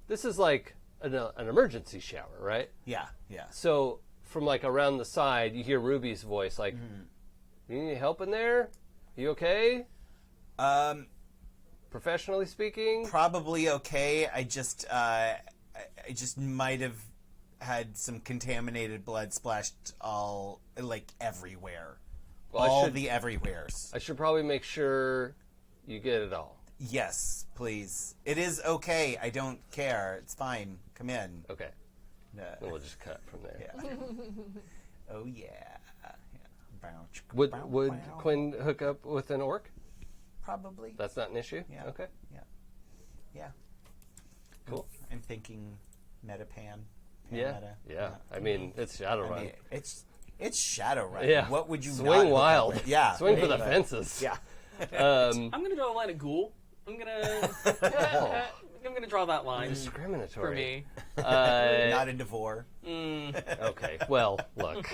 this is like an emergency shower, right? Yeah. So from like around the side, you hear Ruby's voice like, "You need help in there? You okay? Professionally speaking?" Probably okay. I just might have had some contaminated blood splashed all like everywhere. Well, the everywheres. I should probably make sure you get it all. Yes, please. It is okay. I don't care. It's fine. Come in. Okay. Then we'll just cut from there. Yeah. Oh yeah. Would Quinn hook up with an orc? Probably. That's not an issue? Yeah. Okay. Yeah. Cool. I'm thinking metapan. Yeah. I mean, it's Shadowrun. I mean, it's Shadowrun. Yeah. What would you swing not wild? Yeah. Swing for the fences. Yeah. I'm gonna draw a line of ghoul. I'm gonna draw that line Discriminatory. for me. Not a Devore. Okay. Well, look.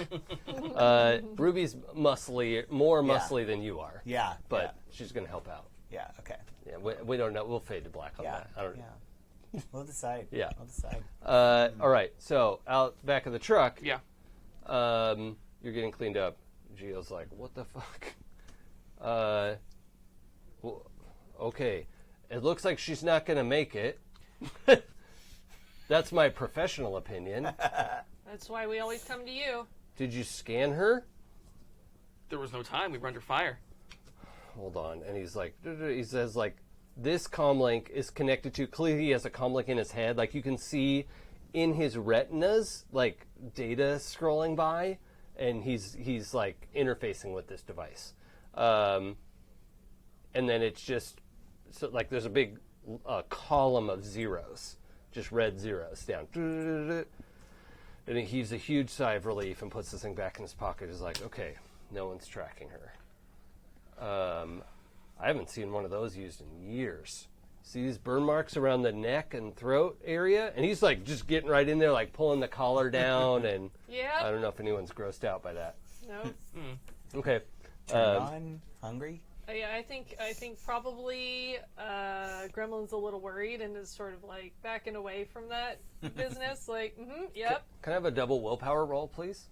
Ruby's more muscly than you are. Yeah. But she's going to help out. Yeah. Okay. Yeah. We don't know. We'll fade to black on Yeah. that. I don't. Yeah. We'll decide. Yeah. We'll decide. All right. So out back of the truck. Yeah. You're getting cleaned up. Gio's like, what the fuck? Well, okay. It looks like she's not going to make it. That's my professional opinion. That's why we always come to you. Did you scan her? There was no time. We were under fire. Hold on. And he's like, he says, like, this comlink is connected to, clearly he has a comlink in his head. Like, you can see in his retinas, like, data scrolling by, and he's like, interfacing with this device. And then it's just, so, like, there's a big column of zeros, just red zeros down. And he heaves a huge sigh of relief and puts this thing back in his pocket. He's like, okay, no one's tracking her. I haven't seen one of those used in years. See these burn marks around the neck and throat area? And he's like just getting right in there, like pulling the collar down. And Yeah. I don't know if anyone's grossed out by that. No. Okay. Turn on. Hungry? Yeah, I think probably Gremlin's a little worried and is sort of like backing away from that business. Like, yep. Can I have a double willpower roll, please?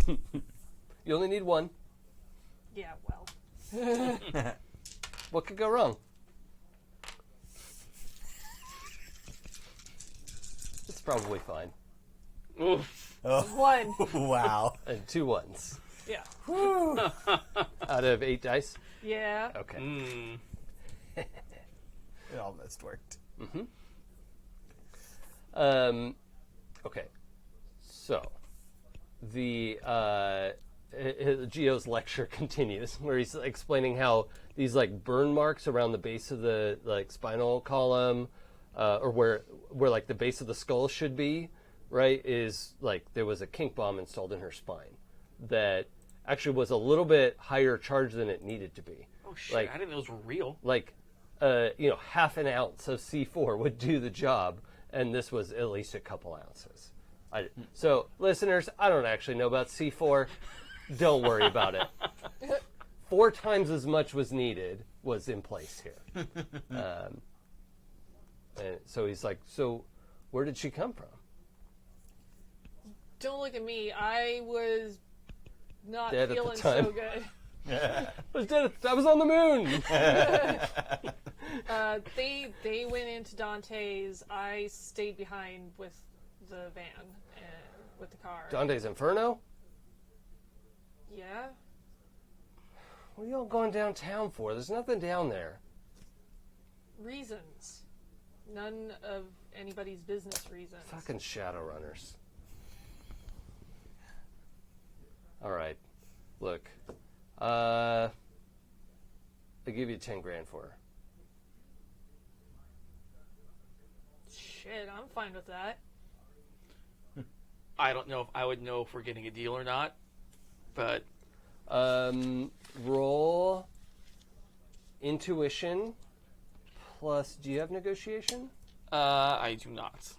You only need one. Yeah, well. What could go wrong? It's probably fine. Oof. Oh. One. Wow. And 2 ones. Yeah. Out of 8 dice? Yeah. Okay. It almost worked. Okay. So, the Geo's lecture continues, where he's explaining how these like burn marks around the base of the like spinal column, or where like the base of the skull should be, right? Is like there was a kink bomb installed in her spine that actually was a little bit higher charge than it needed to be. Oh shit! Like, I didn't know those were real. Like, half an ounce of C4 would do the job, and this was at least a couple ounces. So, listeners, I don't actually know about C4. Don't worry about it. 4 times as much was needed was in place here. And so he's like, so where did she come from? Don't look at me. I was not Dead at the feeling time. so good. I was on the moon. They went into Dante's. I stayed behind with the van and with the car. Dante's Inferno? Yeah. What are y'all going downtown for? There's nothing down there. Reasons. None of anybody's business reasons. Fucking Shadowrunners. All right. Look. I give you 10 grand for her. Shit, I'm fine with that. I don't know if I would know if we're getting a deal or not, but Roll intuition plus. Do you have negotiation? I do not.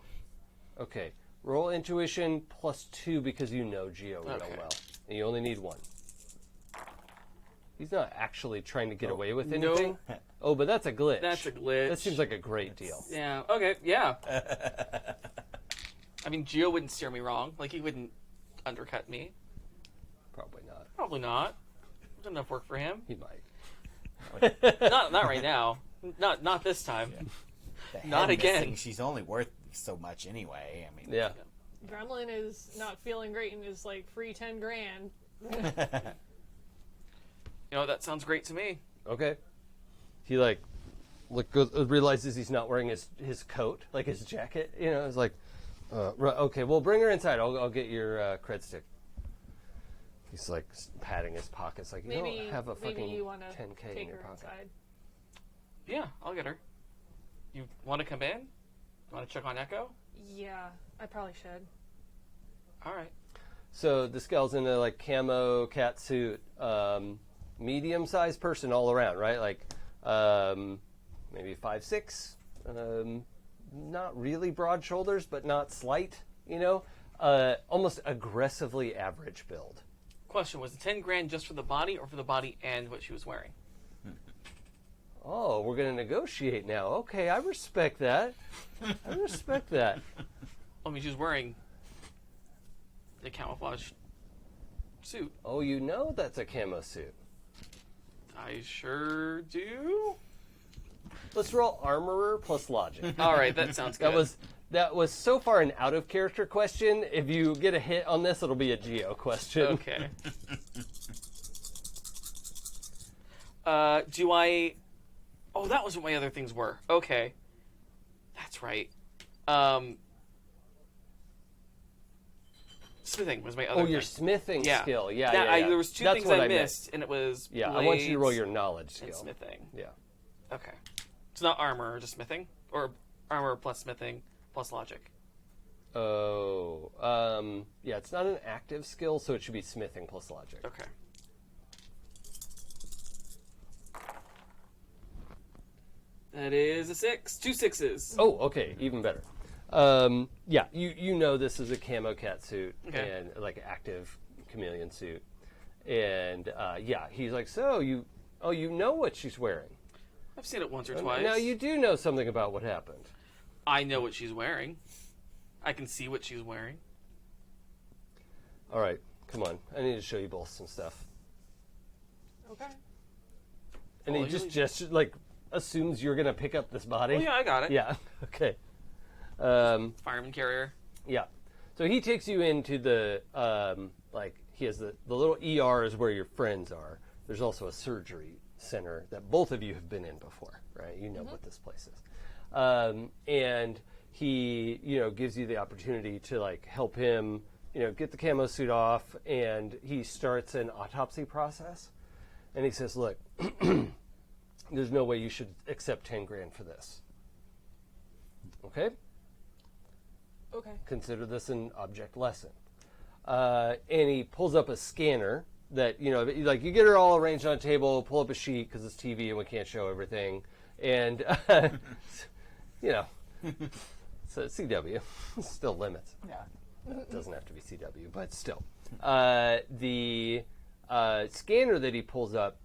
Okay. Roll intuition plus 2 because you know Geo real Okay. well, and you only need 1. He's not actually trying to get away with No. anything. Oh, but that's a glitch. That's a glitch. That seems like a great deal. Yeah. Okay. Yeah. I mean, Geo wouldn't steer me wrong. Like, he wouldn't undercut me. Probably not. Probably not. There's enough work for him. He might. not right now. Not this time. The head Not again. missing, she's only worth so much anyway. I mean, Yeah. Gremlin is not feeling great and is like free 10 grand. You know, that sounds great to me. Okay. He realizes he's not wearing his coat, like his jacket. You know, it's like, okay, well, bring her inside. I'll get your cred stick. He's like patting his pockets, like you don't have a maybe fucking you want to 10K take in your her pocket. inside. Yeah, I'll get her. You want to come in? Want to check on Echo? Yeah, I probably should. All right. So this gal's in a like camo cat suit, medium-sized person all around, right? Like maybe 5'6", not really broad shoulders, but not slight. You know, almost aggressively average build. Question: was the 10 grand just for the body, or for the body and what she was wearing? Oh, we're gonna negotiate now. Okay, I respect that. I respect that. I mean, she was wearing the camouflage suit. Oh, you know that's a camo suit. I sure do. Let's roll armorer plus logic. All right, that sounds good. That was so far an out of character question. If you get a hit on this, it'll be a Geo question. Okay. Do I... Oh, that was what my other things were. Okay. That's right. Smithing was my other thing. Your smithing Yeah. skill. Yeah, That, yeah. There was two That's things what I meant. missed, and it was Yeah, I want you to roll blades your knowledge and skill. smithing. Yeah. Okay. It's not armor, just smithing? Or armor plus smithing plus logic? Oh, yeah, it's not an active skill, so it should be smithing plus logic. Okay. That is a 6. 2 6s. Oh, okay, even better. Yeah, you know this is a camo cat suit Okay. and like active chameleon suit, and yeah, he's like, so you know what she's wearing. I've seen it once or twice. Now you do know something about what happened. I know what she's wearing. I can see what she's wearing. All right, come on, I need to show you both some stuff. Okay. And Oh, he just you- like assumes you're gonna pick up this body. Oh, yeah, I got it. Yeah. Okay. Fireman carrier. Yeah. So he takes you into the like he has the little ER is where your friends are. There's also a surgery center that both of you have been in before, right? You know what this place is. And he, gives you the opportunity to like help him get the camo suit off, and he starts an autopsy process. And he says, look, there's no way you should accept 10 grand for this. Okay? Okay. Consider this an object lesson. And he pulls up a scanner that, like you get her all arranged on a table, pull up a sheet because it's TV and we can't show everything. And, so CW still limits. Yeah. It doesn't have to be CW, but still. The scanner that he pulls up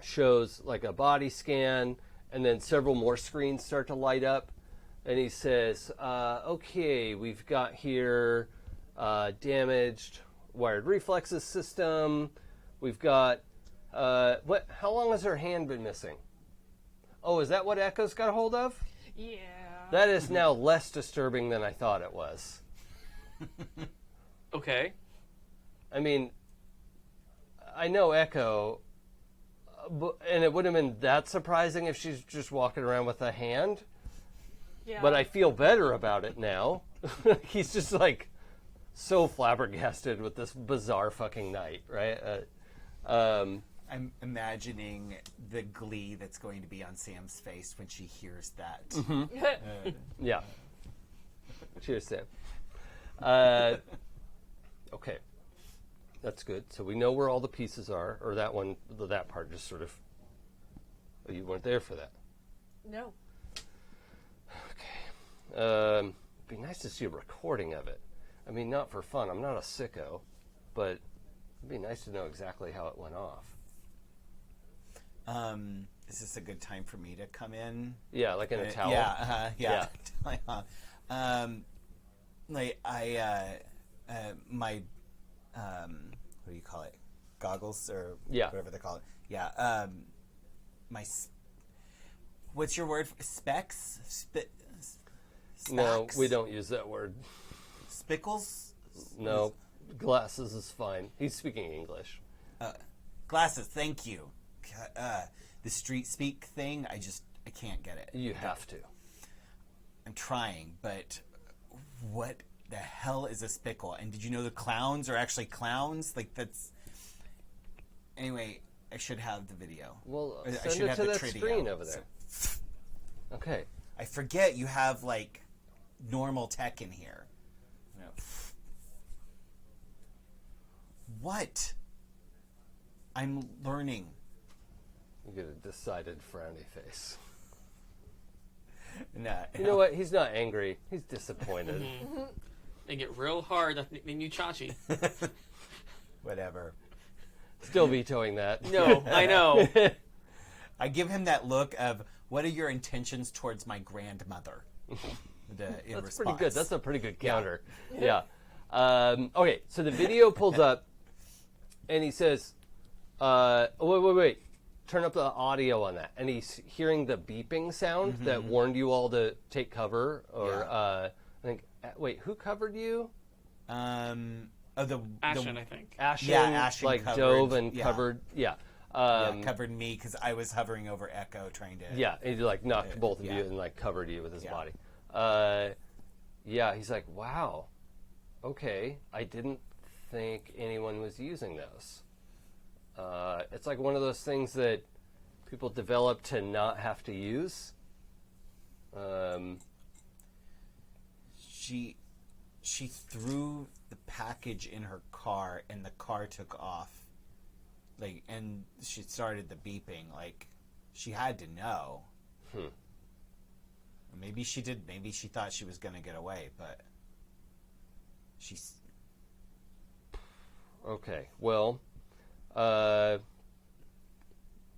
shows like a body scan, and then several more screens start to light up. And he says, okay, we've got here damaged wired reflexes system. We've got, how long has her hand been missing? Oh, is that what Echo's got a hold of? Yeah. That is now less disturbing than I thought it was. Okay. I mean, I know Echo, and it wouldn't have been that surprising if she's just walking around with a hand. Yeah. But I feel better about it now. He's just like so flabbergasted with this bizarre fucking night, right? I'm imagining the glee that's going to be on Sam's face when she hears that. Yeah. Cheers, Sam. Okay. That's good. So we know where all the pieces are, or that part just sort of, oh, you weren't there for that. No. Okay. It'd be nice to see a recording of it. I mean, not for fun. I'm not a sicko, but it'd be nice to know exactly how it went off. Is this a good time for me to come in? Yeah, like in a towel. Yeah. My what do you call it? Goggles or whatever they call it. Yeah. What's your word? Specs? No, we don't use that word. Spickles? No, glasses is fine. He's speaking English. Glasses, thank you. The street speak thing, I can't get it. You have to. I'm trying, but what the hell is a spickle? And did you know the clowns are actually clowns? Like, that's... Anyway, I should have the video. Well, I send should it have to the that trivia. screen over there. Okay. I forget you have, like, normal tech in here. No. What? I'm learning. You get a decided frowny face. No, You know what? He's not angry. He's disappointed. They get real hard at nickname you Chachi. Whatever. Still vetoing that. No, I know. I give him that look of, what are your intentions towards my grandmother? That's pretty good. That's a pretty good counter. Yeah. Okay, so the video pulls up, and he says, wait. Turn up the audio on that. And he's hearing the beeping sound that warned you all to take cover. Or, I think, wait, who covered you? Ashen, I think. Ashen, Ashen like covered, dove and yeah. covered. Yeah. Covered me because I was hovering over Echo trying to... Yeah, and he like knocked both of yeah. you and like covered you with his Yeah. body. Yeah, he's like, wow, okay, I didn't think anyone was using those. It's like one of those things that people develop to not have to use. She threw the package in her car and the car took off. Like, and she started the beeping. Like, she had to know. Maybe she did. Maybe she thought she was going to get away, but she's... Okay, well,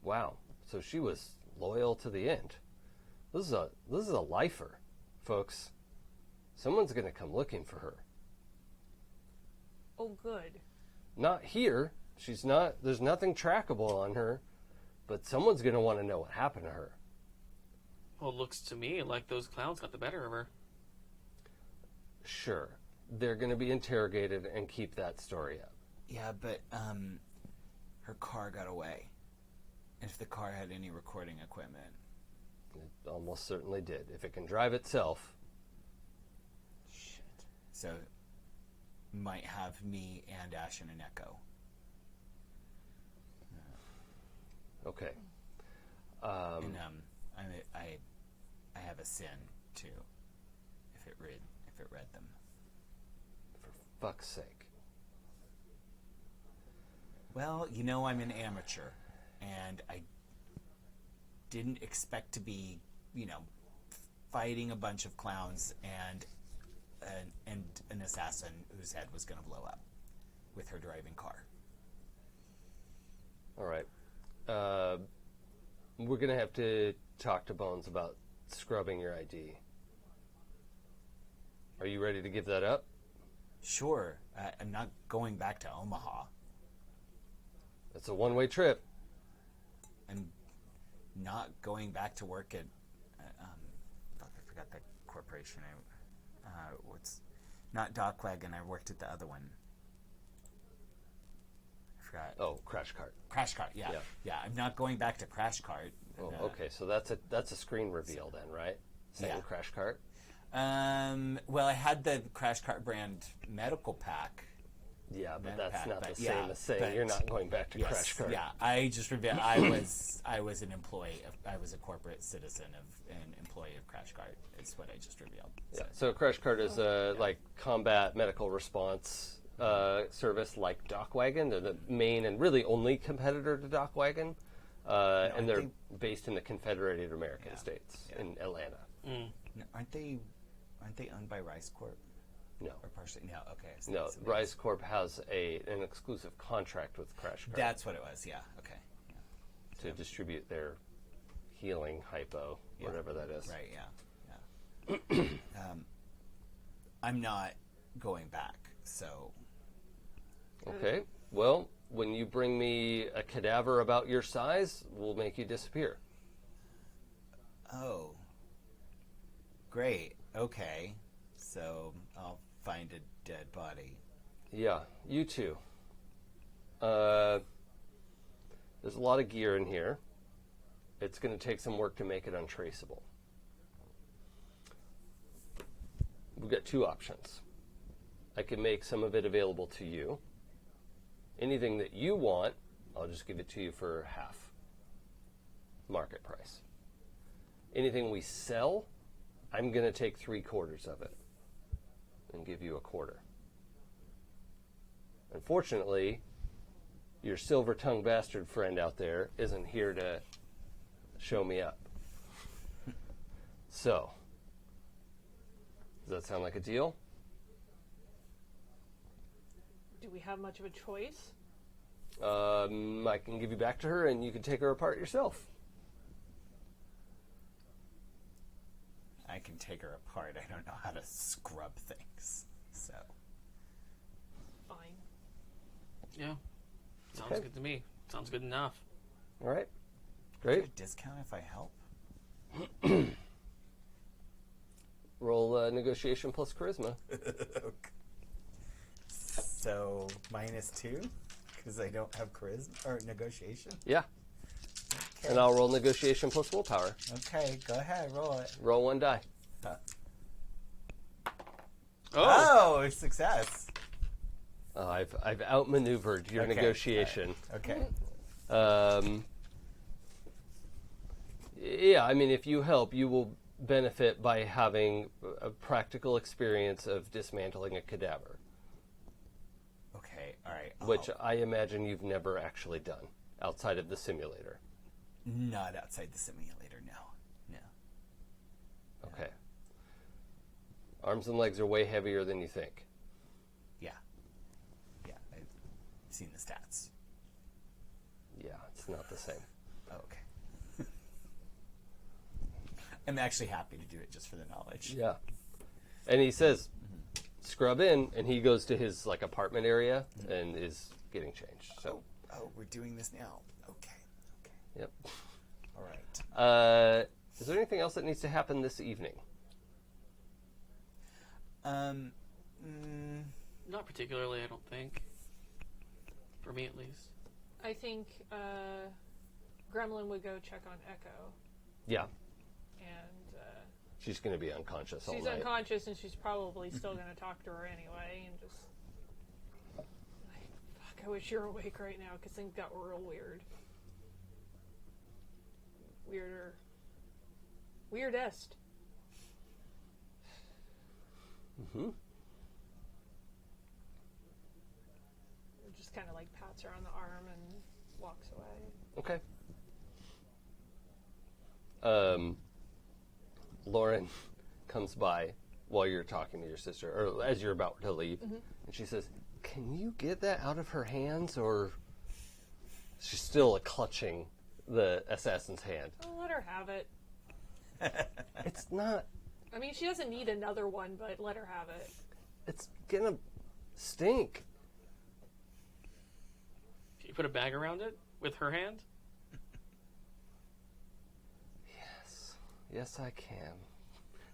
wow. So she was loyal to the end. This is a lifer, folks. Someone's going to come looking for her. Oh, good. Not here. She's not. There's nothing trackable on her, but someone's going to want to know what happened to her. Well, it looks to me like those clowns got the better of her. Sure, they're going to be interrogated and keep that story up. Yeah, but her car got away. And if the car had any recording equipment... It almost certainly did. If it can drive itself. Shit. So, might have me and Ashen and Echo. Okay. And I have a sin too. If it read them. For fuck's sake. Well, I'm an amateur, and I didn't expect to be, fighting a bunch of clowns and an assassin whose head was going to blow up with her driving car. All right. We're going to have to talk to Bones about scrubbing your ID. Are you ready to give that up? Sure. I'm not going back to Omaha. It's a one-way trip. I'm not going back to work at... fuck, I forgot that corporation. What's... Not Dockwagon. I worked at the other one. I forgot. Oh, Crash Cart. Crash Cart, yeah. I'm not going back to Crash Cart. Oh, okay, so that's a screen reveal then, right? Saying Yeah. Crash Cart? Well, I had the Crash Cart brand medical pack. Yeah, but Med that's pack, not but the same as saying but you're not going back to yes, Crash Cart. Yeah, I just revealed I was an employee. I was a corporate citizen of an employee of Crash Cart. It's what I just revealed. Yeah. So Crash Cart is a like combat medical response service like Dockwagon. They're the main and really only competitor to Dockwagon, and they're based in the Confederated American States in Atlanta. No, aren't they owned by Rise Corp? No. Or partially? No. Okay. So No, that's- Rise Corp has an exclusive contract with Crash Cart That's what it was. Yeah. Okay. Yeah. to distribute their healing hypo, whatever that is. Right. Yeah. I'm not going back. So Okay. Well, when you bring me a cadaver about your size, we'll make you disappear. oh, great. Okay. So I'll find a dead body. Yeah, you too. There's a lot of gear in here. It's going to take some work to make it untraceable. We've got two options. I can make some of it available to you. Anything that you want, I'll just give it to you for half market price. Anything we sell, I'm going to take 3/4 of it and give you 1/4. Unfortunately, your silver-tongued bastard friend out there isn't here to show me up. So, does that sound like a deal? Do we have much of a choice? I can give you back to her and you can take her apart yourself. I can take her apart. I don't know how to scrub things. So Fine. Yeah. Sounds Okay. good to me. Sounds good enough. All right. do you Great. have a discount if I help? Roll negotiation plus charisma. So -2 because I don't have charisma or negotiation. Yeah. Okay. And I'll roll negotiation plus willpower. Okay, go ahead, roll it. Roll 1 die. Oh, success. I've outmaneuvered your Okay, negotiation. Okay. Yeah, I mean, if you help, you will benefit by having a practical experience of dismantling a cadaver, Okay, all right. which I imagine you've never actually done outside of the simulator. Not outside the simulator, no. No. Okay. Arms and legs are way heavier than you think. Yeah. Yeah, I've seen the stats. Yeah, it's not the same. Oh, okay. I'm actually happy to do it just for the knowledge. Yeah. And he says, scrub in, and he goes to his like apartment area and is getting changed. So, Oh, we're doing this now. Okay. Okay. yep. All right. Is there anything else that needs to happen this evening? Not particularly, I don't think. For me, at least. I think Gremlin would go check on Echo, Yeah. and She's going to be unconscious all she's night. unconscious, and she's probably still going to talk to her anyway, and just I wish you were awake right now, because things got real weird. Weirder. Weirdest. Mm-hmm. Just kind of like pats her on the arm and walks away. Okay. Lauren comes by while you're talking to your sister, or as you're about to leave, and she says, "Can you get that out of her hands?" Or she's still clutching the assassin's hand. I'll let her have it. It's not. I mean, she doesn't need another one, but let her have it. It's gonna stink. Can you put a bag around it with her hand? Yes, I can.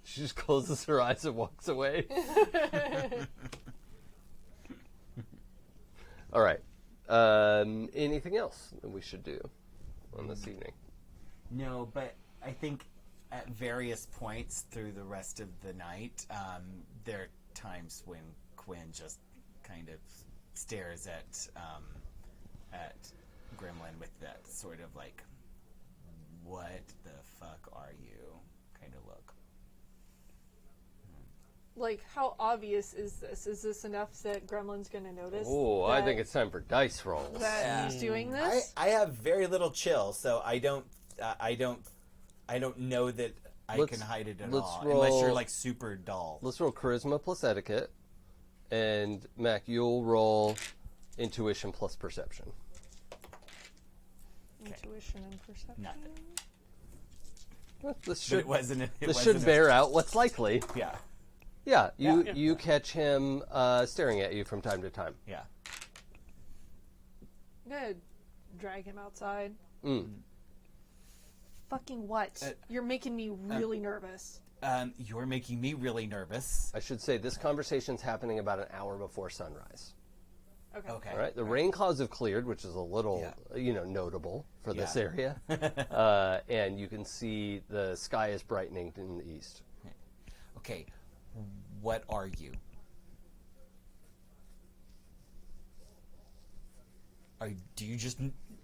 She just closes her eyes and walks away. All right. Anything else that we should do on this evening? No, but I think at various points through the rest of the night, there are times when Quinn just kind of stares at Gremlin with that sort of like, what the fuck are you kind of look. Like, how obvious is this? Is this enough that Gremlin's going to notice? Oh, I think it's time for dice rolls. that he's doing this. I have very little chill, so I don't know that I can hide it at all unless you're like super dull. Let's roll charisma plus etiquette, and Mac, you'll roll intuition plus perception. Intuition and perception. Nothing. This It should bear out what's likely. Yeah. Yeah, you Yeah. you catch him staring at you from time to time. Yeah. I'm going to drag him outside. Mm. Fucking what? You're making me really nervous. You're making me really nervous. I should say this conversation's happening about an hour before sunrise. Okay. Okay. All right, the rain clouds have cleared, which is a little, notable for this Yeah. area, and you can see the sky is brightening in the east. Okay. What are you? Do you just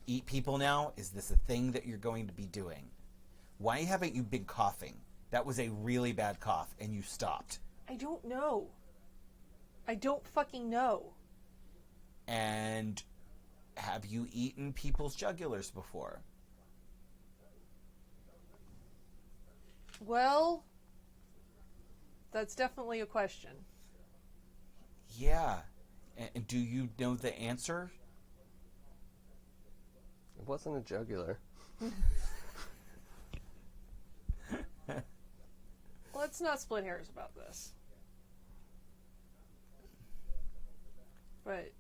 eat people now? Is this a thing that you're going to be doing? Why haven't you been coughing? That was a really bad cough, and you stopped. I don't know. I don't fucking know. And have you eaten people's jugulars before? Well, that's definitely a question. Yeah. And do you know the answer? It wasn't a jugular. Let's not split hairs about this. But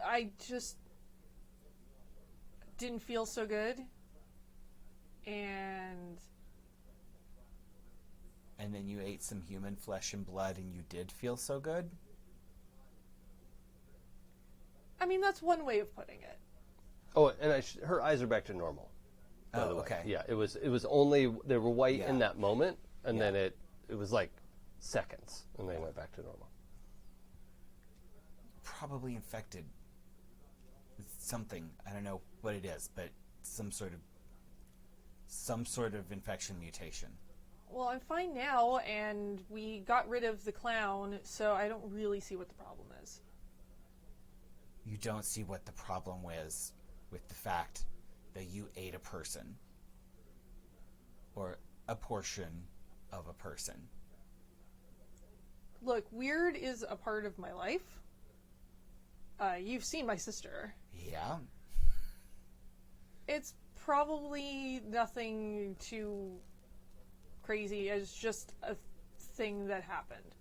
I just didn't feel so good. And then you ate some human flesh and blood and you did feel so good? I mean, that's one way of putting it. Oh, and her eyes are back to normal. by the way. Okay. Yeah, it was only they were white in Yeah. that moment, and Yeah. then it was like seconds, and they went back to normal. Probably infected with something. I don't know what it is, but some sort of infection mutation. Well, I'm fine now, and we got rid of the clown, so I don't really see what the problem is. You don't see what the problem was with the fact that you ate a person. Or a portion of a person. Look, weird is a part of my life. You've seen my sister. Yeah. It's probably nothing too crazy. It's just a thing that happened.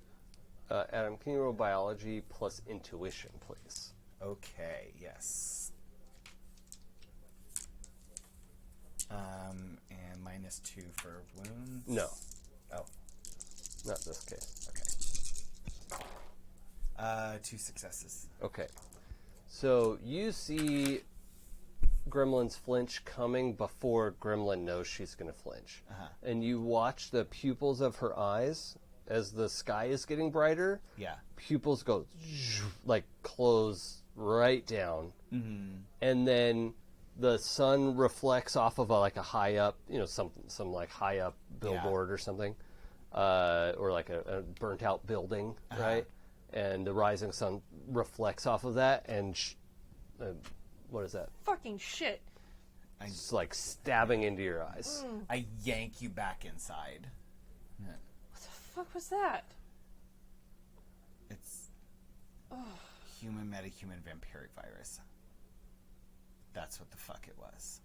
Adam, can you roll biology plus intuition, please? Okay, yes. And -2 for wounds? No, Oh, not this case. okay. 2 successes. Okay. So you see Gremlin's flinch coming before Gremlin knows she's going to flinch. Uh-huh. And you watch the pupils of her eyes as the sky is getting brighter. Yeah. Pupils go like close right down, and then the sun reflects off of a high up, some like high up billboard or something, or like a burnt out building, right? And the rising sun reflects off of that, and what is that? Fucking shit. It's like stabbing into your eyes. I yank you back inside. What the fuck was that? It's human metahuman vampiric virus. That's what the fuck it was.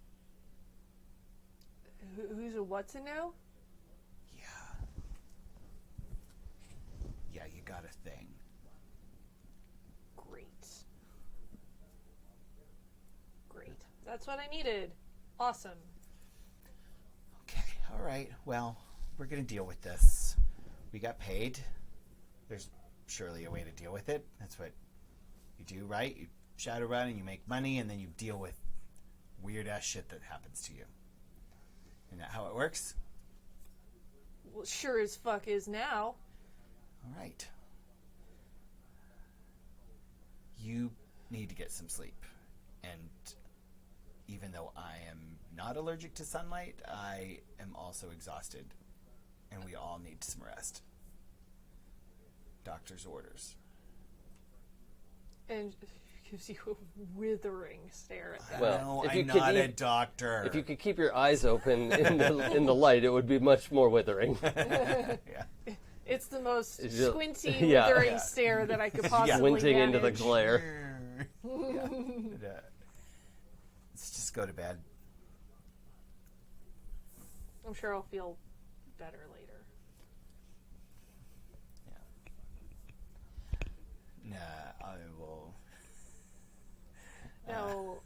Who's a what's it now? Yeah, you got a thing. Great. That's what I needed. Awesome. Okay, all right. Well, we're going to deal with this. We got paid. There's surely a way to deal with it. That's what you do, right? You Shadowrun and you make money, and then you deal with weird-ass shit that happens to you. Isn't that how it works? Well, sure as fuck is now. All right. You need to get some sleep. And even though I am not allergic to sunlight, I am also exhausted. And we all need some rest. Doctor's orders. And gives you a withering stare at that. Well, No, if I'm you could not a eat- doctor. If you could keep your eyes open in the light, it would be much more withering. Yeah. It's the most It's just- squinty, yeah. withering Yeah. stare that I could possibly Squinting into the manage. glare. Yeah. Let's just go to bed. I'm sure I'll feel better later. Nah, I will. Now,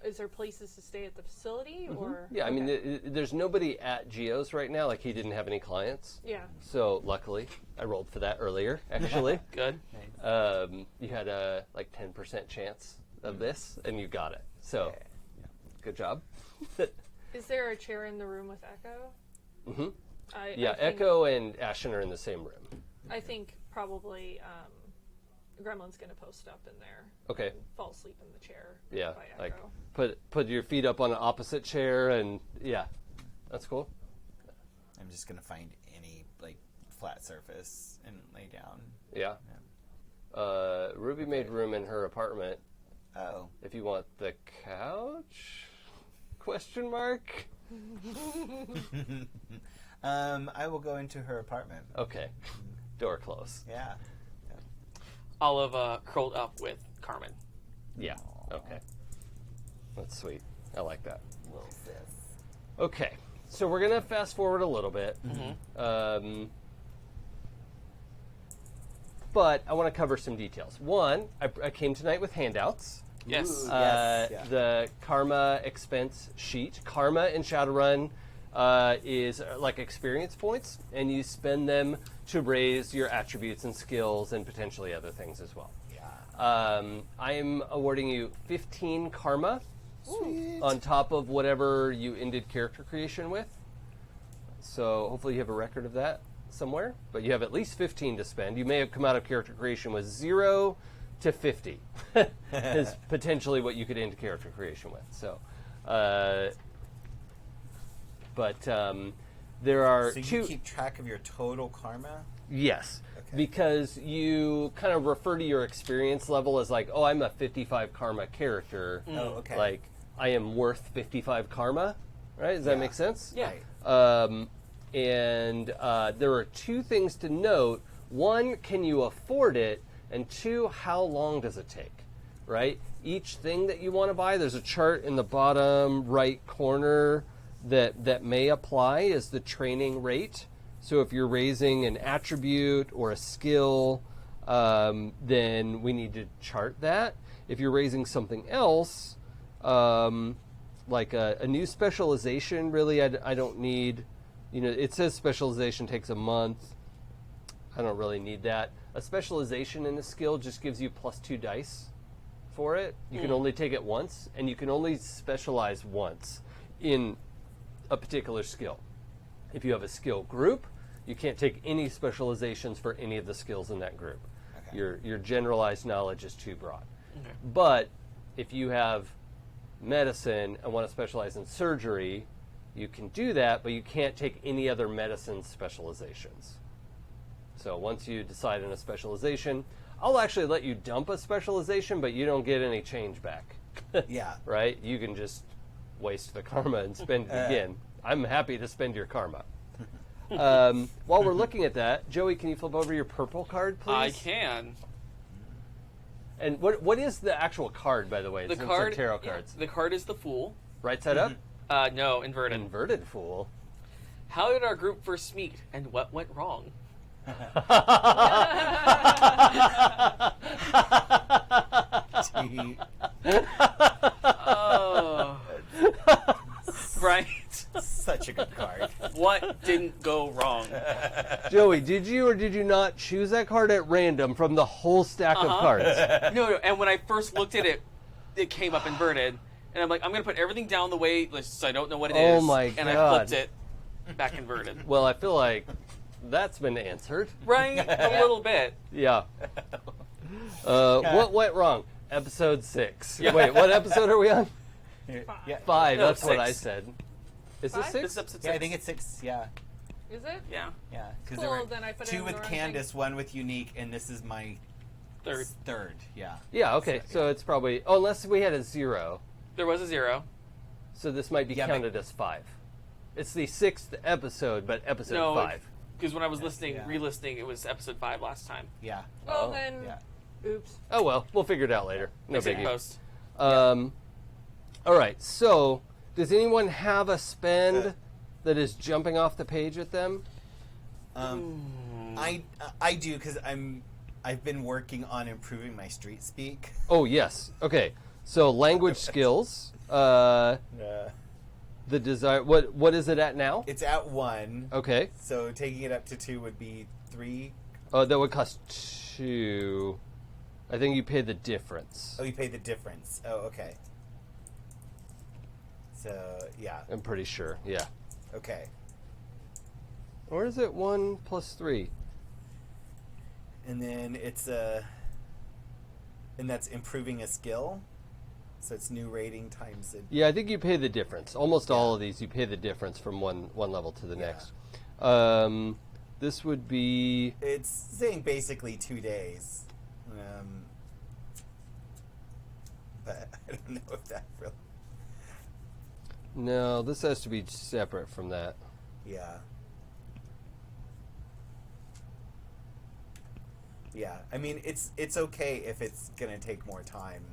is there places to stay at the facility, or? Yeah, I mean, Okay. there's nobody at Geo's right now. Like, he didn't have any clients. Yeah. So, luckily, I rolled for that earlier, actually. Good. You had a, 10% chance of this, and you got it. So, good job. Is there a chair in the room with Echo? Mm-hmm. I Yeah, think, Echo and Ashen are in the same room. I think probably Gremlin's going to post up in there. Okay. And fall asleep in the chair. Yeah, by like, Echo. put your feet up on an opposite chair, and, yeah, that's cool. I'm just gonna find any flat surface and lay down. Yeah. Ruby made room in her apartment. Oh. If you want the couch? Question mark. I will go into her apartment. Okay. Door closed. Yeah. Olive curled up with Carmen. Yeah. Okay. That's sweet. I like that. Little sis. Okay. So we're gonna fast forward a little bit. But I want to cover some details. One, I came tonight with handouts. Yes. Ooh. Yes, yeah. The Karma expense sheet. Karma in Shadowrun is like experience points, and you spend them to raise your attributes and skills and potentially other things as well. Yeah. I'm awarding you 15 Karma Sweet. on top of whatever you ended character creation with. So hopefully you have a record of that somewhere, but you have at least 15 to spend. You may have come out of character creation with 0 to 50 is potentially what you could end character creation with. So, there are So you two. keep track of your total karma? Yes, Okay. because you kind of refer to your experience level as like, oh, I'm a 55 Karma character. Oh, okay. Like, I am worth 55 Karma, right? Does that Yeah. make sense? Yeah. Right. There are two things to note. One, can you afford it? And two, how long does it take, right? Each thing that you want to buy, there's a chart in the bottom right corner that may apply as the training rate. So if you're raising an attribute or a skill, then we need to chart that. If you're raising something else, like a new specialization, really, I don't need, it says specialization takes a month. I don't really need that. A specialization in a skill just gives you +2 dice for it. You can only take it once, and you can only specialize once in a particular skill. If you have a skill group, you can't take any specializations for any of the skills in that group. Okay. Your generalized knowledge is too broad. Okay. But if you have medicine and want to specialize in surgery, you can do that, but you can't take any other medicine specializations. So once you decide on a specialization, I'll actually let you dump a specialization, but you don't get any change back. Yeah. Right? You can just waste the karma and spend it again. I'm happy to spend your karma. While we're looking at that, Joey, can you flip over your purple card, please? I can. And what is the actual card, by the way? The Since card. they're tarot cards. The card is the Fool. Right side up? No, inverted. Inverted Fool. How did our group first meet, and what went wrong? Oh. Right. Such a good card. What didn't go wrong? Joey, did you or did you not choose that card at random from the whole stack of cards? No, and when I first looked at it, it came up inverted. And I'm like, I'm going to put everything down the way so I don't know what it is. Oh my And I God. flipped it back inverted. Well, I feel like that's been answered. Right? A little bit. Yeah. What went wrong? Episode 6. Wait, what episode are we on? Yeah. 5, No, that's what 6. I said. Is this Five? 6? This is episode 6. Yeah, I think it's 6. Yeah. Is it? Yeah. Yeah. Because Cool, there were then I put it 2 in with the wrong Candace, 1 with Unique, and this is my Third. Yeah. Yeah, okay. So it's probably... Oh, unless we had a 0. There was a 0. So this might be Yeah, but- counted as 5. It's the 6th episode, but episode 5. Because when I was listening, yeah. re-listening, it was episode 5 last time. Yeah. Well, Oh, then, Yeah. oops. Oh, well. We'll figure it out later. No Next biggie. post. All right. So does anyone have a spend that is jumping off the page at them? I do because I've been working on improving my street speak. Oh, yes. Okay. So language skills. The desire. What is it at now? It's at 1. Okay. So taking it up to 2 would be 3. That would cost 2. I think you pay the difference. Oh, you pay the difference. Oh, okay. So yeah. I'm pretty sure. Yeah. Okay. Or is it 1 plus 3? And then it's and that's improving a skill. So it's new rating times it. Yeah, I think you pay the difference. Almost all of these, you pay the difference from one level to the Yeah. next. This would be... It's saying basically 2 days. But I don't know if that really. No, this has to be separate from that. Yeah. Yeah, I mean it's okay if it's gonna take more time,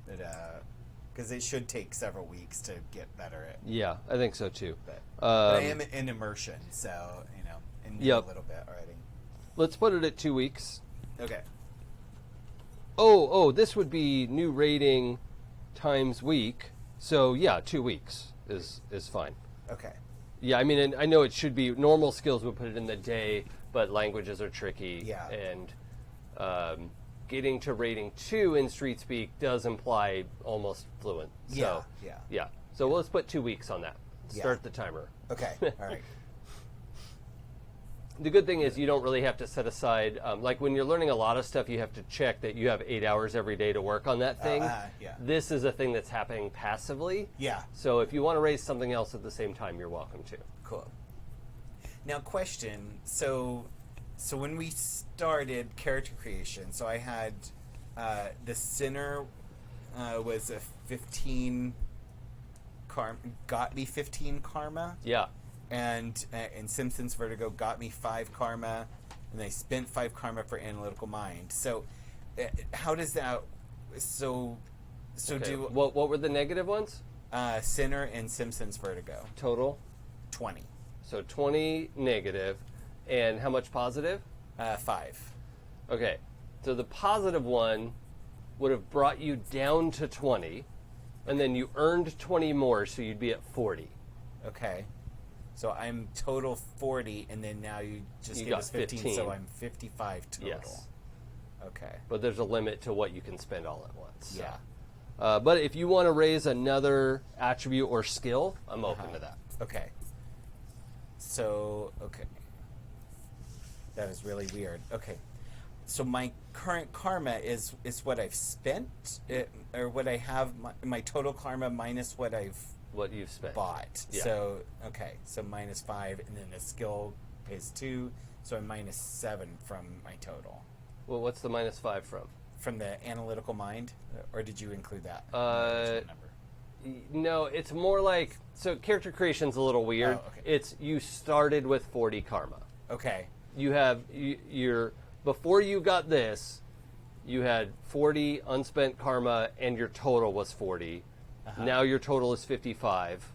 because it should take several weeks to get better at. Yeah, I think so too. But I Um, am in immersion, so and Yep. a little bit already. Let's put it at 2 weeks. Okay. Oh, this would be new rating times week. So yeah, 2 weeks is fine. Okay. Yeah, I mean, and I know it should be normal skills would put it in the day, but languages are tricky. Yeah. And getting to rating 2 in street speak does imply almost fluent. So, Yeah. So let's put 2 weeks on that. Yeah. Start the timer. Okay. All right. The good thing is you don't really have to set aside, like when you're learning a lot of stuff, you have to check that you have 8 hours every day to work on that thing. Yeah. This is a thing that's happening passively. Yeah. So if you want to raise something else at the same time, you're welcome to. Cool. Now, question. So when we started character creation, so I had the sinner was a 15 karma, got me 15 karma. Yeah. And Simpsons Vertigo got me 5 karma, and I spent 5 karma for Analytical Mind. So, how does that? So Okay. do What were the negative ones? Sinner and Simpsons Vertigo Total. 20, So 20 negative, and how much positive? 5. Okay. So the positive one would have brought you down to 20, and then you earned 20 more, so you'd be at 40. Okay. So I'm total 40, and then now you just You gave got us 15, 15. so I'm 55 total. Yes. Okay. But there's a limit to what you can spend all at once. so. Yeah. But if you want to raise another attribute or skill, I'm open to that. Okay. So, okay. That is really weird. Okay. So my current karma is what I've spent, or what I have, my total karma minus what I've What you've spent. bought. Yeah. So, okay, so -5, and then the skill pays 2, so I'm -7 from my total. Well, what's the -5 from? From the analytical mind, or did you include that? Number? No, it's more like, so character creation's a little weird. Oh, okay. It's you started with 40 karma. Okay, You have your before you got this, you had 40 unspent karma, and your total was 40. Now your total is 55.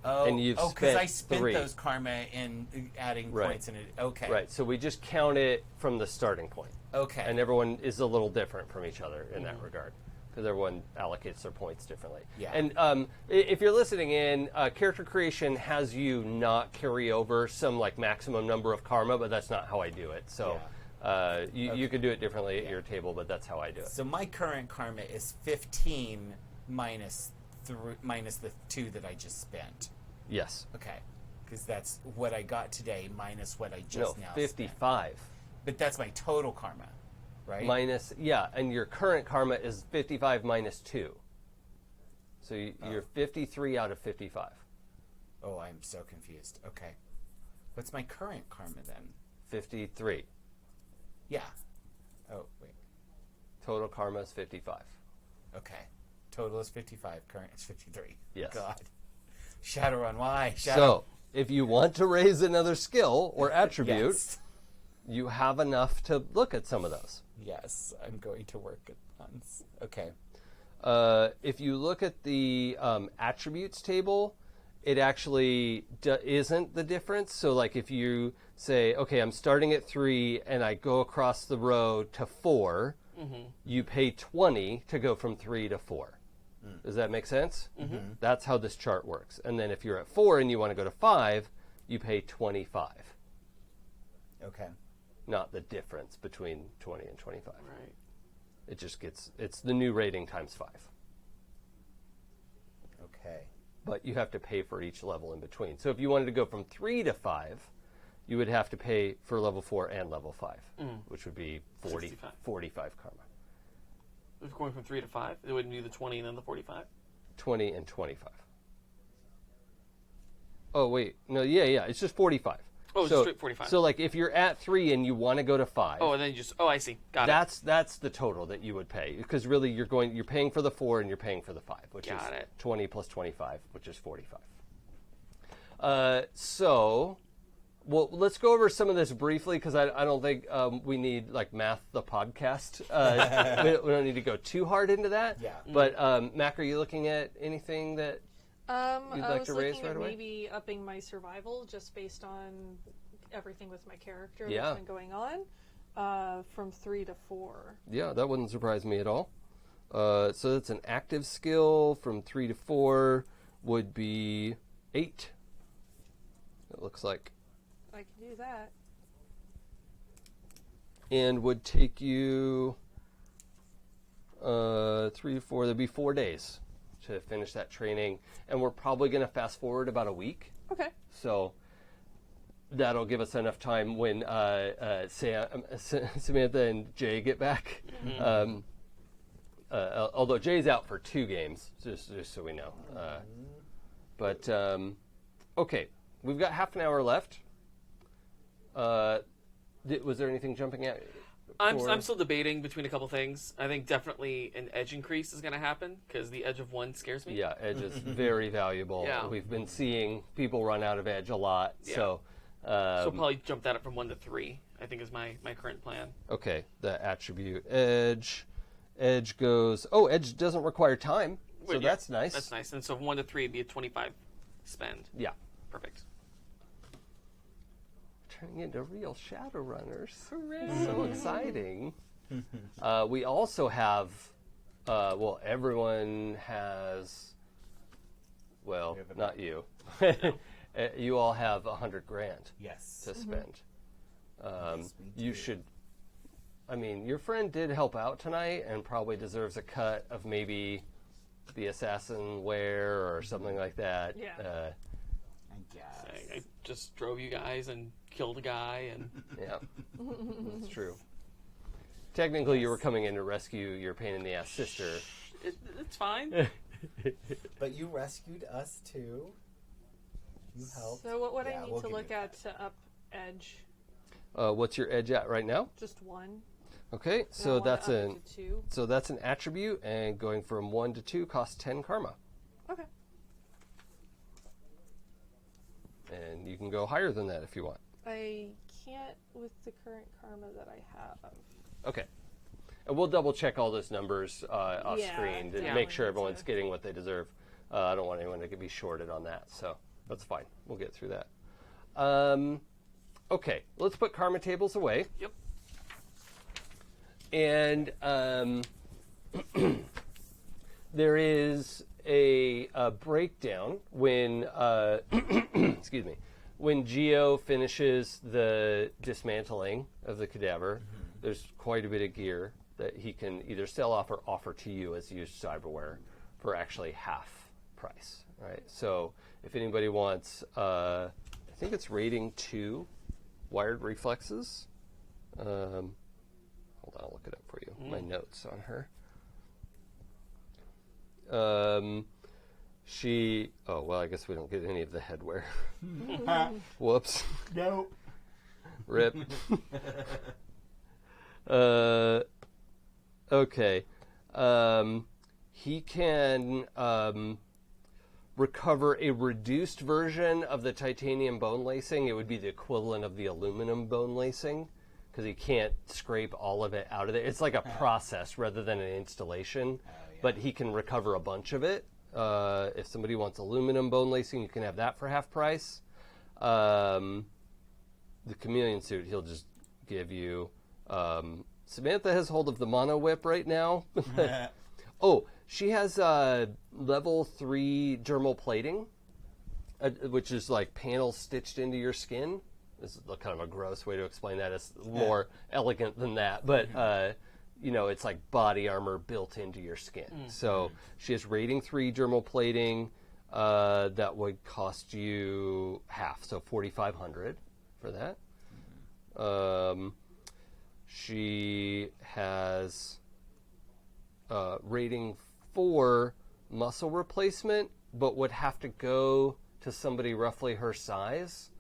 oh, And you've because I spent spent 3. those karma in adding Right. points in it. Okay, Right. So we just count it from the starting point. Okay, And everyone is a little different from each other in that regard, because everyone allocates their points differently. Yeah. And if you're listening in, character creation has you not carry over some like maximum number of karma, but that's not how I do it. So you could do it differently at your table, but that's how I do it. So my current karma is 15 minus the 2 that I just spent. Yes. Okay, because that's what I got today minus what I No, just now 55. spent. But that's my total karma, right? Minus, and your current karma is 55 minus 2. So you're 53 out of 55. Oh, I'm so confused. Okay, what's my current karma then? 53. Yeah. Oh, wait. Total karma is 55. Okay. Total is 55. Current is 53. Yes. God. Shadowrun, why? So, if you want to raise another skill or attribute, Yes. you have enough to look at some of those. Yes, I'm going to work on. Okay. If you look at the attributes table, it actually isn't the difference. So, like if you say, okay, I'm starting at 3 and I go across the row to 4, you pay 20 to go from 3 to 4. Does that make sense? That's how this chart works. And then if you're at 4 and you want to go to 5, you pay 25. Okay. Not the difference between 20 and 25. Right. It just it's the new rating times 5. Okay. But you have to pay for each level in between. So if you wanted to go from 3 to 5, you would have to pay for level 4 and level 5, which would be 45 karma. If we're going from 3 to 5, it wouldn't be the 20 and then the 45? 20 and 25. Oh, wait. No, yeah. It's just 45. Oh, it's straight 45. So, like, if you're at 3 and you want to go to 5, Oh, and then you just... Oh, I see. Got it. that's the total that you would pay. Because really, you're paying for the 4 and you're paying for the 5, which is Got it. 20 plus 25, which is 45. Well, let's go over some of this briefly because I don't think we need like math the podcast. We don't need to go too hard into that. Yeah. But Mac, are you looking at anything that you'd I like was to raise looking right at away? maybe upping my survival just based on everything with my character Yeah. that's been going on from 3 to 4. Yeah, that wouldn't surprise me at all. So that's an active skill from 3 to 4 would be 8. It looks like. I can do that. And would take you 3 to 4. There'd be 4 days to finish that training, and we're probably going to fast forward about a week. Okay. So that'll give us enough time when Samantha and Jay get back. Although Jay's out for 2 games, just so we know. Okay, we've got half an hour left. Was there anything jumping out? I'm still debating between a couple things. I think definitely an edge increase is going to happen because the edge of 1 scares me. Yeah, edge is very valuable. Yeah. We've been seeing people run out of edge a lot. Yeah. So So probably jump that up from 1 to 3, I think is my current plan. okay, the attribute edge. Edge goes, edge doesn't require time. So Well, yeah, that's nice. That's nice. And so 1 to 3 would be a 25 spend. Yeah. Perfect. Turning into real Shadowrunners. Hooray. So exciting. We also have, everyone has, not you. You all have $100,000 Yes. to spend. Yes, we You do. should, your friend did help out tonight and probably deserves a cut of maybe the assassin wear or something like that. Yeah. I guess. I just drove you guys and killed a guy and Yeah, that's true. Technically, you were coming in to rescue your pain-in-the-ass sister. It's fine. But you rescued us too. You helped. So what would Yeah, I need we'll to give look you at to up edge? What's your edge at right now? Just one. Okay, And I so wanna that's up an it to 2. so that's an attribute, and going from 1 to 2 costs 10 karma, Okay. and you can go higher than that if you want. I can't with the current karma that I have. Okay, and we'll double check all those numbers off Yeah, screen to yeah. make sure Need everyone's to- getting what they deserve. I don't want anyone to be shorted on that, so that's fine. We'll get through that. Okay, let's put karma tables away. Yep. And there is a breakdown when, excuse me, when Geo finishes the dismantling of the cadaver. There's quite a bit of gear that he can either sell off or offer to you as used cyberware for actually half price. Right. So if anybody wants, I think it's rating 2 wired reflexes. Hold on, I'll look it up for you. My notes on her. Oh, well, I guess we don't get any of the headwear. Whoops. No. Rip. Okay. He can recover a reduced version of the titanium bone lacing. It would be the equivalent of the aluminum bone lacing, because he can't scrape all of it out of there. It's like a process rather than an installation, but he can recover a bunch of it. If somebody wants aluminum bone lacing, you can have that for half price. The chameleon suit, he'll just give you. Samantha has hold of the mono whip right now. Oh, she has level 3 dermal plating, which is like panels stitched into your skin. This is kind of a gross way to explain that. It's more elegant than that, but it's like body armor built into your skin. So she has rating 3 dermal plating that would cost you half, so 4,500 for that. She has rating 4 muscle replacement, but would have to go to somebody roughly her size,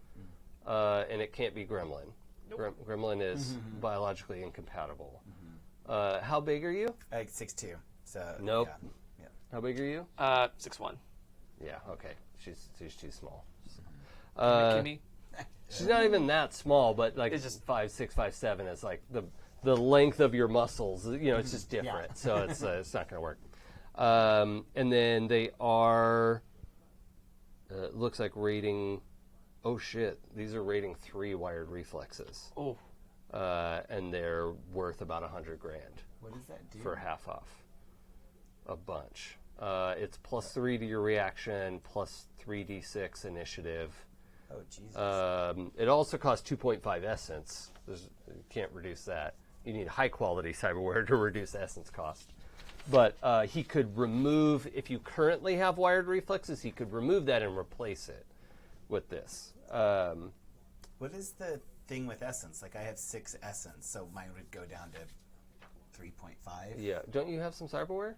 and it can't be Gremlin. Nope. Gremlin is biologically incompatible. How big are you? Like 6'2". So Nope. Yeah. How big are you? 6'1". Yeah, okay. She's too small. Kimmy. She's not even that small, but like It's just 5'6", 5'7". It's like the length of your muscles. It's just different. So it's not going to work. And then they are. Looks like rating. Oh shit! These are rating 3 wired reflexes. Oh. And they're worth about $100,000 What does that do? for half off. A bunch. It's +3 to your reaction, plus 3d6 initiative. Oh Jesus. It also costs 2.5 essence. You can't reduce that. You need high quality cyberware to reduce essence cost. But he could remove, if you currently have wired reflexes, he could remove that and replace it with this. What is the thing with essence? Like I have 6 essence, so mine would go down to 3.5. Yeah. Don't you have some cyberware?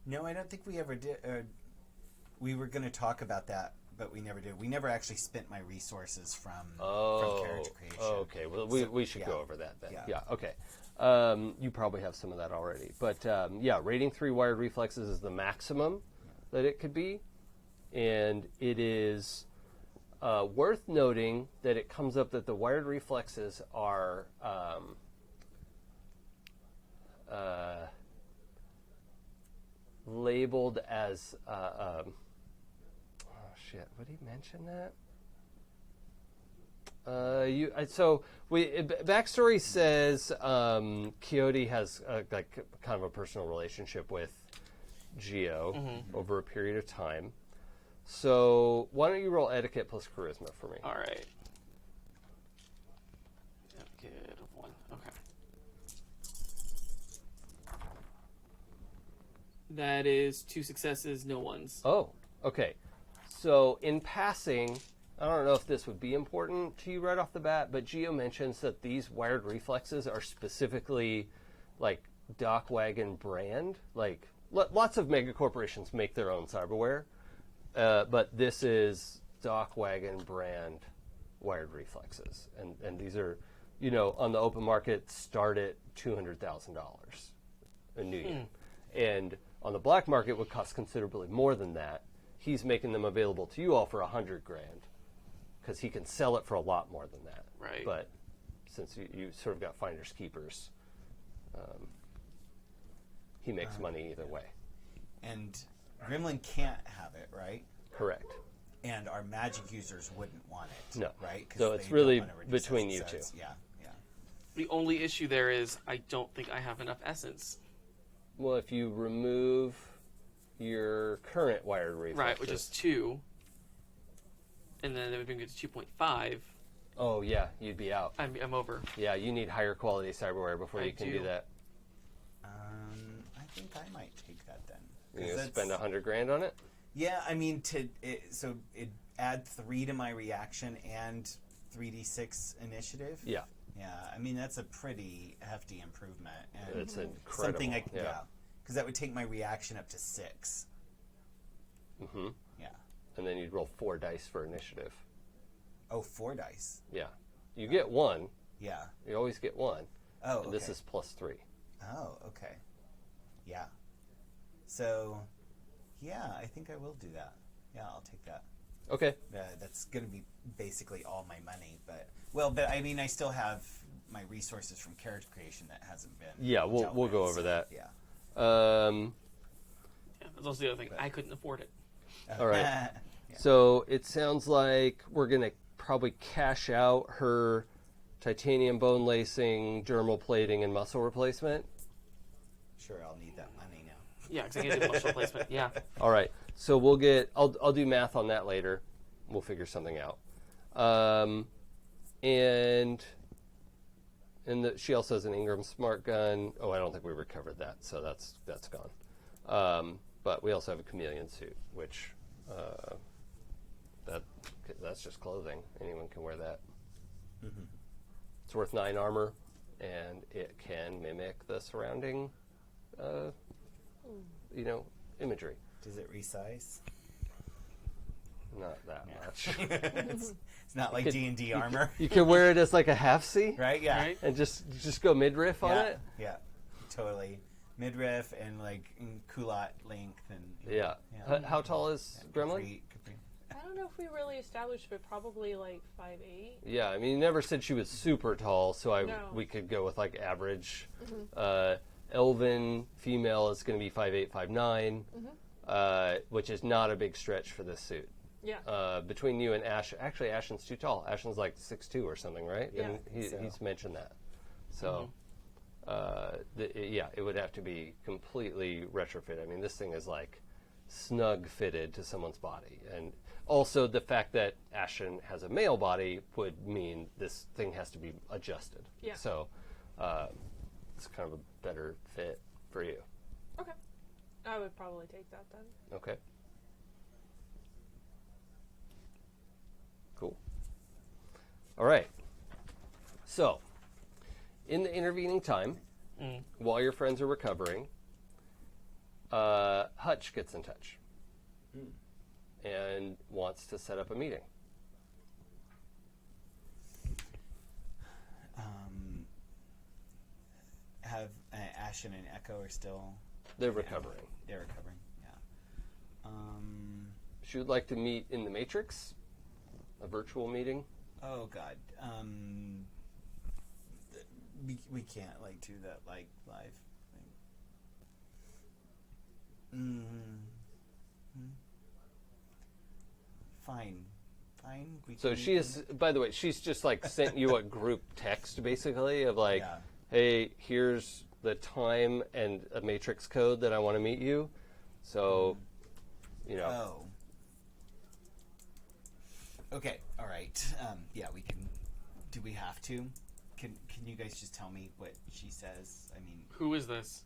No, I don't think we ever did. We were going to talk about that, but we never did. We never actually spent my resources from character creation. Okay. Well, we should go over that then. Yeah. Okay. You probably have some of that already. But, rating 3 wired reflexes is the maximum that it could be. And it is worth noting that it comes up that the wired reflexes are labeled as shit, would he mention that? Backstory says Coyote has kind of a personal relationship with Geo over a period of time. So why don't you roll etiquette plus charisma for me? All right. Etiquette of 1. Okay. That is 2 successes, no ones. Oh, okay. So in passing, I don't know if this would be important to you right off the bat, but Geo mentions that these wired reflexes are specifically like Dockwagon brand. Like lots of mega corporations make their own cyberware, but this is Dockwagon brand wired reflexes, and these are, on the open market start at $200,000 a new yen, and on the black market would cost considerably more than that. He's making them available to you all for $100,000 because he can sell it for a lot more than that. Right. But since you sort of got finders keepers, he makes money either way. And Gremlin can't have it, right? Correct. And our magic users wouldn't want it. No. Right? 'Cause So they it's don't really wanna reduce between it, you so two. it's- Yeah, yeah. The only issue there is I don't think I have enough essence. Well, if you remove your current wired reflexes, Right, which is 2. And then it would bring it to 2.5. oh yeah, you'd be out. I'm over. Yeah, you need higher quality cyberware before I you can do. do that. I think I might take that then. 'Cause You're gonna that's- spend $100,000 on it. Yeah, I mean, so it add 3 to my reaction and 3d6 initiative. Yeah, Yeah, I mean that's a pretty hefty improvement. And it's incredible. something yeah. because that would take my reaction up to 6. Mm-hmm. Yeah. And then you'd roll 4 dice for initiative. Oh, 4 dice. Yeah, you get 1. Yeah. You always get 1. Oh, And this okay. is +3. Oh, okay. Yeah. So, yeah, I think I will do that. Yeah, I'll take that. Okay. That's going to be basically all my money, but I mean, I still have my resources from character creation that hasn't been. Yeah, we'll dealt go with, over so, that. Yeah. Yeah, that's also the other thing. I couldn't afford it. All right. Yeah. So it sounds like we're gonna probably cash out her titanium bone lacing, dermal plating, and muscle replacement. Sure, I'll need that money now. Yeah, because I can't do muscle replacement. Yeah. All right. So we'll get. I'll do math on that later. We'll figure something out. She also has an Ingram Smart Gun. Oh, I don't think we recovered that, so that's gone. But we also have a chameleon suit, which that's just clothing. Anyone can wear that. Mm-hmm. It's worth 9 armor, and it can mimic the surrounding, imagery. Does it resize? Not that much. It's not like D&D armor, You can wear it as like a half C, right? Yeah. Right? and just go midriff on Yeah. it. Yeah. Totally. Midriff and like culotte length and Yeah. Yeah. How tall is Gremlin? Capri. I don't know if we really established, but probably like 5'8". Yeah, I mean, you never said she was super tall, so No. we could go with like average. Elven female is going to be 5'8", 5'9", which is not a big stretch for this suit. Yeah. Between you and Ash, actually Ashen's too tall. Ashen's like 6'2" or something, right? Yeah, And so. he's mentioned that. So, it would have to be completely retrofit. I mean, this thing is like snug fitted to someone's body. And also the fact that Ashen has a male body would mean this thing has to be adjusted. Yeah. So, it's kind of a better fit for you. Okay. I would probably take that then. Okay. Cool. All right. So, in the intervening time, while your friends are recovering, Hutch gets in touch and wants to set up a meeting. Have Ashen and Echo are still. They're recovering. They're recovering. Yeah. She would like to meet in the Matrix, a virtual meeting. Oh God. We can't like do that like live thing. Fine. We So can- she is, by the way, she's just like sent you a group text basically of like, Yeah. hey, here's the time and a matrix code that I want to meet you. So, Oh. Okay. All right. Yeah, we can. Do we have to? Can you guys just tell me what she says? I mean, Who is this?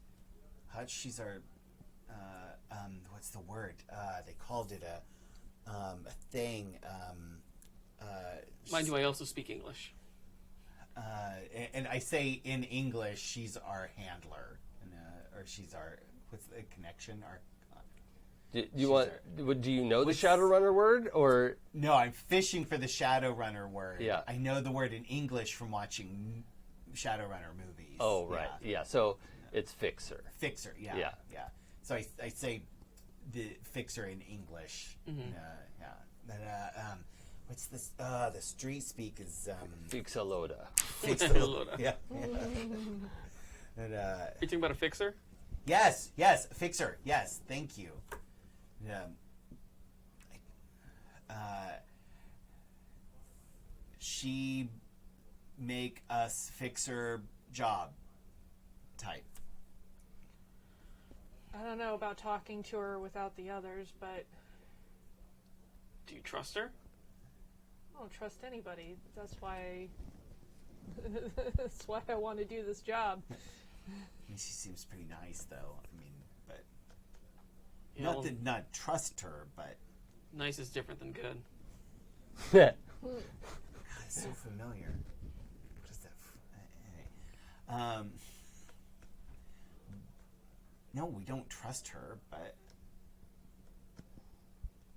Hutch. She's our. What's the word? They called it a thing. Mind you, I also speak English. And I say in English, she's our handler, or she's our what's the connection? Our Do you know the Shadowrunner word, or no? I'm fishing for the Shadowrunner word. Yeah. I know the word in English from watching Shadowrunner movies. oh right, yeah. So it's fixer. Fixer. Yeah. Yeah. Yeah. So I say the fixer in English. Yeah. But what's this? The street speak is Fixaloda. Fixaloda. Yeah. And, Are you talking about a fixer? yes, fixer. Yes, thank you. She make us fixer job type. I don't know about talking to her without the others, but Do you trust her? I don't trust anybody. That's why I want to do this job. I mean, she seems pretty nice, though. I mean, but Yeah, not well, to not trust her, but nice is different than good. God, it's so familiar. What is that? No, we don't trust her, but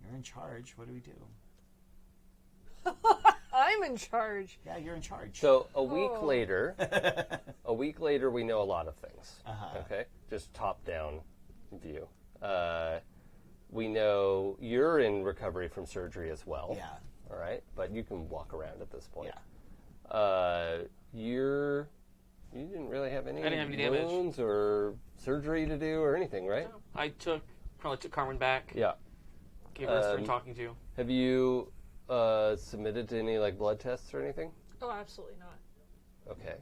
you're in charge. What do we do? I'm in charge. Yeah, you're in charge. So a week Oh. later, we know a lot of things. Uh-huh. Okay, just top-down view. We know you're in recovery from surgery as well. Yeah. All right, but you can walk around at this point. Yeah. You didn't really have any I didn't have any damage. wounds or surgery to do or anything, right? I probably took Carmen back. Yeah. Gave her a stern talking to. Have you submitted to any like blood tests or anything? Oh, absolutely not. Okay.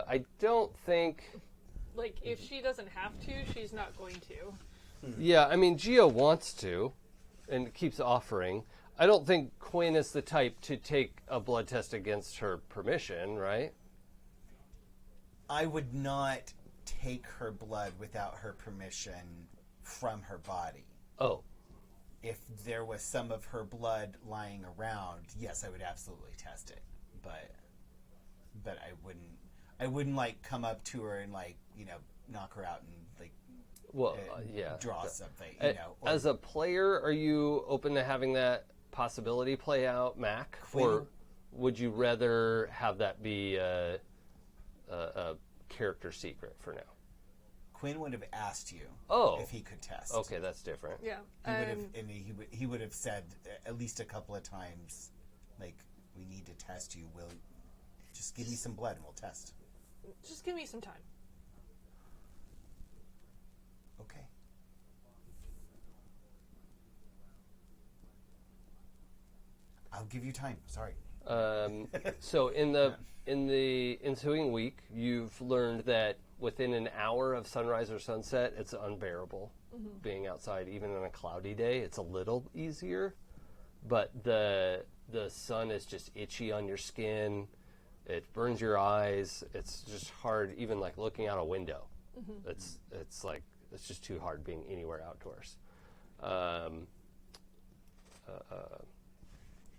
I don't think. Like, if she doesn't have to, she's not going to. Yeah, I mean, Gio wants to, and keeps offering. I don't think Quinn is the type to take a blood test against her permission, right? I would not take her blood without her permission from her body. Oh, If there was some of her blood lying around, yes, I would absolutely test it. But I wouldn't like come up to her and like, knock her out and like well, yeah. draw something, or As a player, are you open to having that possibility play out, Mac? Quinn- Or would you rather have that be a character secret for now? Quinn would have asked you Oh. if he could test. Okay, that's different. Yeah. He would have, and he would have said at least a couple of times, like, we need to test you. Will just give me some blood and we'll test. Just give me some time. Okay. I'll give you time. Sorry. So in the ensuing week, you've learned that within an hour of sunrise or sunset, it's unbearable being outside. Even on a cloudy day, it's a little easier, but the sun is just itchy on your skin. It burns your eyes. It's just hard, even like looking out a window. It's just too hard being anywhere outdoors.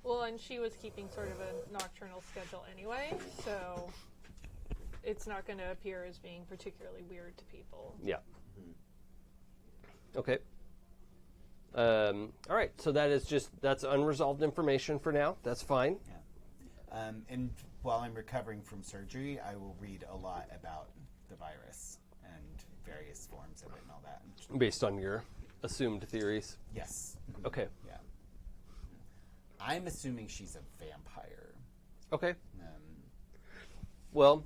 Well, and she was keeping sort of a nocturnal schedule anyway, so it's not going to appear as being particularly weird to people. Yeah. Okay. All right. So that's unresolved information for now. That's fine. Yeah. And while I'm recovering from surgery, I will read a lot about the virus and various forms of it and all that. Based on your assumed theories. Yes. Okay. Yeah. I'm assuming she's a vampire. Okay. Well,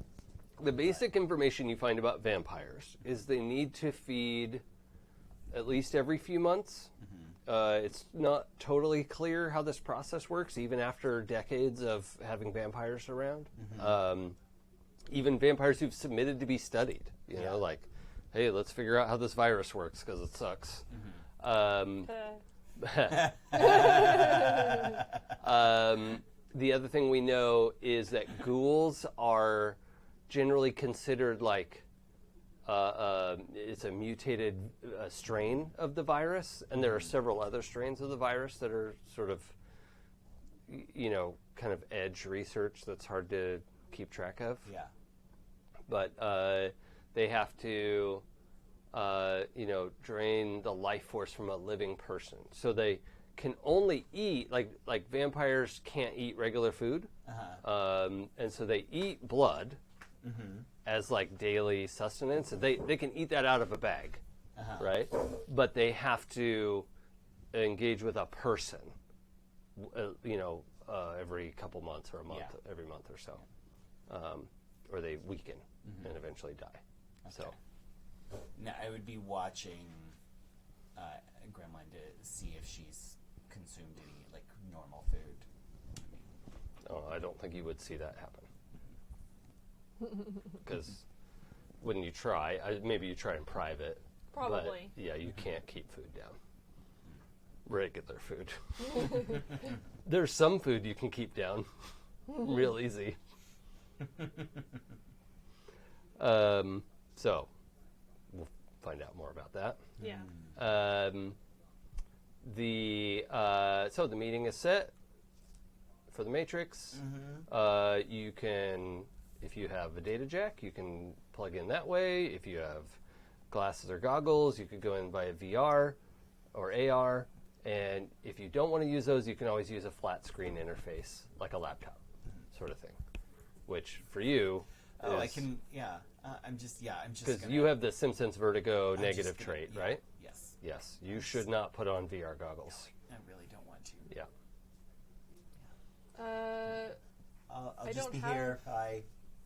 the basic information you find about vampires is they need to feed at least every few months. It's not totally clear how this process works, even after decades of having vampires around. Even vampires who've submitted to be studied, like, hey, let's figure out how this virus works because it sucks. The other thing we know is that ghouls are generally considered like it's a mutated strain of the virus, and there are several other strains of the virus that are sort of kind of edge research that's hard to keep track of. Yeah. But they have to, drain the life force from a living person. So they can only eat, like vampires can't eat regular food. And so they eat blood as like daily sustenance. They can eat that out of a bag, right? But they have to engage with a person, every couple months or a month, every month or so. Or they weaken and eventually die. Okay. So Now, I would be watching Gremlin to see if she's consumed any like normal food. I don't think you would see that happen. Because when you try, maybe you try in private. Probably. But, yeah, you can't keep food down. Regular food. There's some food you can keep down real easy. So we'll find out more about that. Yeah. So the meeting is set for the Matrix. You can, if you have a data jack, you can plug in that way. If you have glasses or goggles, you could go in via VR or AR. And if you don't want to use those, you can always use a flat screen interface, like a laptop, sort of thing. Which for you, I can. Yeah, I'm just. because Gonna, you have the Simpsons Vertigo I'm negative just gonna- trait, yeah, right? Yes. Yes, you should not put on VR goggles. I really don't want to. Yeah. I'll I just don't be have- here if I.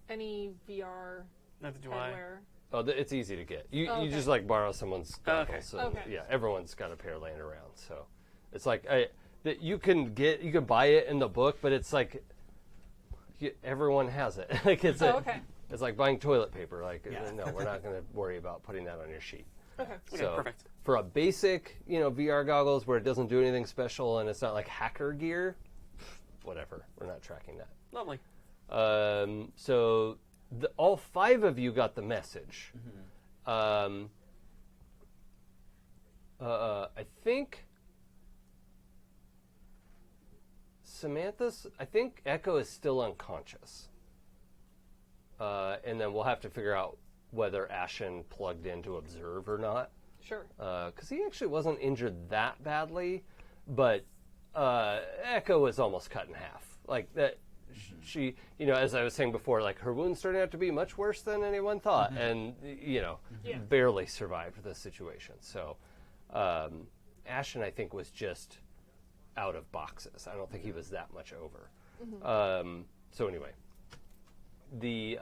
Any VR Neither do I. headwear? Oh, it's easy to get. You Oh, you okay. just like borrow someone's goggles. Okay. So, Okay. yeah, everyone's got a pair laying around. So it's like that you can buy it in the book, but it's like everyone has it. Like it's Okay. it's like buying toilet paper. Like Yeah. no, we're not going to worry about putting that on your sheet. Okay. Okay, So perfect. for a basic, VR goggles where it doesn't do anything special and it's not like hacker gear, whatever. We're not tracking that. Lovely. So all 5 of you got the message. I think Samantha's. I think Echo is still unconscious, and then we'll have to figure out whether Ashen plugged in to observe or not. Sure. Because he actually wasn't injured that badly, but Echo was almost cut in half. Like that, she, as I was saying before, like her wounds turned out to be much worse than anyone thought, and Yeah. barely survived the situation. So Ashen, I think, was just out of boxes. I don't think he was that much over. So anyway, the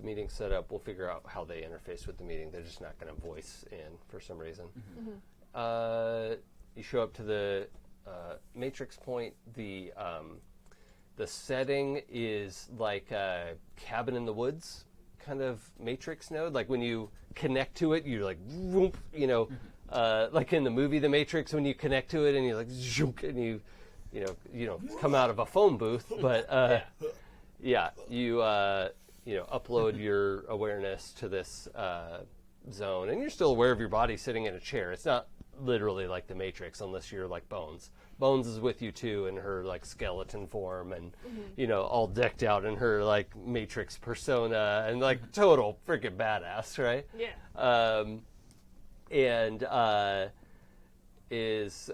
meeting set up. We'll figure out how they interface with the meeting. They're just not going to voice in for some reason. You show up to the Matrix point. The setting is like a cabin in the woods kind of Matrix node. Like when you connect to it, you're like, whoop, like in the movie The Matrix, when you connect to it and you're like, zook, and you come out of a phone booth. But you upload your awareness to this zone, and you're still aware of your body sitting in a chair. It's not literally like the Matrix unless you're like Bones. Bones is with you too in her like skeleton form and all decked out in her like Matrix persona and like total freaking badass, right? Yeah. And is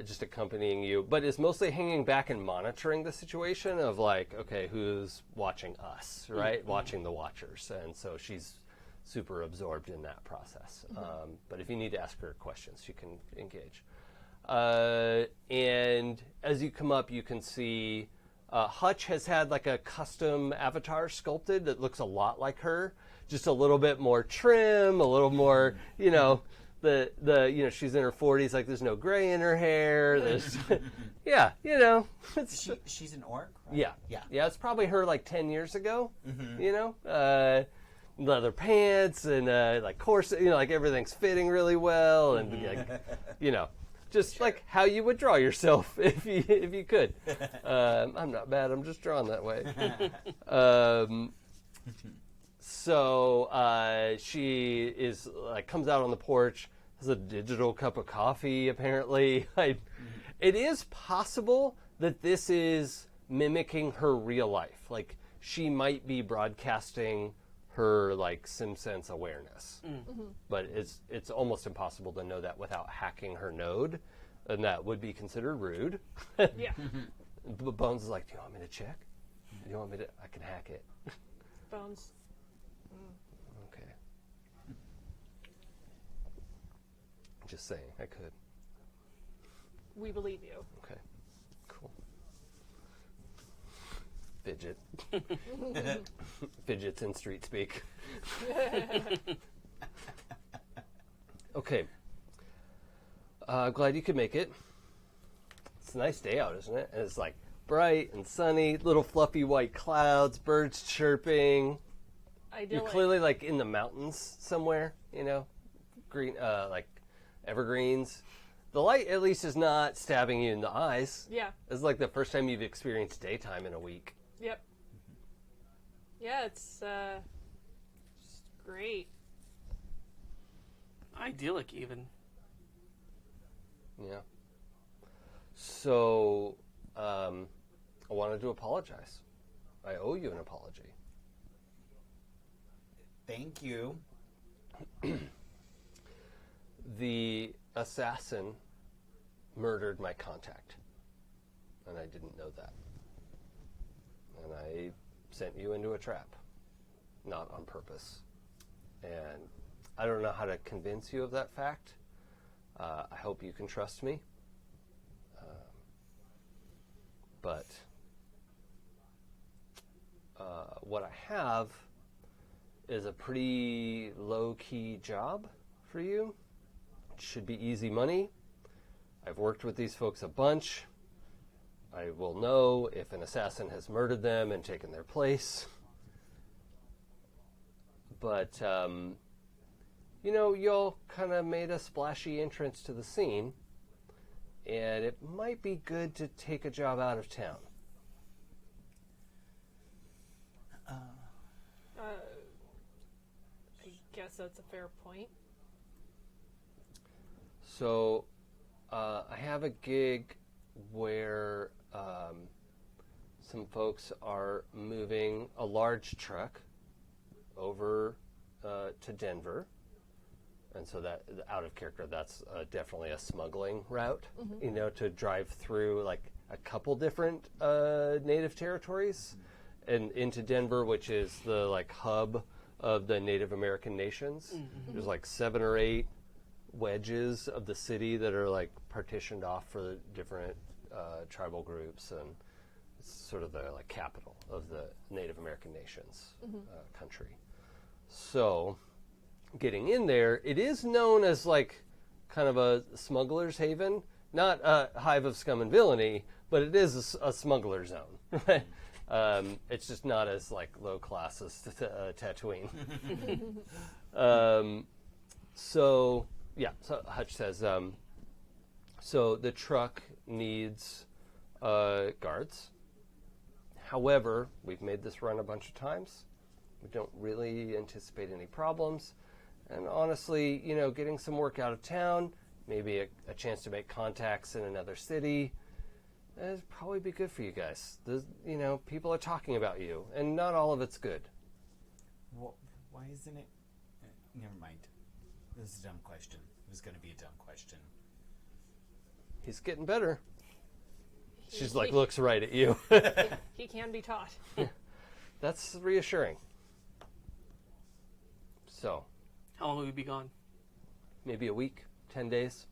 just accompanying you, but is mostly hanging back and monitoring the situation of like, okay, who's watching us, right? Watching the watchers. And so she's super absorbed in that process. But if you need to ask her questions, you can engage. And as you come up, you can see Hutch has had like a custom avatar sculpted that looks a lot like her, just a little bit more trim, a little more, she's in her 40s, like there's no gray in her hair. There's, it's, She's an orc. Right? yeah. It's probably her like 10 years ago. Leather pants and like corset, like everything's fitting really well, and like, just like how you would draw yourself if you could. I'm not bad. I'm just drawn that way. So she is like comes out on the porch, has a digital cup of coffee apparently, It is possible that this is mimicking her real life. Like, she might be broadcasting her, like, SimSense awareness. But it's almost impossible to know that without hacking her node, and that would be considered rude. Yeah. But Bones is like, do you want me to check? Do you want me to? I can hack it. Bones. Okay. Just saying, I could. We believe you. Okay. Cool. Fidget. Fidgets in street speak. Okay. Glad you could make it. It's a nice day out, isn't it? And it's like bright and sunny, little fluffy white clouds, birds chirping. Idyllic. You're clearly like in the mountains somewhere, you know, green, like evergreens. The light at least is not stabbing you in the eyes. Yeah. It's like the first time you've experienced daytime in a week. Yep. Yeah, it's just great. Idyllic, even. Yeah. So, I wanted to apologize. I owe you an apology. Thank you. The assassin murdered my contact, and I didn't know that. And I sent you into a trap, not on purpose. And I don't know how to convince you of that fact. I hope you can trust me. But what I have is a pretty low-key job for you. It should be easy money. I've worked with these folks a bunch. I will know if an assassin has murdered them and taken their place. But, you know, y'all kind of made a splashy entrance to the scene, and it might be good to take a job out of town. I guess that's a fair point. So, I have a gig where some folks are moving a large truck over to Denver. And so that, out of character, that's definitely a smuggling route, you know, to drive through like a couple different native territories and into Denver, which is the like hub of the Native American nations. There's like 7 or 8 wedges of the city that are like partitioned off for the different tribal groups, and it's sort of the like capital of the Native American nations country. So getting in there, it is known as like kind of a smuggler's haven, not a hive of scum and villainy, but it is a smuggler zone. It's just not as like low class as Tatooine. So yeah, so Hutch says, so the truck needs guards. However, we've made this run a bunch of times. We don't really anticipate any problems. And honestly, you know, getting some work out of town, maybe a chance to make contacts in another city, that'd probably be good for you guys. You know, people are talking about you, and not all of it's good. Why isn't it? Never mind. This is a dumb question. It was going to be a dumb question. He's getting better. She's like, looks right at you. He can be taught. That's reassuring. So, How long will we be gone? maybe a week, 10 days.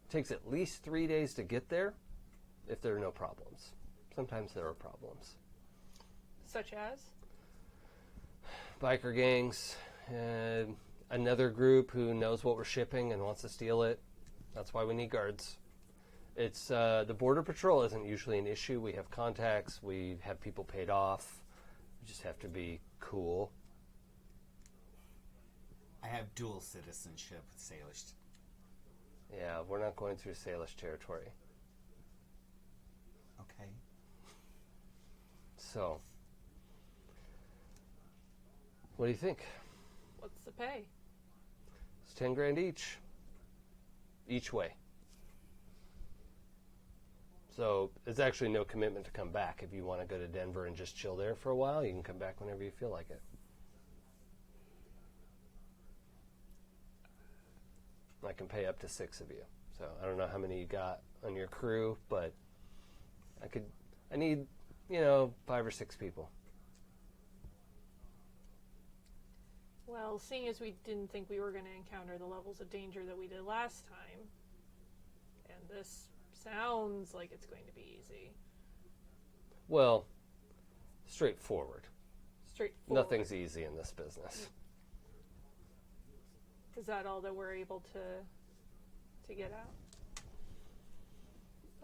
Takes at least 3 days to get there if there are no problems. Sometimes there are problems. Such as? Biker gangs, another group who knows what we're shipping and wants to steal it. That's why we need guards. It's the border patrol isn't usually an issue. We have contacts. We have people paid off. We just have to be cool. I have dual citizenship with Salish. Yeah, we're not going through Salish territory. Okay. So, what do you think? What's the pay? It's 10 grand each. each way. So it's actually no commitment to come back. If you want to go to Denver and just chill there for a while, you can come back whenever you feel like it. I can pay up to 6 of you. So I don't know how many you got on your crew, but I need, 5 or 6 people. Well, seeing as we didn't think we were going to encounter the levels of danger that we did last time, and this sounds like it's going to be easy. Well, straightforward. Straightforward. Nothing's easy in this business. Is that all that we're able to get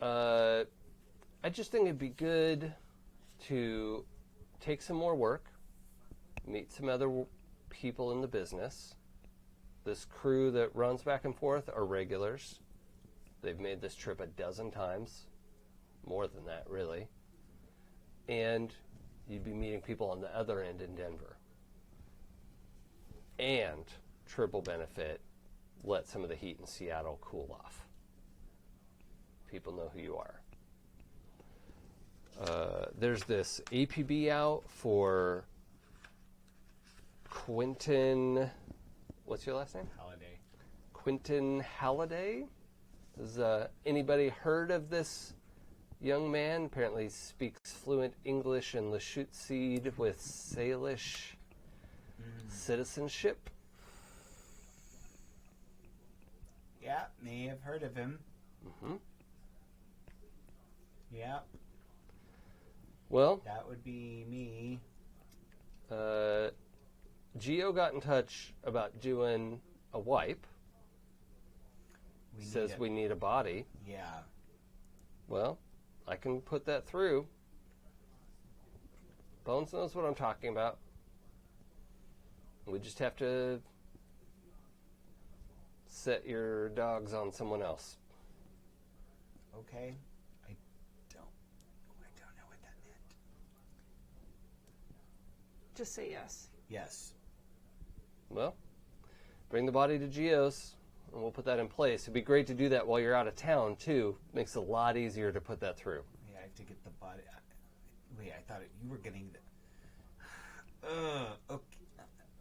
out? I just think it'd be good to take some more work, meet some other people in the business. This crew that runs back and forth are regulars. They've made this trip a dozen times, more than that, really. And you'd be meeting people on the other end in Denver. And triple benefit, let some of the heat in Seattle cool off. People know who you are. There's this APB out for Quentin. What's your last name? Holiday. Quentin Halliday. Has anybody heard of this young man? Apparently speaks fluent English and Lashutseed with Salish citizenship. Yeah, may have heard of him. Mm-hmm. Yeah, Well, that would be me. Geo got in touch about doing a wipe. We Says need we need a body. Yeah. Well, I can put that through. Bones knows what I'm talking about. We just have to set your dogs on someone else. Okay. I don't know what that meant. Just say yes. Yes. Well, bring the body to Geo's, and we'll put that in place. It'd be great to do that while you're out of town, too. Makes it a lot easier to put that through. Yeah, I have to get the body. Wait, I thought you were getting the.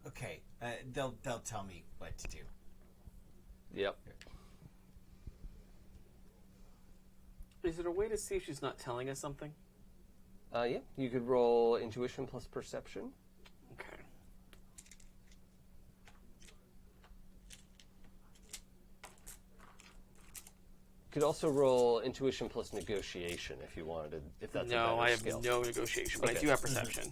Okay. They'll tell me what to do. Yep. Is there a way to see if she's not telling us something? Yeah, you could roll intuition plus perception. Okay. You could also roll intuition plus negotiation if you wanted to, if that's a No, better I have skill. no negotiation, but I Okay. do have perception.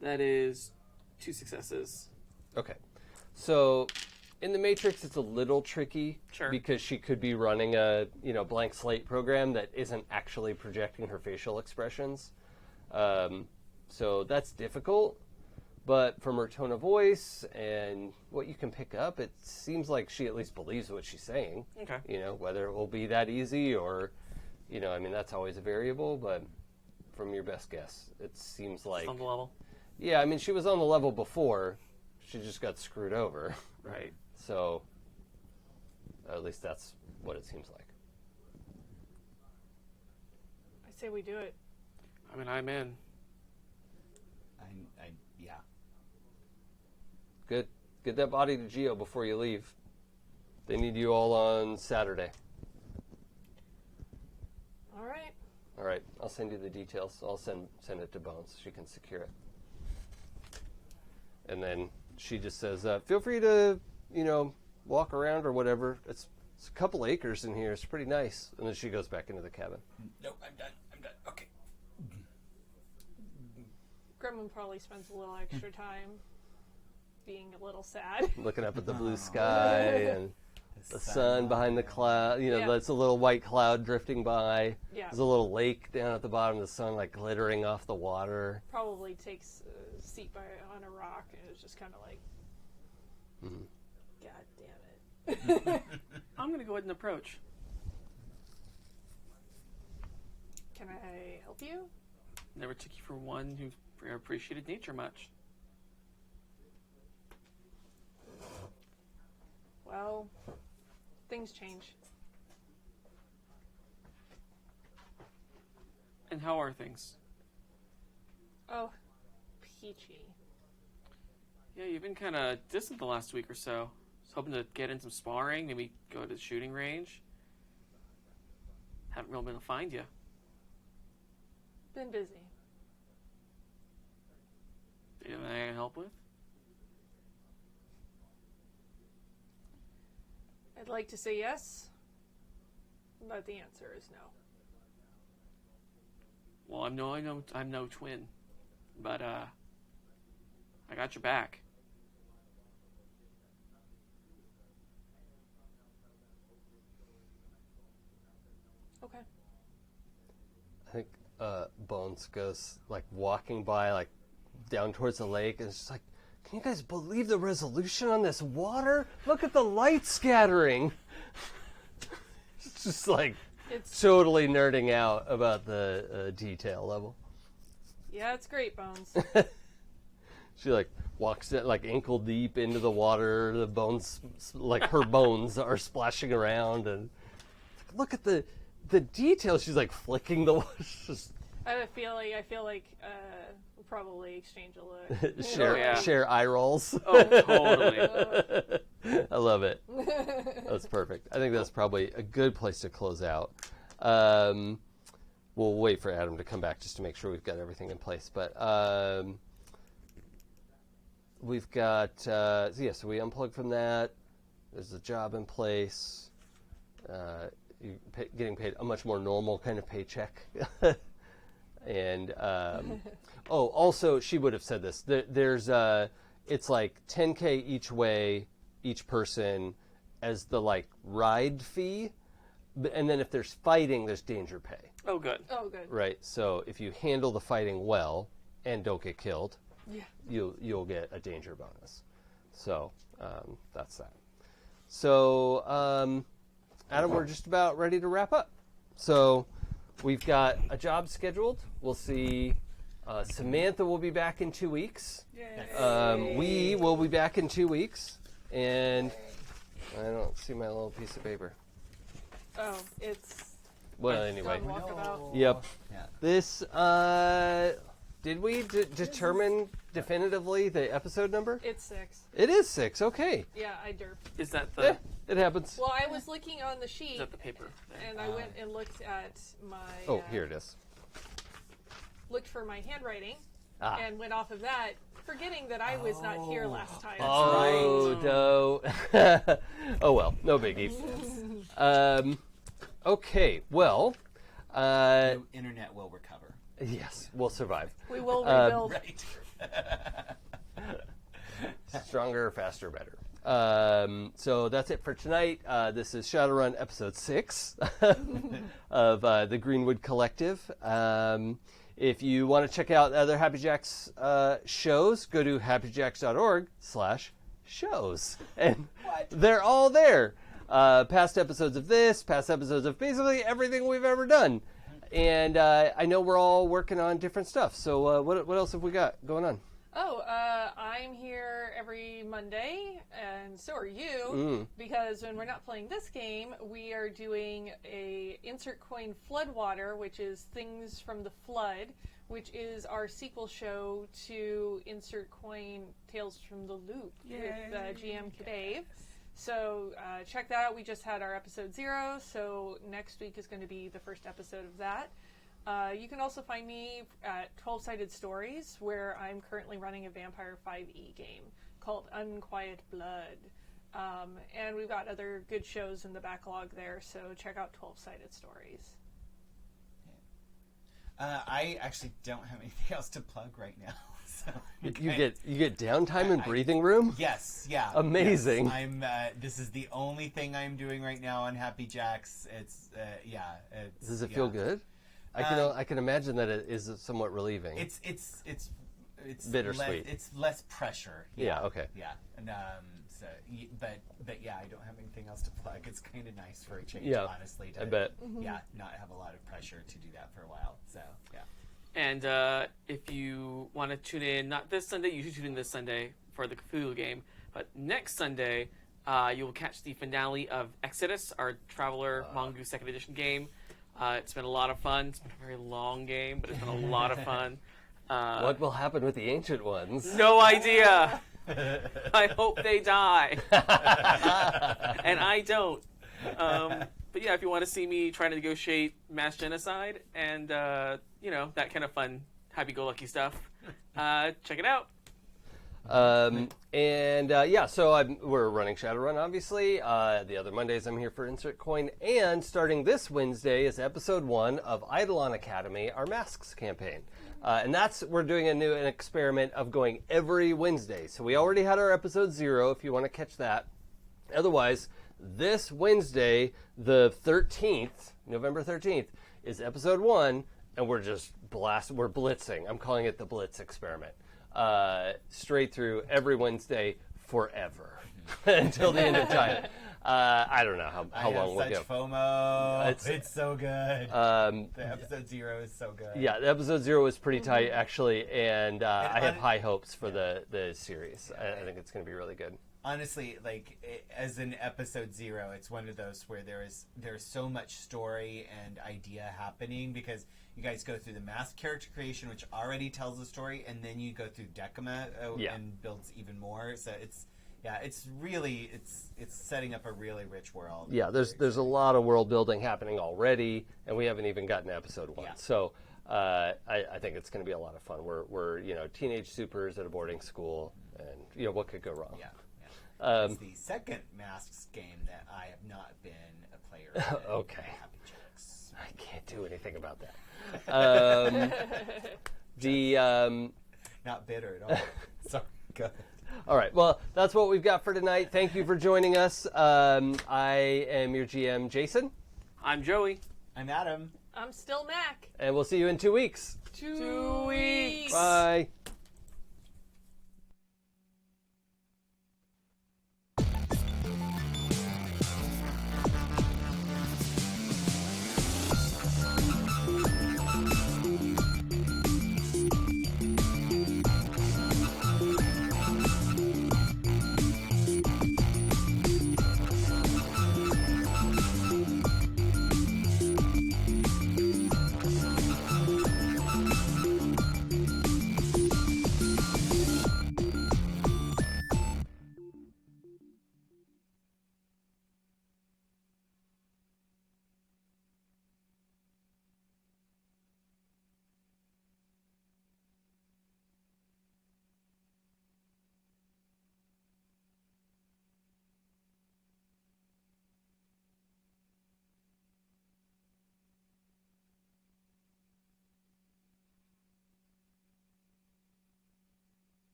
That is 2 successes. Okay. So in the Matrix, it's a little tricky Sure. because she could be running a blank slate program that isn't actually projecting her facial expressions. So that's difficult. But from her tone of voice and what you can pick up, it seems like she at least believes what she's saying. Okay. Whether it will be that easy or, that's always a variable. But from your best guess, it seems like. On the level. Yeah, she was on the level before. She just got screwed over. Right. So, at least that's what it seems like. I say we do it. I mean, I'm in. Yeah. Good. Get that body to Geo before you leave. They need you all on Saturday. All right. All right. I'll send you the details. I'll send it to Bones. She can secure it. And then she just says, feel free to, walk around or whatever. It's a couple acres in here. It's pretty nice. And then she goes back into the cabin. Nope, I'm done. Okay. Gremlin probably spends a little extra time being a little sad. Looking up at the blue sky and the sun behind the cloud. Yeah. That's a little white cloud drifting by. Yeah. There's a little lake down at the bottom of the sun, like glittering off the water. Probably takes a seat on a rock and is just kind of like, God damn it. I'm going to go ahead and approach. Can I help you? Never took you for one who appreciated nature much. things change. And how are things? Oh, peachy. Yeah, you've been kind of distant the last week or so. I was hoping to get in some sparring, maybe go to the shooting range. Haven't really been able to find you. Been busy. Anything I can help with? I'd like to say yes, but the answer is no. Well, I'm no twin, but I got your back. Okay. I think Bones goes like walking by, like down towards the lake, and it's just like, can you guys believe the resolution on this water? Look at the light scattering. It's just like It's totally nerding out about the detail level. yeah, it's great, Bones. She like walks in, like ankle deep into the water. The bones, like her bones, are splashing around, and look at the detail. She's like flicking the water. Just I feel like we'll probably exchange a look. share eye rolls. Oh, totally. I love it. That's perfect. I think that's probably a good place to close out. We'll wait for Adam to come back just to make sure we've got everything in place. But we've got, so we unplug from that. There's a job in place. You're getting paid a much more normal kind of paycheck. And, also, she would have said this. There's, it's like $10K each way, each person, as the, like, ride fee. And then if there's fighting, there's danger pay. Oh, good. Oh, good. Right? So if you handle the fighting well and don't get killed, Yeah. you'll get a danger bonus. So that's that. So, Adam, we're just about ready to wrap up. So we've got a job scheduled. We'll see. Samantha will be back in 2 weeks. We will be back in 2 weeks. And I don't see my little piece of paper. Oh, it's Well, anyway. done walkabout. Yep. Yeah. This, did we determine definitively the episode number? It's 6. It is 6, okay. Yeah, I derped. Is that Yeah, the it happens. Well, I was looking on the sheet, is that the paper? There? and I went and looked at my. Oh, here it is. Looked for my handwriting, Ah. and went off of that, forgetting that I was not here last time. Oh, no. Oh, well, no biggie. Okay, well, The internet will recover. yes, we'll survive. We will rebuild. Right. Stronger, faster, better. So that's it for tonight. This is Shadowrun episode 6 of the Greenwood Collective. If you want to check out other Happy Jacks shows, go to happyjacks.org/shows. And they're all there. Past episodes of this, past episodes of basically everything we've ever done. And I know we're all working on different stuff. So what else have we got going on? Oh, I'm here every Monday, and so are you, because when we're not playing this game, we are doing a Insert Coin Floodwater, which is Things from the Flood, which is our sequel show to Insert Coin Tales from the Loop with GM Dave. So check that out. We just had our episode 0, so next week is going to be the first episode of that. You can also find me at 12-Sided Stories, where I'm currently running a Vampire 5e game called Unquiet Blood. And we've got other good shows in the backlog there, so check out 12-Sided Stories. I actually don't have anything else to plug right now. So You get downtime and breathing room? Yes, yeah. Amazing. Yes. I'm. This is the only thing I'm doing right now on Happy Jacks. It's It's, Does it feel good? I can imagine that it is somewhat relieving. It's bittersweet. It's less pressure. Yeah, okay. Yeah, and but yeah, I don't have anything else to plug. It's kind of nice for a change, Yeah, honestly. I bet. Yeah, not have a lot of pressure to do that for a while. So yeah. And if you want to tune in, not this Sunday, you should tune in this Sunday for the Cthulhu game. But next Sunday, you will catch the finale of Exodus, our Traveler Mongoose 2nd Edition game. It's been a lot of fun. It's been a very long game, but it's been a lot of fun. What will happen with the ancient ones? No idea. I hope they die. And I don't. But yeah, if you want to see me try to negotiate mass genocide and, that kind of fun, happy-go-lucky stuff, check it out. We're running Shadowrun, obviously. The other Mondays I'm here for Insert Coin. And starting this Wednesday is episode 1 of Eidolon Academy, our Masks campaign. And we're doing an experiment of going every Wednesday. So we already had our episode 0, if you want to catch that. Otherwise, this Wednesday, the 13th, November 13th, is episode 1, and we're just we're blitzing. I'm calling it the Blitz experiment. Straight through every Wednesday forever until the end of time. I don't know how long we'll go. Such FOMO. It's so good. The episode 0 is so good. Yeah, the episode 0 was pretty tight, actually, and I have high hopes for the series. I think it's going to be really good. Honestly, as an episode 0, it's one of those where there's so much story and idea happening because you guys go through the mass character creation, which already tells the story, and then you go through Decima and builds even more. So it's setting up a really rich world. Yeah, there's a lot of world building happening already, and we haven't even gotten to episode 1. Yeah. So I think it's going to be a lot of fun. We're teenage supers at a boarding school, and what could go wrong? Yeah. It's the second Masks game that I have not been a player in. Okay. Happy jokes. I can't do anything about that. Not bitter at all. So good. All right. Well, that's what we've got for tonight. Thank you for joining us. I am your GM, Jason. I'm Joey. I'm Adam. I'm still Mac. And we'll see you in 2 weeks. 2 weeks. Bye.